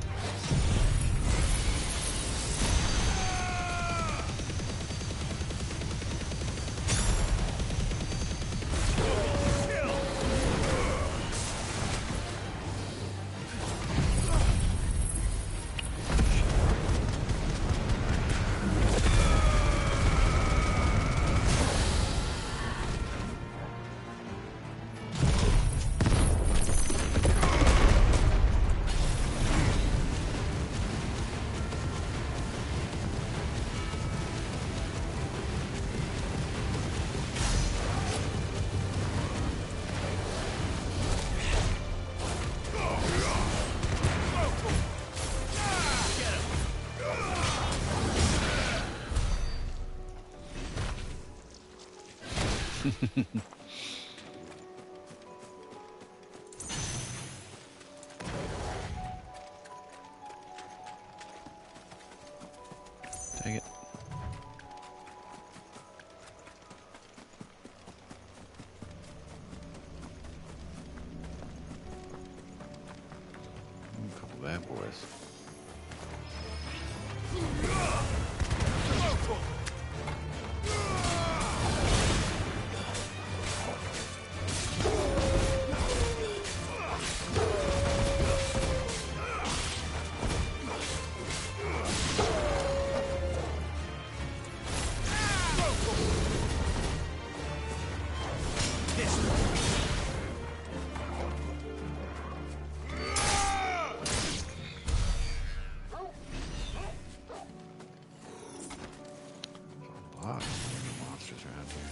Dang it. A couple bad boys. A lot of monsters around here.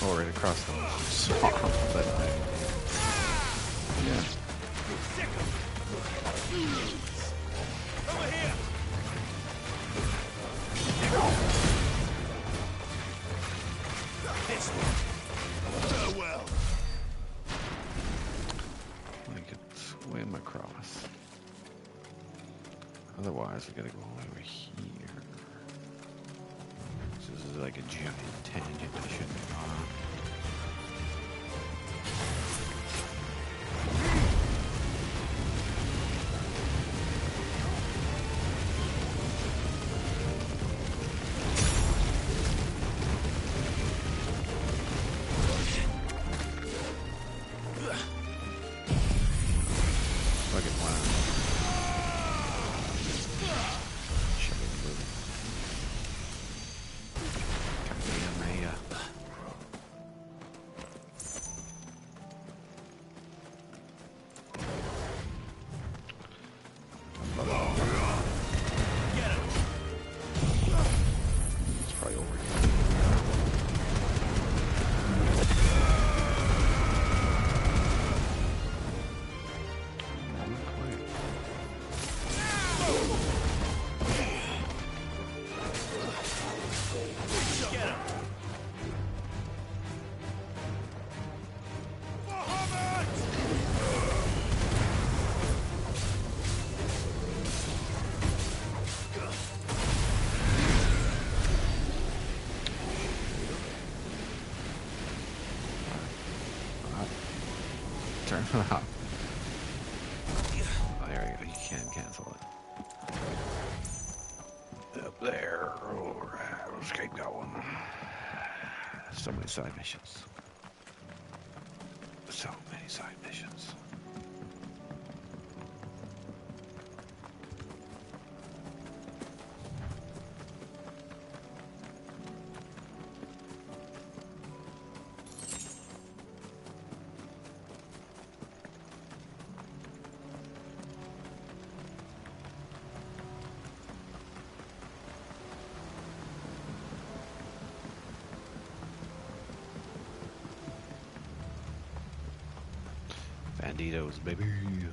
Oh, right across the swamp. But yeah. Over here! This one. Farewell. I could swim across. Otherwise, we gotta go all over here. This is like a giant tangent I shouldn't have gone on. Fucking wow. Shut it, movie. Kamehameha. It's probably over here. Turn it off. Oh, there we go. You can cancel it. Up there. Alright, let's keep going. So many side missions. So many side missions. Banditos, baby. You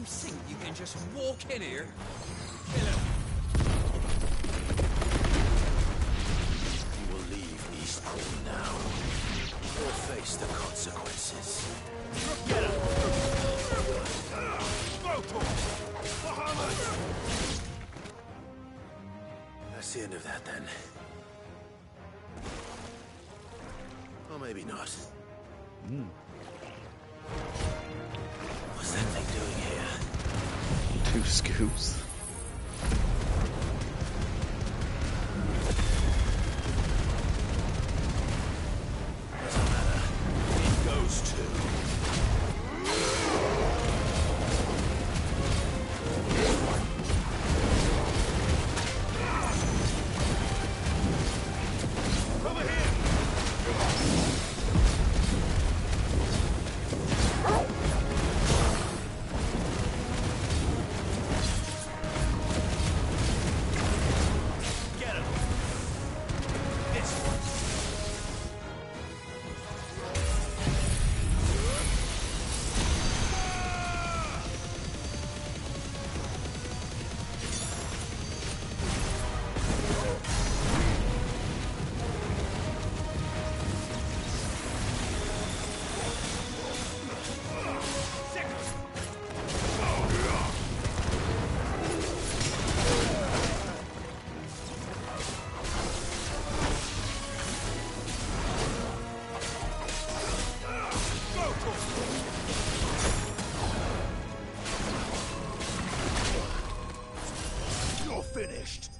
think you can just walk in here? Kill him. You will leave Eastpool now, or face the consequences. Get him! Muhammad! That's the end of that, then. Or maybe not. What's that thing doing here? 2 scoops. Doesn't matter. It goes too. Over here! Get him! This one. You're finished.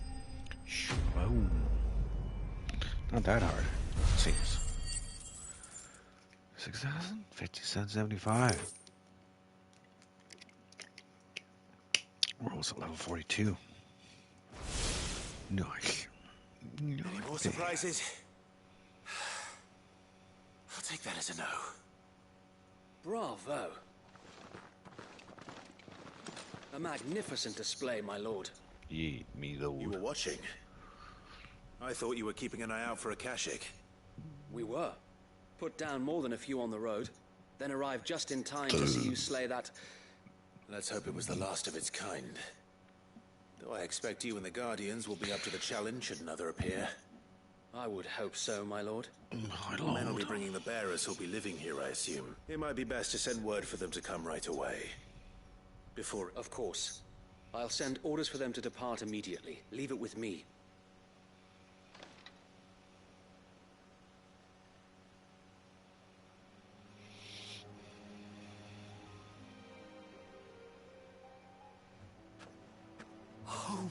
Boom. Not that hard, it seems. 6,000? 57.75. We're almost at level 42. Nice. Any more surprises? I'll take that as a no. Bravo. A magnificent display, my lord. Ye, me lord. You were watching? I thought you were keeping an eye out for a Kashik. We were. Put down more than a few on the road, then arrived just in time to see you slay that... Let's hope it was the last of its kind. Though I expect you and the Guardians will be up to the challenge should another appear. I would hope so, my lord. The men will be bringing the bearers who'll be living here, I assume. It might be best to send word for them to come right away. Before... Of course. I'll send orders for them to depart immediately. Leave it with me. Home.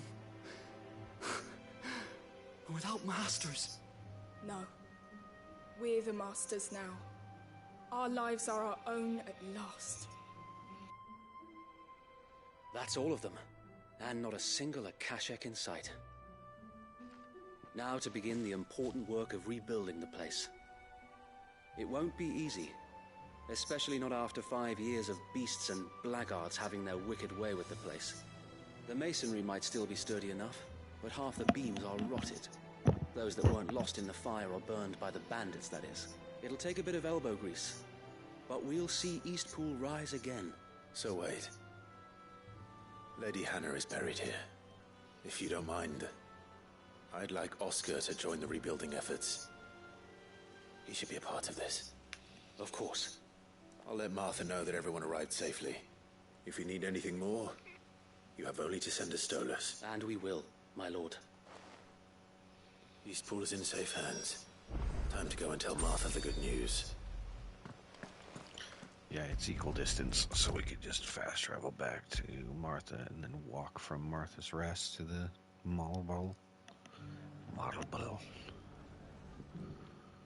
Without masters. No. We're the masters now. Our lives are our own at last. That's all of them. And not a single Akashek in sight. Now to begin the important work of rebuilding the place. It won't be easy. Especially not after 5 years of beasts and blackguards having their wicked way with the place. The masonry might still be sturdy enough, but half the beams are rotted. Those that weren't lost in the fire or burned by the bandits, that is. It'll take a bit of elbow grease. But we'll see Eastpool rise again. So wait. Lady Hannah is buried here. If you don't mind, I'd like Oscar to join the rebuilding efforts. He should be a part of this. Of course. I'll let Martha know that everyone arrived safely. If you need anything more, you have only to send a Stolas. And we will, my lord. Eastpool is in safe hands. Time to go and tell Martha the good news. Yeah, it's equal distance, so we could just fast travel back to Martha and then walk from Martha's Rest to the Marble.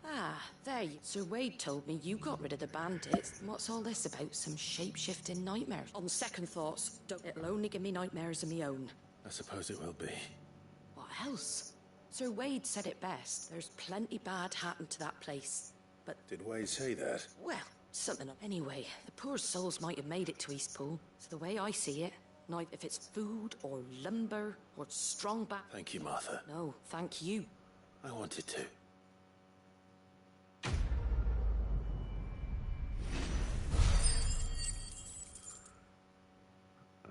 Ah, there you... Sir Wade told me you got rid of the bandits. What's all this about? Some shape-shifting nightmares? On second thoughts, it'll only give me nightmares of my own. I suppose it will be. What else? Sir Wade said it best. There's plenty bad happened to that place. But... Did Wade say that? Well, something of... Anyway, the poor souls might have made it to Eastpool. So the way I see it, now if it's food or lumber or strong back... Thank you, Martha. No, thank you. I wanted to.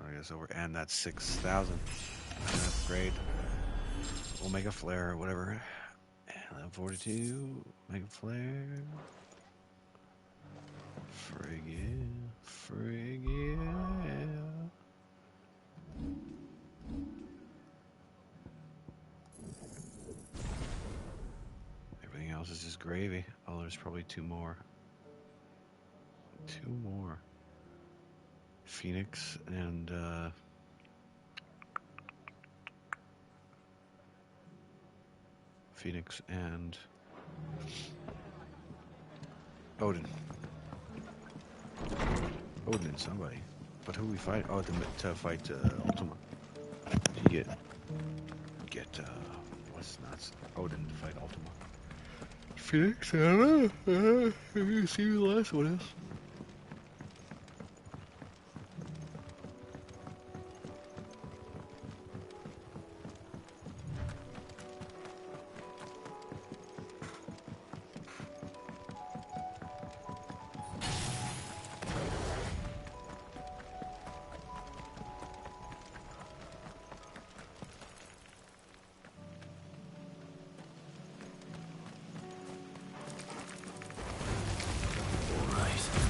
I guess over, and that's 6,000. Upgrade. Omega Flare, whatever. And 42. Omega Flare. Frigga. Everything else is just gravy. Oh, there's probably two more. Phoenix and Odin. Odin and somebody. But who we fight? Oh, to fight Ultima. You get what's nuts? Odin to fight Ultima. Phoenix, I don't know. You see who the last one is. All right.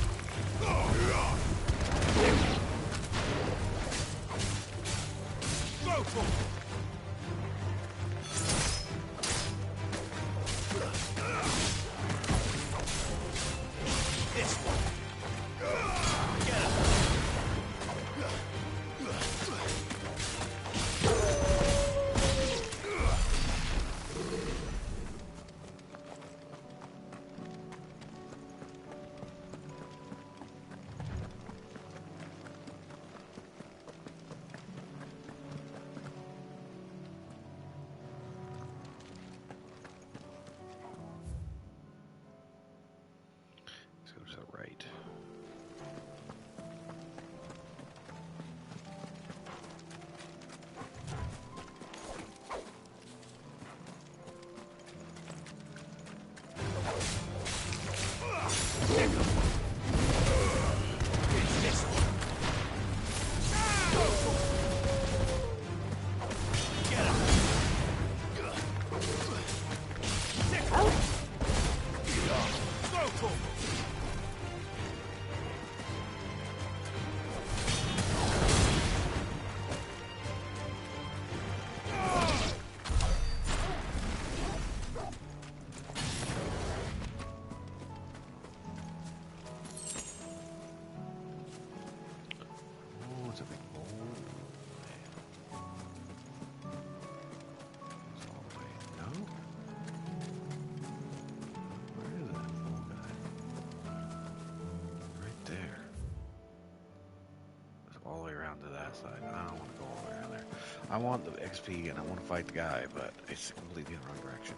around to that side. I don't want to go all the way around there. I want the XP and I want to fight the guy, but it's completely in the wrong direction.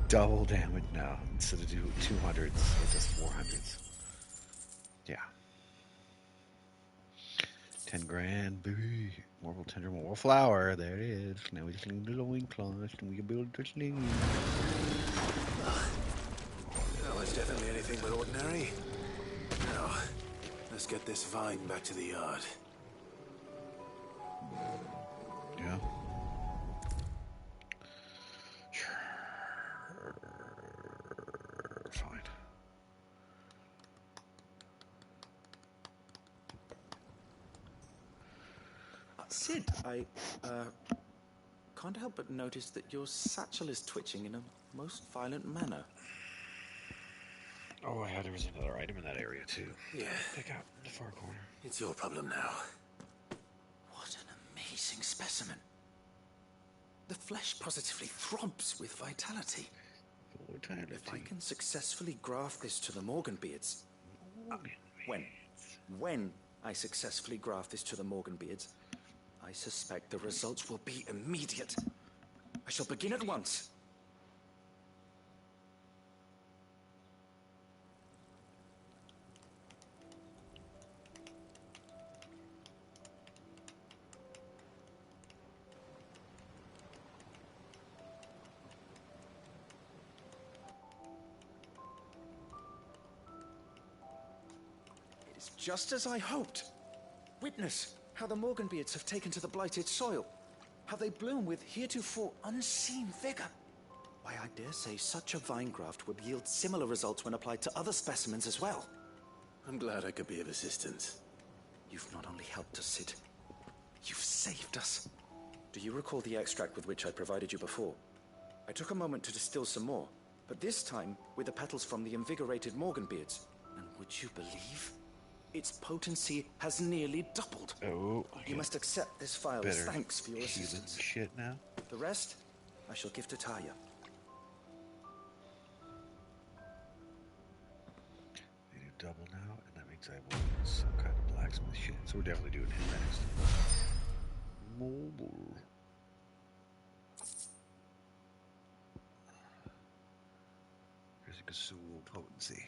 Double damage now. Instead of 200s, it's just 400s. Yeah. 10 grand, baby. Marble tender, more flour. There it is. Now we just need the loincloth and we can build the sling. That was definitely anything but ordinary. Now, let's get this vine back to the yard. Yeah. Fine. Sid, I can't help but notice that your satchel is twitching in a most violent manner. Oh, yeah, there was another item in that area, too. Yeah. Pick out in the far corner. It's your problem now. What an amazing specimen. The flesh positively throbs with vitality. If I can successfully graft this to the Morganbeards... When I successfully graft this to the Morganbeards, I suspect the results will be immediate. I shall begin at once. It is just as I hoped. Witness how the Morganbeards have taken to the blighted soil. How they bloom with heretofore unseen vigor. Why, I dare say such a vine graft would yield similar results when applied to other specimens as well. I'm glad I could be of assistance. You've not only helped us, Sid, you've saved us. Do you recall the extract with which I provided you before? I took a moment to distill some more, but this time with the petals from the invigorated Morganbeards. And would you believe? Its potency has nearly doubled. Oh, you must accept this file as thanks for your assistance. Shit now. The rest, I shall give to Taya. They do double now, and that means I will need some kind of blacksmith shit. So we're definitely doing him next. Mobile. Here's a Gasul potency.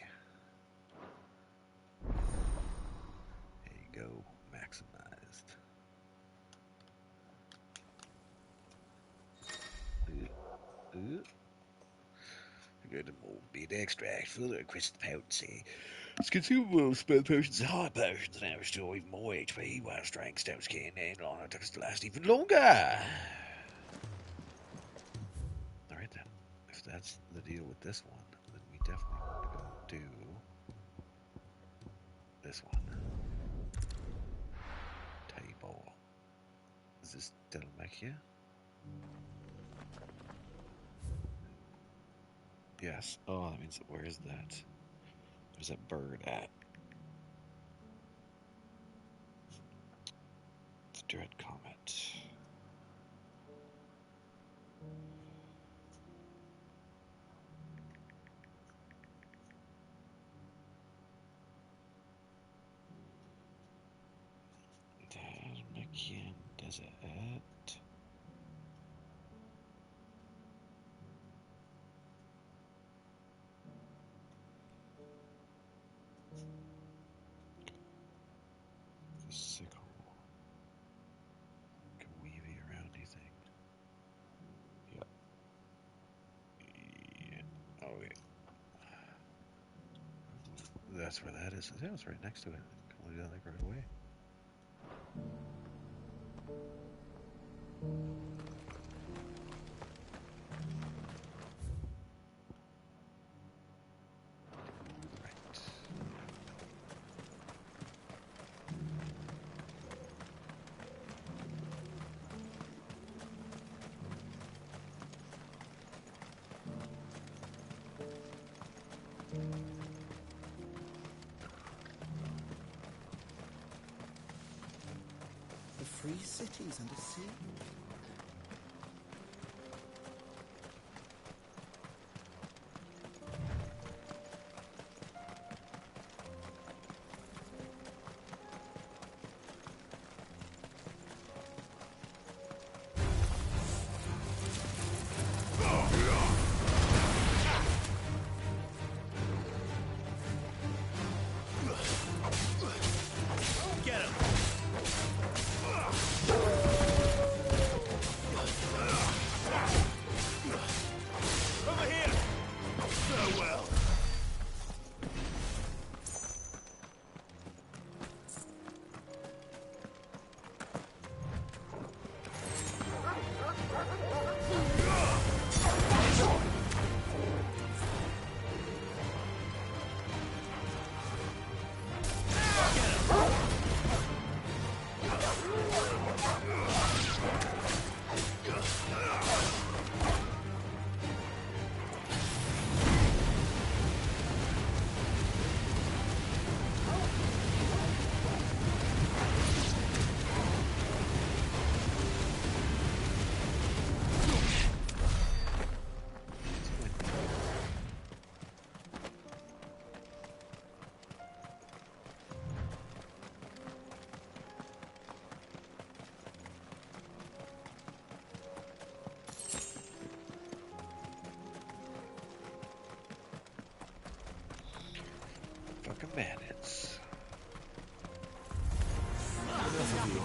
Go maximized. Good mold extract full of crystal potency. It's consumable spell potions and hard potions now restore even more HP while strength stones can and long attacks to last even longer. Alright then. If that's the deal with this one, then we definitely want to go do this one. Is this Delmechia? Yes. Oh, that means, where is that? Where's that bird at? It's Dread Comet. Delmechian Desert. Sickle. Can weave it around, do you think? Yep. Yeah. Oh, yeah. That's where that is. Yeah, it's right next to it. Can we do that like right away? The free cities and a sea. Get him!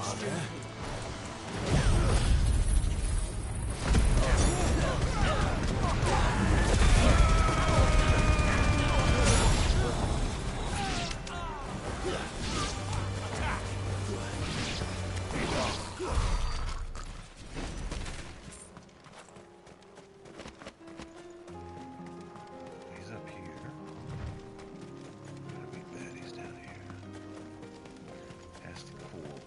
He's up here. Gotta be bad. He's down here. Past the pool.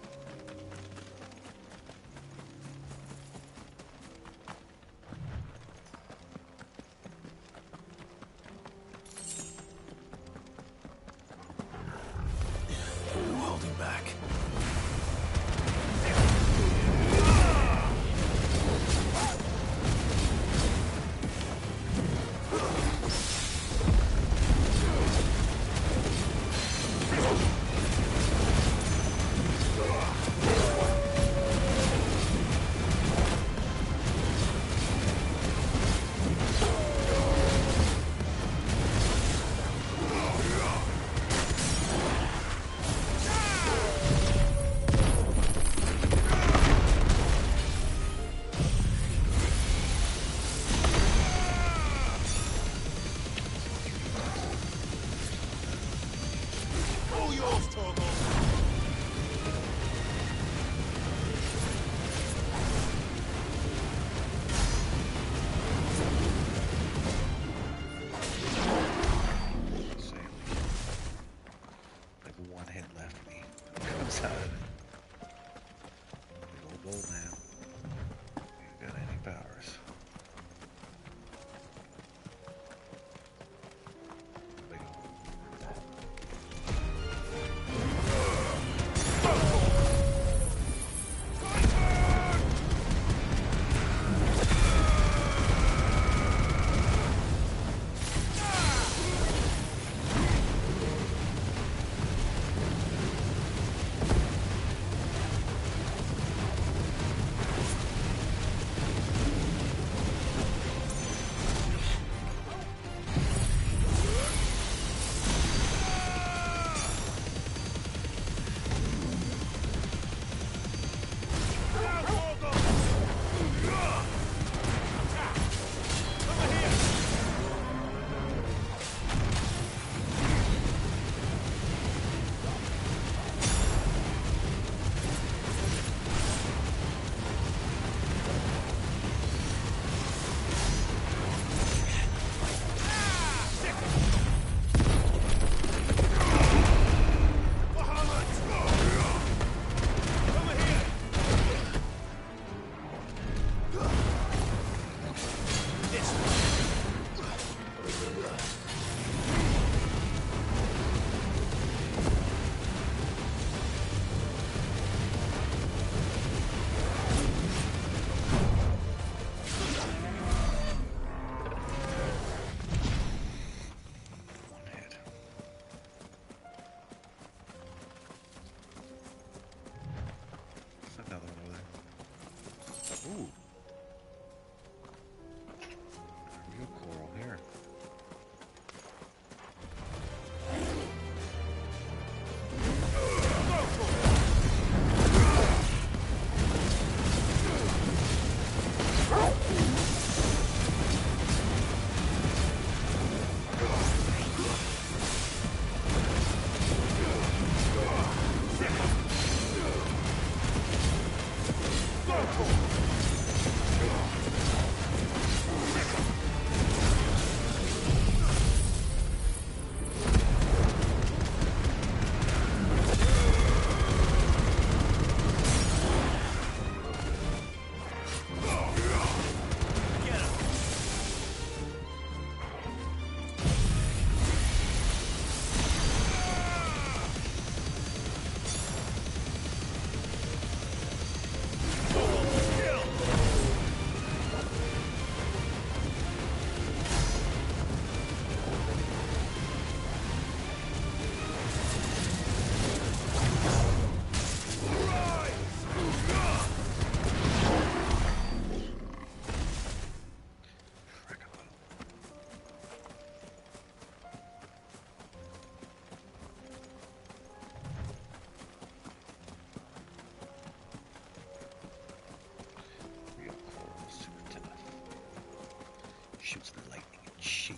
shoots the lightning and shit.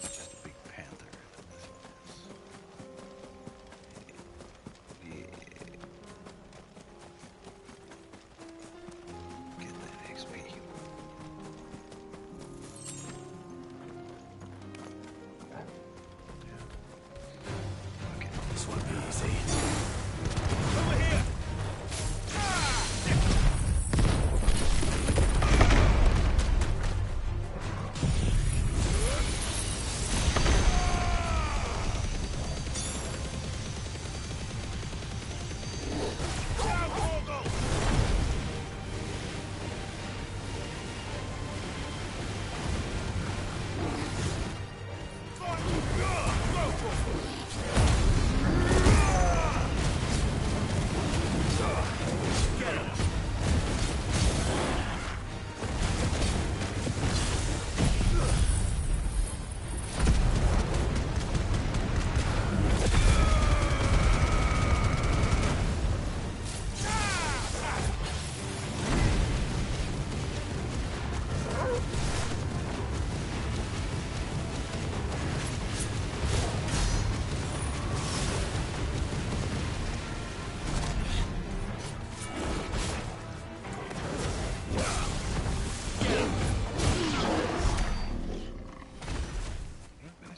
Just a big panther. This one is. Yeah. Get that XP. Okay, this won't be easy. Over here!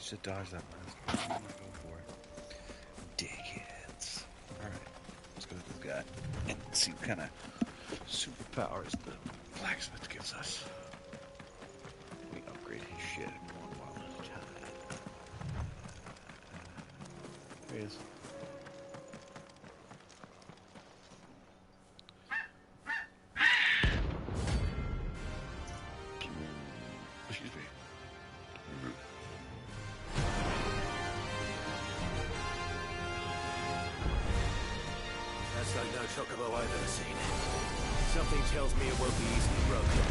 To dodge that last one. I'm gonna go for it. Dickheads. Alright, let's go with this guy and see what kind of superpowers the blacksmith gives us. We upgrade his shit in one while at a time. There he is. Excuse me. That's like no chocobo I've ever seen. Something tells me it won't be easily broken.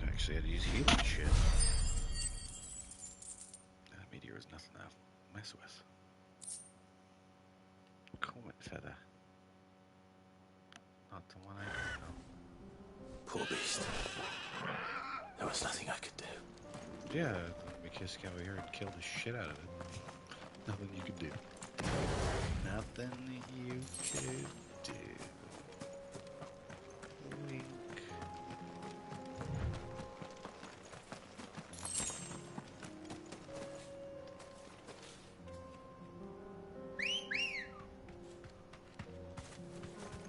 Actually, I had to use healing shit. That meteor is nothing to mess with. Comet feather. Not the one I know. Poor beast. There was nothing I could do. Yeah, let me kiss came over here and killed the shit out of it. Nothing you could do. Nothing you could do. Wink.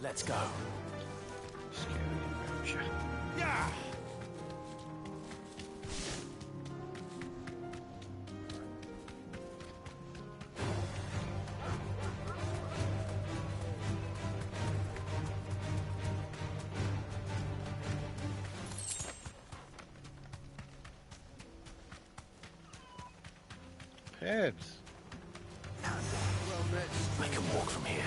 Let's go. Yeah! Heads. Make him walk from here.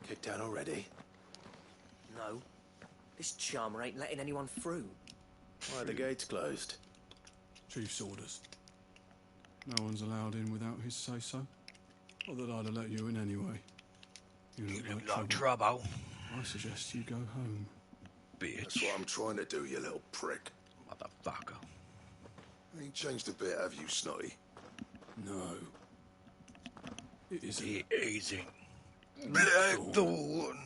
Kicked down already? No. This charmer ain't letting anyone through. Why are the gates closed? Chief's orders. No one's allowed in without his say-so. Not that I'd have let you in anyway. You look like trouble. I suggest you go home. Bitch. That's what I'm trying to do, you little prick. Motherfucker. Ain't changed a bit, have you, Snotty? No. It isn't. It isn't. Blackthorn.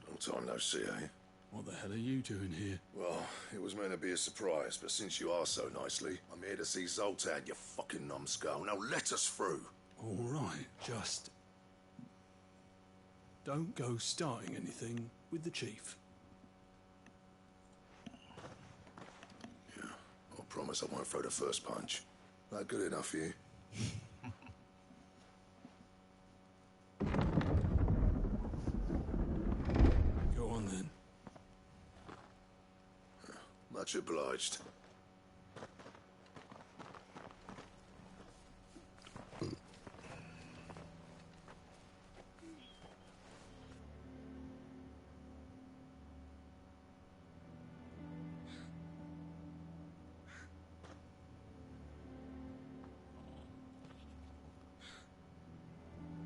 Long time no see, eh? What the hell are you doing here? Well, it was meant to be a surprise, but since you are so nicely, I'm here to see Zoltan, you fucking numbskull. Now let us through. All right, just... don't go starting anything with the chief. Yeah, I promise I won't throw the first punch. That good enough for you? Go on then. Much obliged.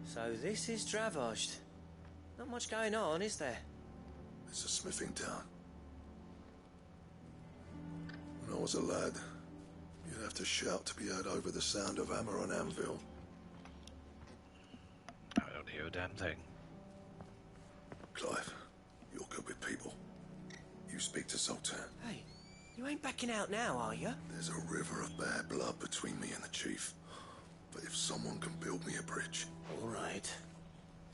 So this is Dravaged. Not much going on, is there? It's a smithing town. When I was a lad, you'd have to shout to be heard over the sound of hammer on anvil. I don't hear a damn thing. Clive, you're good with people. You speak to Zoltan. Hey, you ain't backing out now, are you? There's a river of bad blood between me and the chief. But if someone can build me a bridge... All right.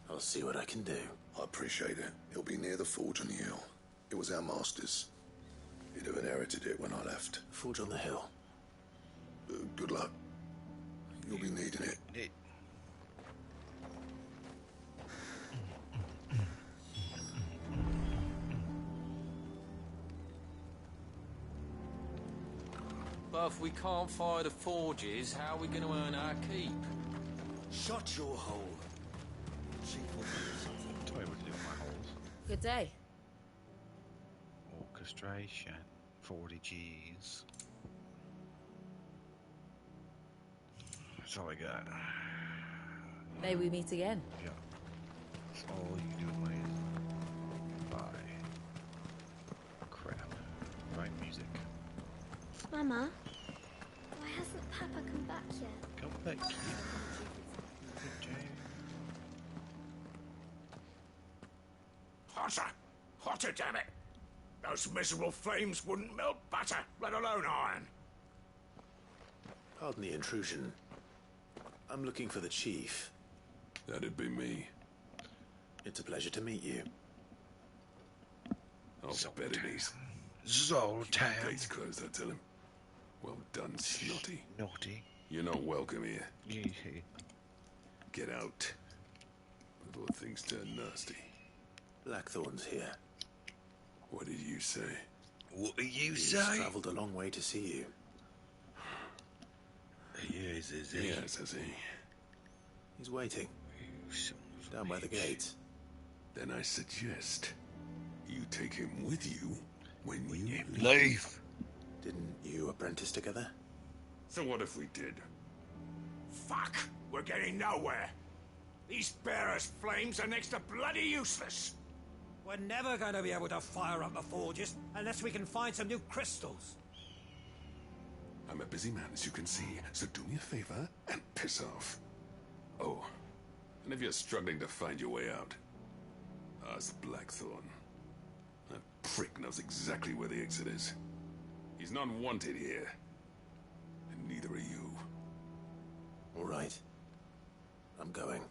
I'll see what I can do. I appreciate it. It'll be near the forge on the hill. It was our master's. He'd have inherited it when I left. Forge on the hill. Good luck. You'll be needing it. But if we can't fire the forges, how are we going to earn our keep? Shut your hole. Chief will do something. Tell me what to do with my holes. Good day. Orchestration. 40 G's. That's all I got. May we meet again? Yeah. That's all you do with my bye. Crap. Right music. Mama, why hasn't Papa come back yet? Come back here. butter. Hotter, damn it. Those miserable flames wouldn't melt butter, let alone iron. Pardon the intrusion. I'm looking for the chief. That'd be me. It's a pleasure to meet you. I'll bet it is. Zoltan. Gates closed, I tell him. Well done, Snotty. Naughty. You're not welcome here. Yeah. Get out. Before things turn nasty. Blackthorn's here. What did you say? What did you He's say? travelled a long way to see you. Yes, is he? Yes, is he? He's waiting. Down by the gates. Then I suggest you take him with you when you leave. Didn't you apprentice together? So what if we did? Fuck! We're getting nowhere. These bearers' flames are next to bloody useless. We're never going to be able to fire up the forges unless we can find some new crystals. I'm a busy man, as you can see, so do me a favor and piss off. Oh, and if you're struggling to find your way out, ask Blackthorn. That prick knows exactly where the exit is. He's not wanted here, and neither are you. All right. I'm going.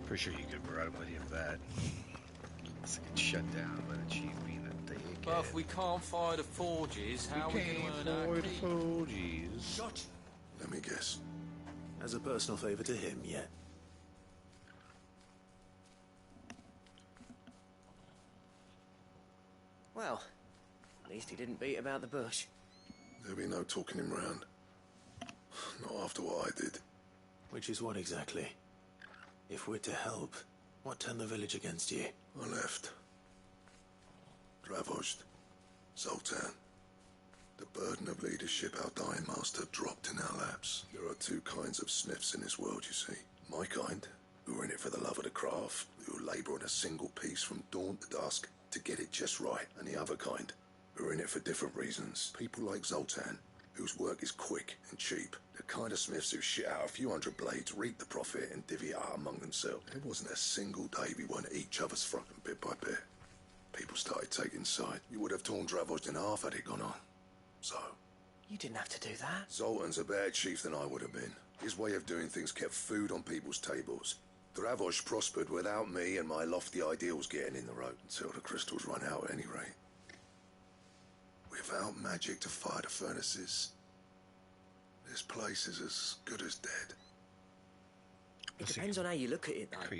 Pretty sure you could have brought him with you for that. Let's get shut down by the chief being a dick. But if we can't fire the forges, how are we going to earn our keep? Forges. Shot. Let me guess. As a personal favor to him, yeah. Well, at least he didn't beat about the bush. There'll be no talking him round. Not after what I did. Which is what exactly? If we're to help, what turned the village against you? I left. Dravozd. Zoltan. The burden of leadership our dying master dropped in our laps. There are two kinds of smiths in this world, you see. My kind, who are in it for the love of the craft, who labour on a single piece from dawn to dusk to get it just right, and the other kind, who are in it for different reasons. People like Zoltan, whose work is quick and cheap. The kind of smiths who shit out a few hundred blades, reap the profit, and divvy it out among themselves. There wasn't a single day we weren't at each other's front, and bit by bit, people started taking side. You would have torn Dravozd in half had it gone on. So... You didn't have to do that. Zoltan's a better chief than I would have been. His way of doing things kept food on people's tables. Dravozd prospered without me and my lofty ideals getting in the road, until the crystals run out at any rate. Without magic to fire the furnaces, this place is as good as dead. It depends on how you look at it, though.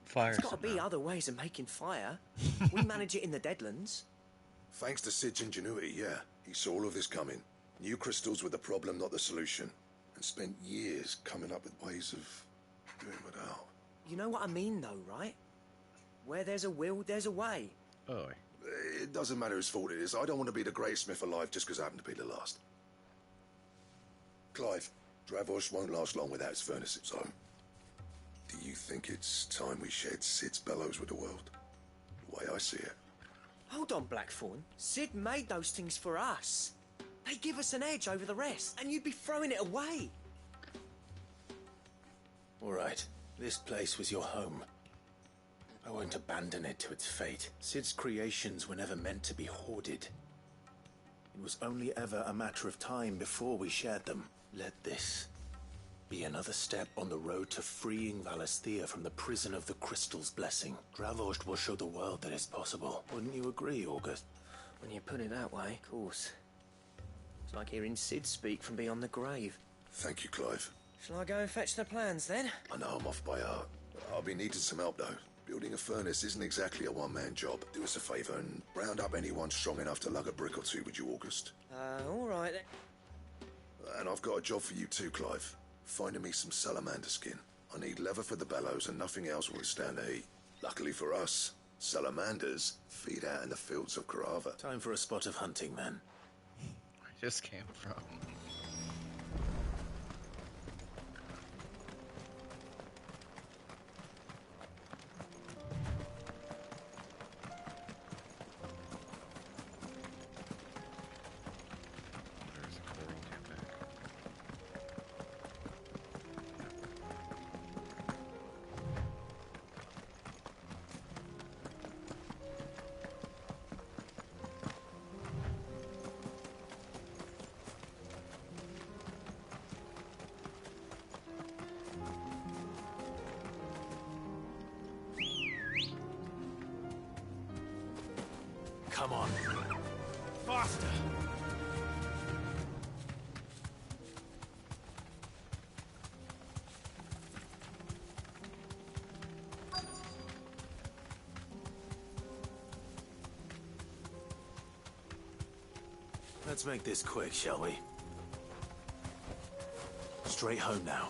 Fire. There's got to be other ways of making fire. We manage it in the Deadlands. Thanks to Sid's ingenuity, yeah. He saw all of this coming. New crystals were the problem, not the solution. And spent years coming up with ways of doing without. You know what I mean, though, right? Where there's a will, there's a way. Oh. It doesn't matter whose fault it is. I don't want to be the greatest smith alive just because I happen to be the last. Clive, Dravozd won't last long without his furnaces, so... Do you think it's time we shared Sid's bellows with the world? The way I see it. Hold on, Blackthorn. Sid made those things for us. They give us an edge over the rest, and you'd be throwing it away. All right. This place was your home. I won't abandon it to its fate. Sid's creations were never meant to be hoarded. It was only ever a matter of time before we shared them. Let this be another step on the road to freeing Valisthea from the prison of the Crystal's blessing. Dravozd will show the world that it's possible. Wouldn't you agree, August? When you put it that way, of course. It's like hearing Sid speak from beyond the grave. Thank you, Clive. Shall I go and fetch the plans, then? I know I'm off by heart. I'll be needing some help, though. Building a furnace isn't exactly a one-man job. Do us a favour and round up anyone strong enough to lug a brick or two, would you, August? All right, then. And I've got a job for you too, Clive. Finding me some salamander skin. I need leather for the bellows and nothing else will withstand the heat. Luckily for us, salamanders feed out in the fields of Karava. Time for a spot of hunting, man. I just came from... Come on. Faster! Let's make this quick, shall we? Straight home now.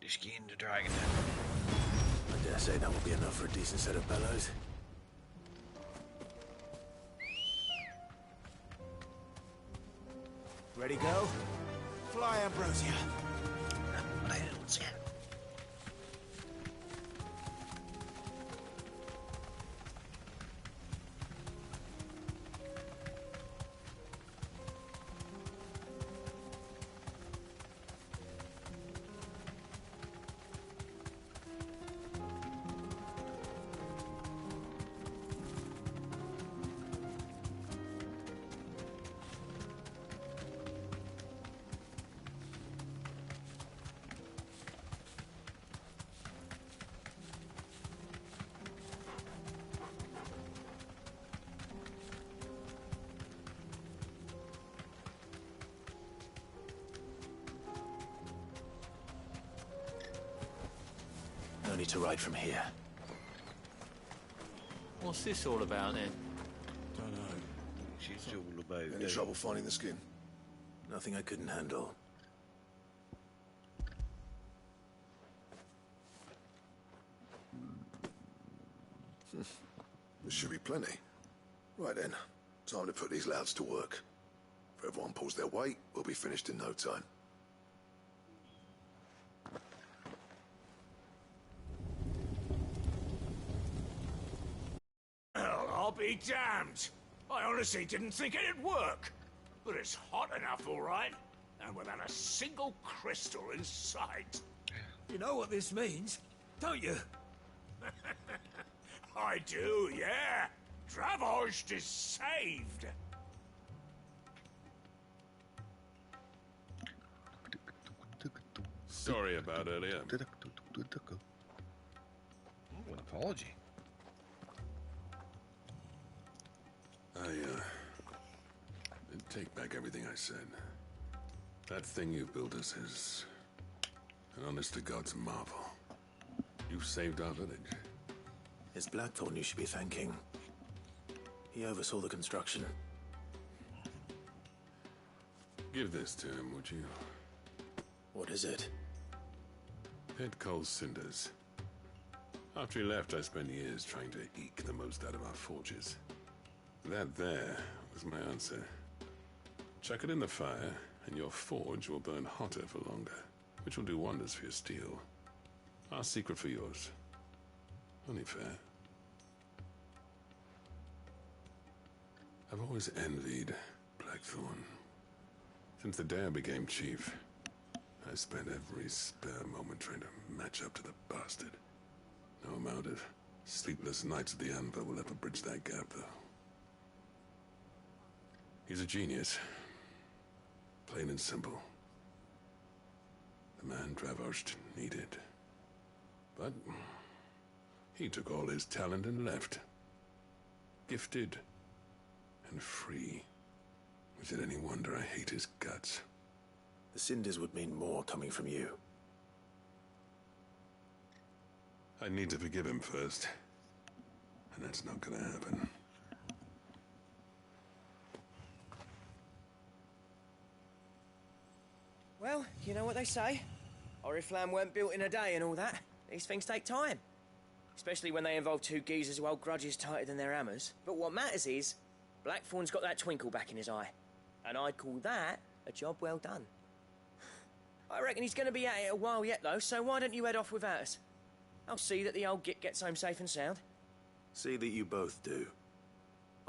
Skin the dragon. I dare say that will be enough for a decent set of bellows. Ready, go? Fly, Ambrosia. No need to ride from here. What's this all about then? Don't know. She's all about. Any trouble finding the skin? Nothing I couldn't handle. There should be plenty. Right then, time to put these louds to work. If everyone pulls their weight, we'll be finished in no time. Well, I'll be damned. I honestly didn't think it'd work. But it's hot enough, all right. And without a single crystal in sight. You know what this means, don't you? I do, yeah. Dravost is saved. Sorry about earlier. An apology. I take back everything I said. That thing you built us is an honest to God's marvel. You saved our village. It's Blackthorn you should be thanking. He oversaw the construction. Give this to him, would you? What is it? Head Cole's cinders. After he left, I spent years trying to eke the most out of our forges. That there was my answer. Chuck it in the fire, and your forge will burn hotter for longer, which will do wonders for your steel. Our secret for yours. Only fair. I've always envied Blackthorn. Since the day I became chief, I spent every spare moment trying to match up to the bastard. No amount of sleepless nights at the anvil will ever bridge that gap, though. He's a genius. Plain and simple. The man Dravost needed. But He took all his talent and left. Gifted and free. Is it any wonder I hate his guts? The cinders would mean more coming from you. I need to forgive him first. And that's not gonna happen. Well, you know what they say. Oriflamme weren't built in a day and all that. These things take time. Especially when they involve two geezers who hold grudges tighter than their hammers. But what matters is, Blackthorn's got that twinkle back in his eye. And I'd call that a job well done. I reckon he's going to be at it a while yet, though, so why don't you head off without us? I'll see that the old git gets home safe and sound. See that you both do.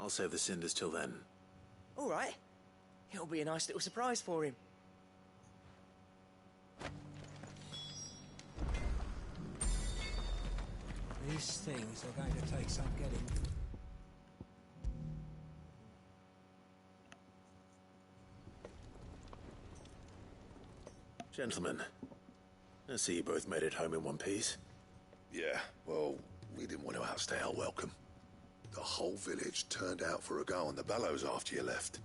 I'll save the cinders till then. All right. It'll be a nice little surprise for him. These things are going to take some getting. Gentlemen, I see you both made it home in one piece. Yeah, well, we didn't want to outstay our welcome. The whole village turned out for a go on the bellows after you left.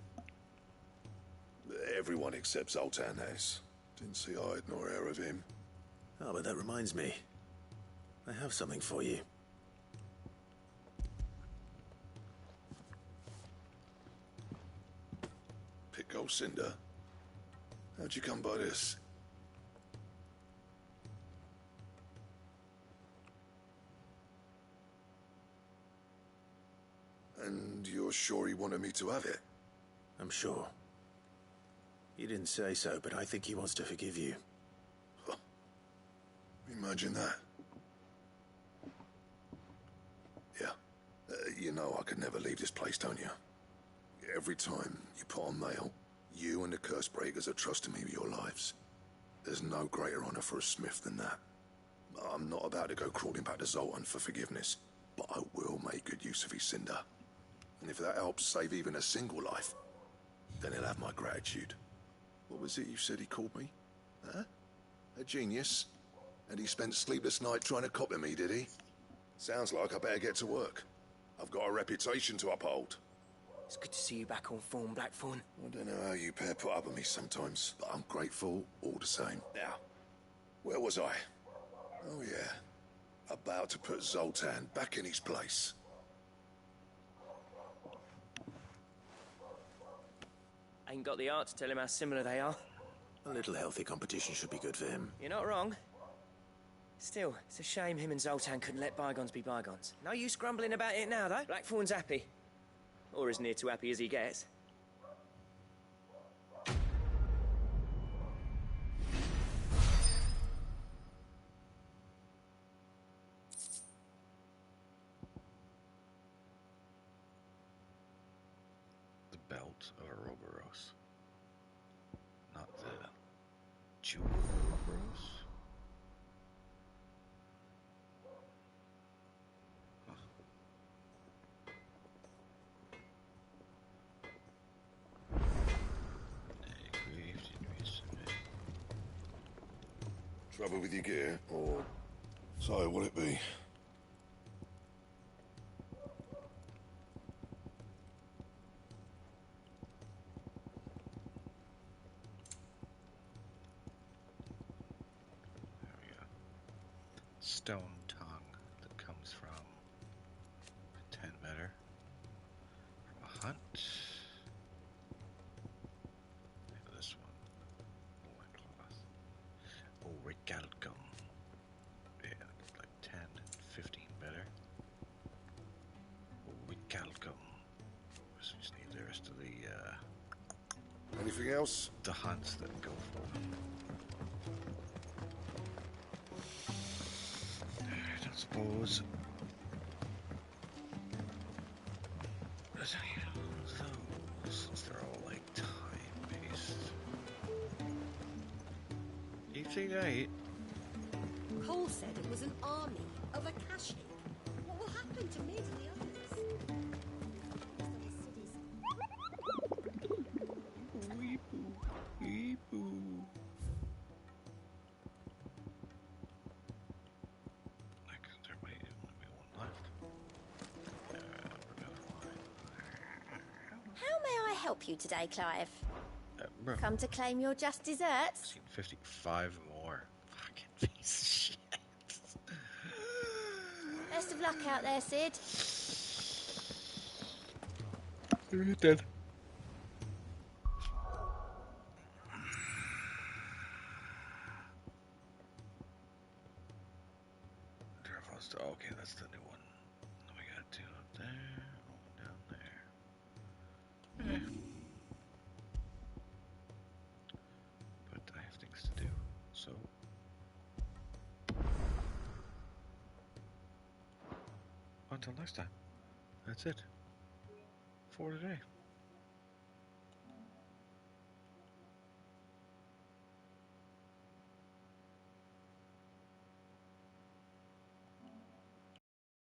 Everyone except Zoltan has. Didn't see hide nor hair of him. Oh, but that reminds me. I have something for you. Pick gold cinder? How'd you come by this? And you're sure he wanted me to have it? I'm sure. He didn't say so, but I think he wants to forgive you. Huh. Imagine that. Yeah. You know I could never leave this place, don't you? Every time you put on mail, you and the curse breakers are trusting me with your lives. There's no greater honor for a smith than that. I'm not about to go crawling back to Zoltan for forgiveness, but I will make good use of his cinder. And if that helps save even a single life, then he'll have my gratitude. What was it you said he called me? Huh? A genius? And he spent sleepless nights trying to copy me, did he? Sounds like I better get to work. I've got a reputation to uphold. It's good to see you back on form, Blackthorn. I don't know how you pair put up with me sometimes, but I'm grateful all the same. Now, where was I? Oh yeah, about to put Zoltan back in his place. Ain't got the art to tell him how similar they are. A little healthy competition should be good for him. You're not wrong. Still, it's a shame him and Zoltan couldn't let bygones be bygones. No use grumbling about it now, though. Blackthorn's happy. Or as near to happy as he gets. The belt of Ouroboros. Not the jewel of Ouroboros? Trouble with your gear, or so will it be? Stone tongue that comes from 10 better from a hunt. Maybe this one. Loincloth. Oh, Recalcum. Yeah, like 10 and 15 better. Oh, Recalcum. So we just need the rest of the anything else? The hunts that go for them. I don't suppose. Since they're all like time-based. 18-8. Cole said it was an army of Akashic. What will happen to me and the others? Like, there might only be help you today, Clive? Bro. Come to claim your just desserts? 55 more. Fucking piece of shit. Best of luck out there, Sid. You're dead. Okay, that's the new one. We got two up there, one down there. But I have things to do, so. Until next time, that's it for today.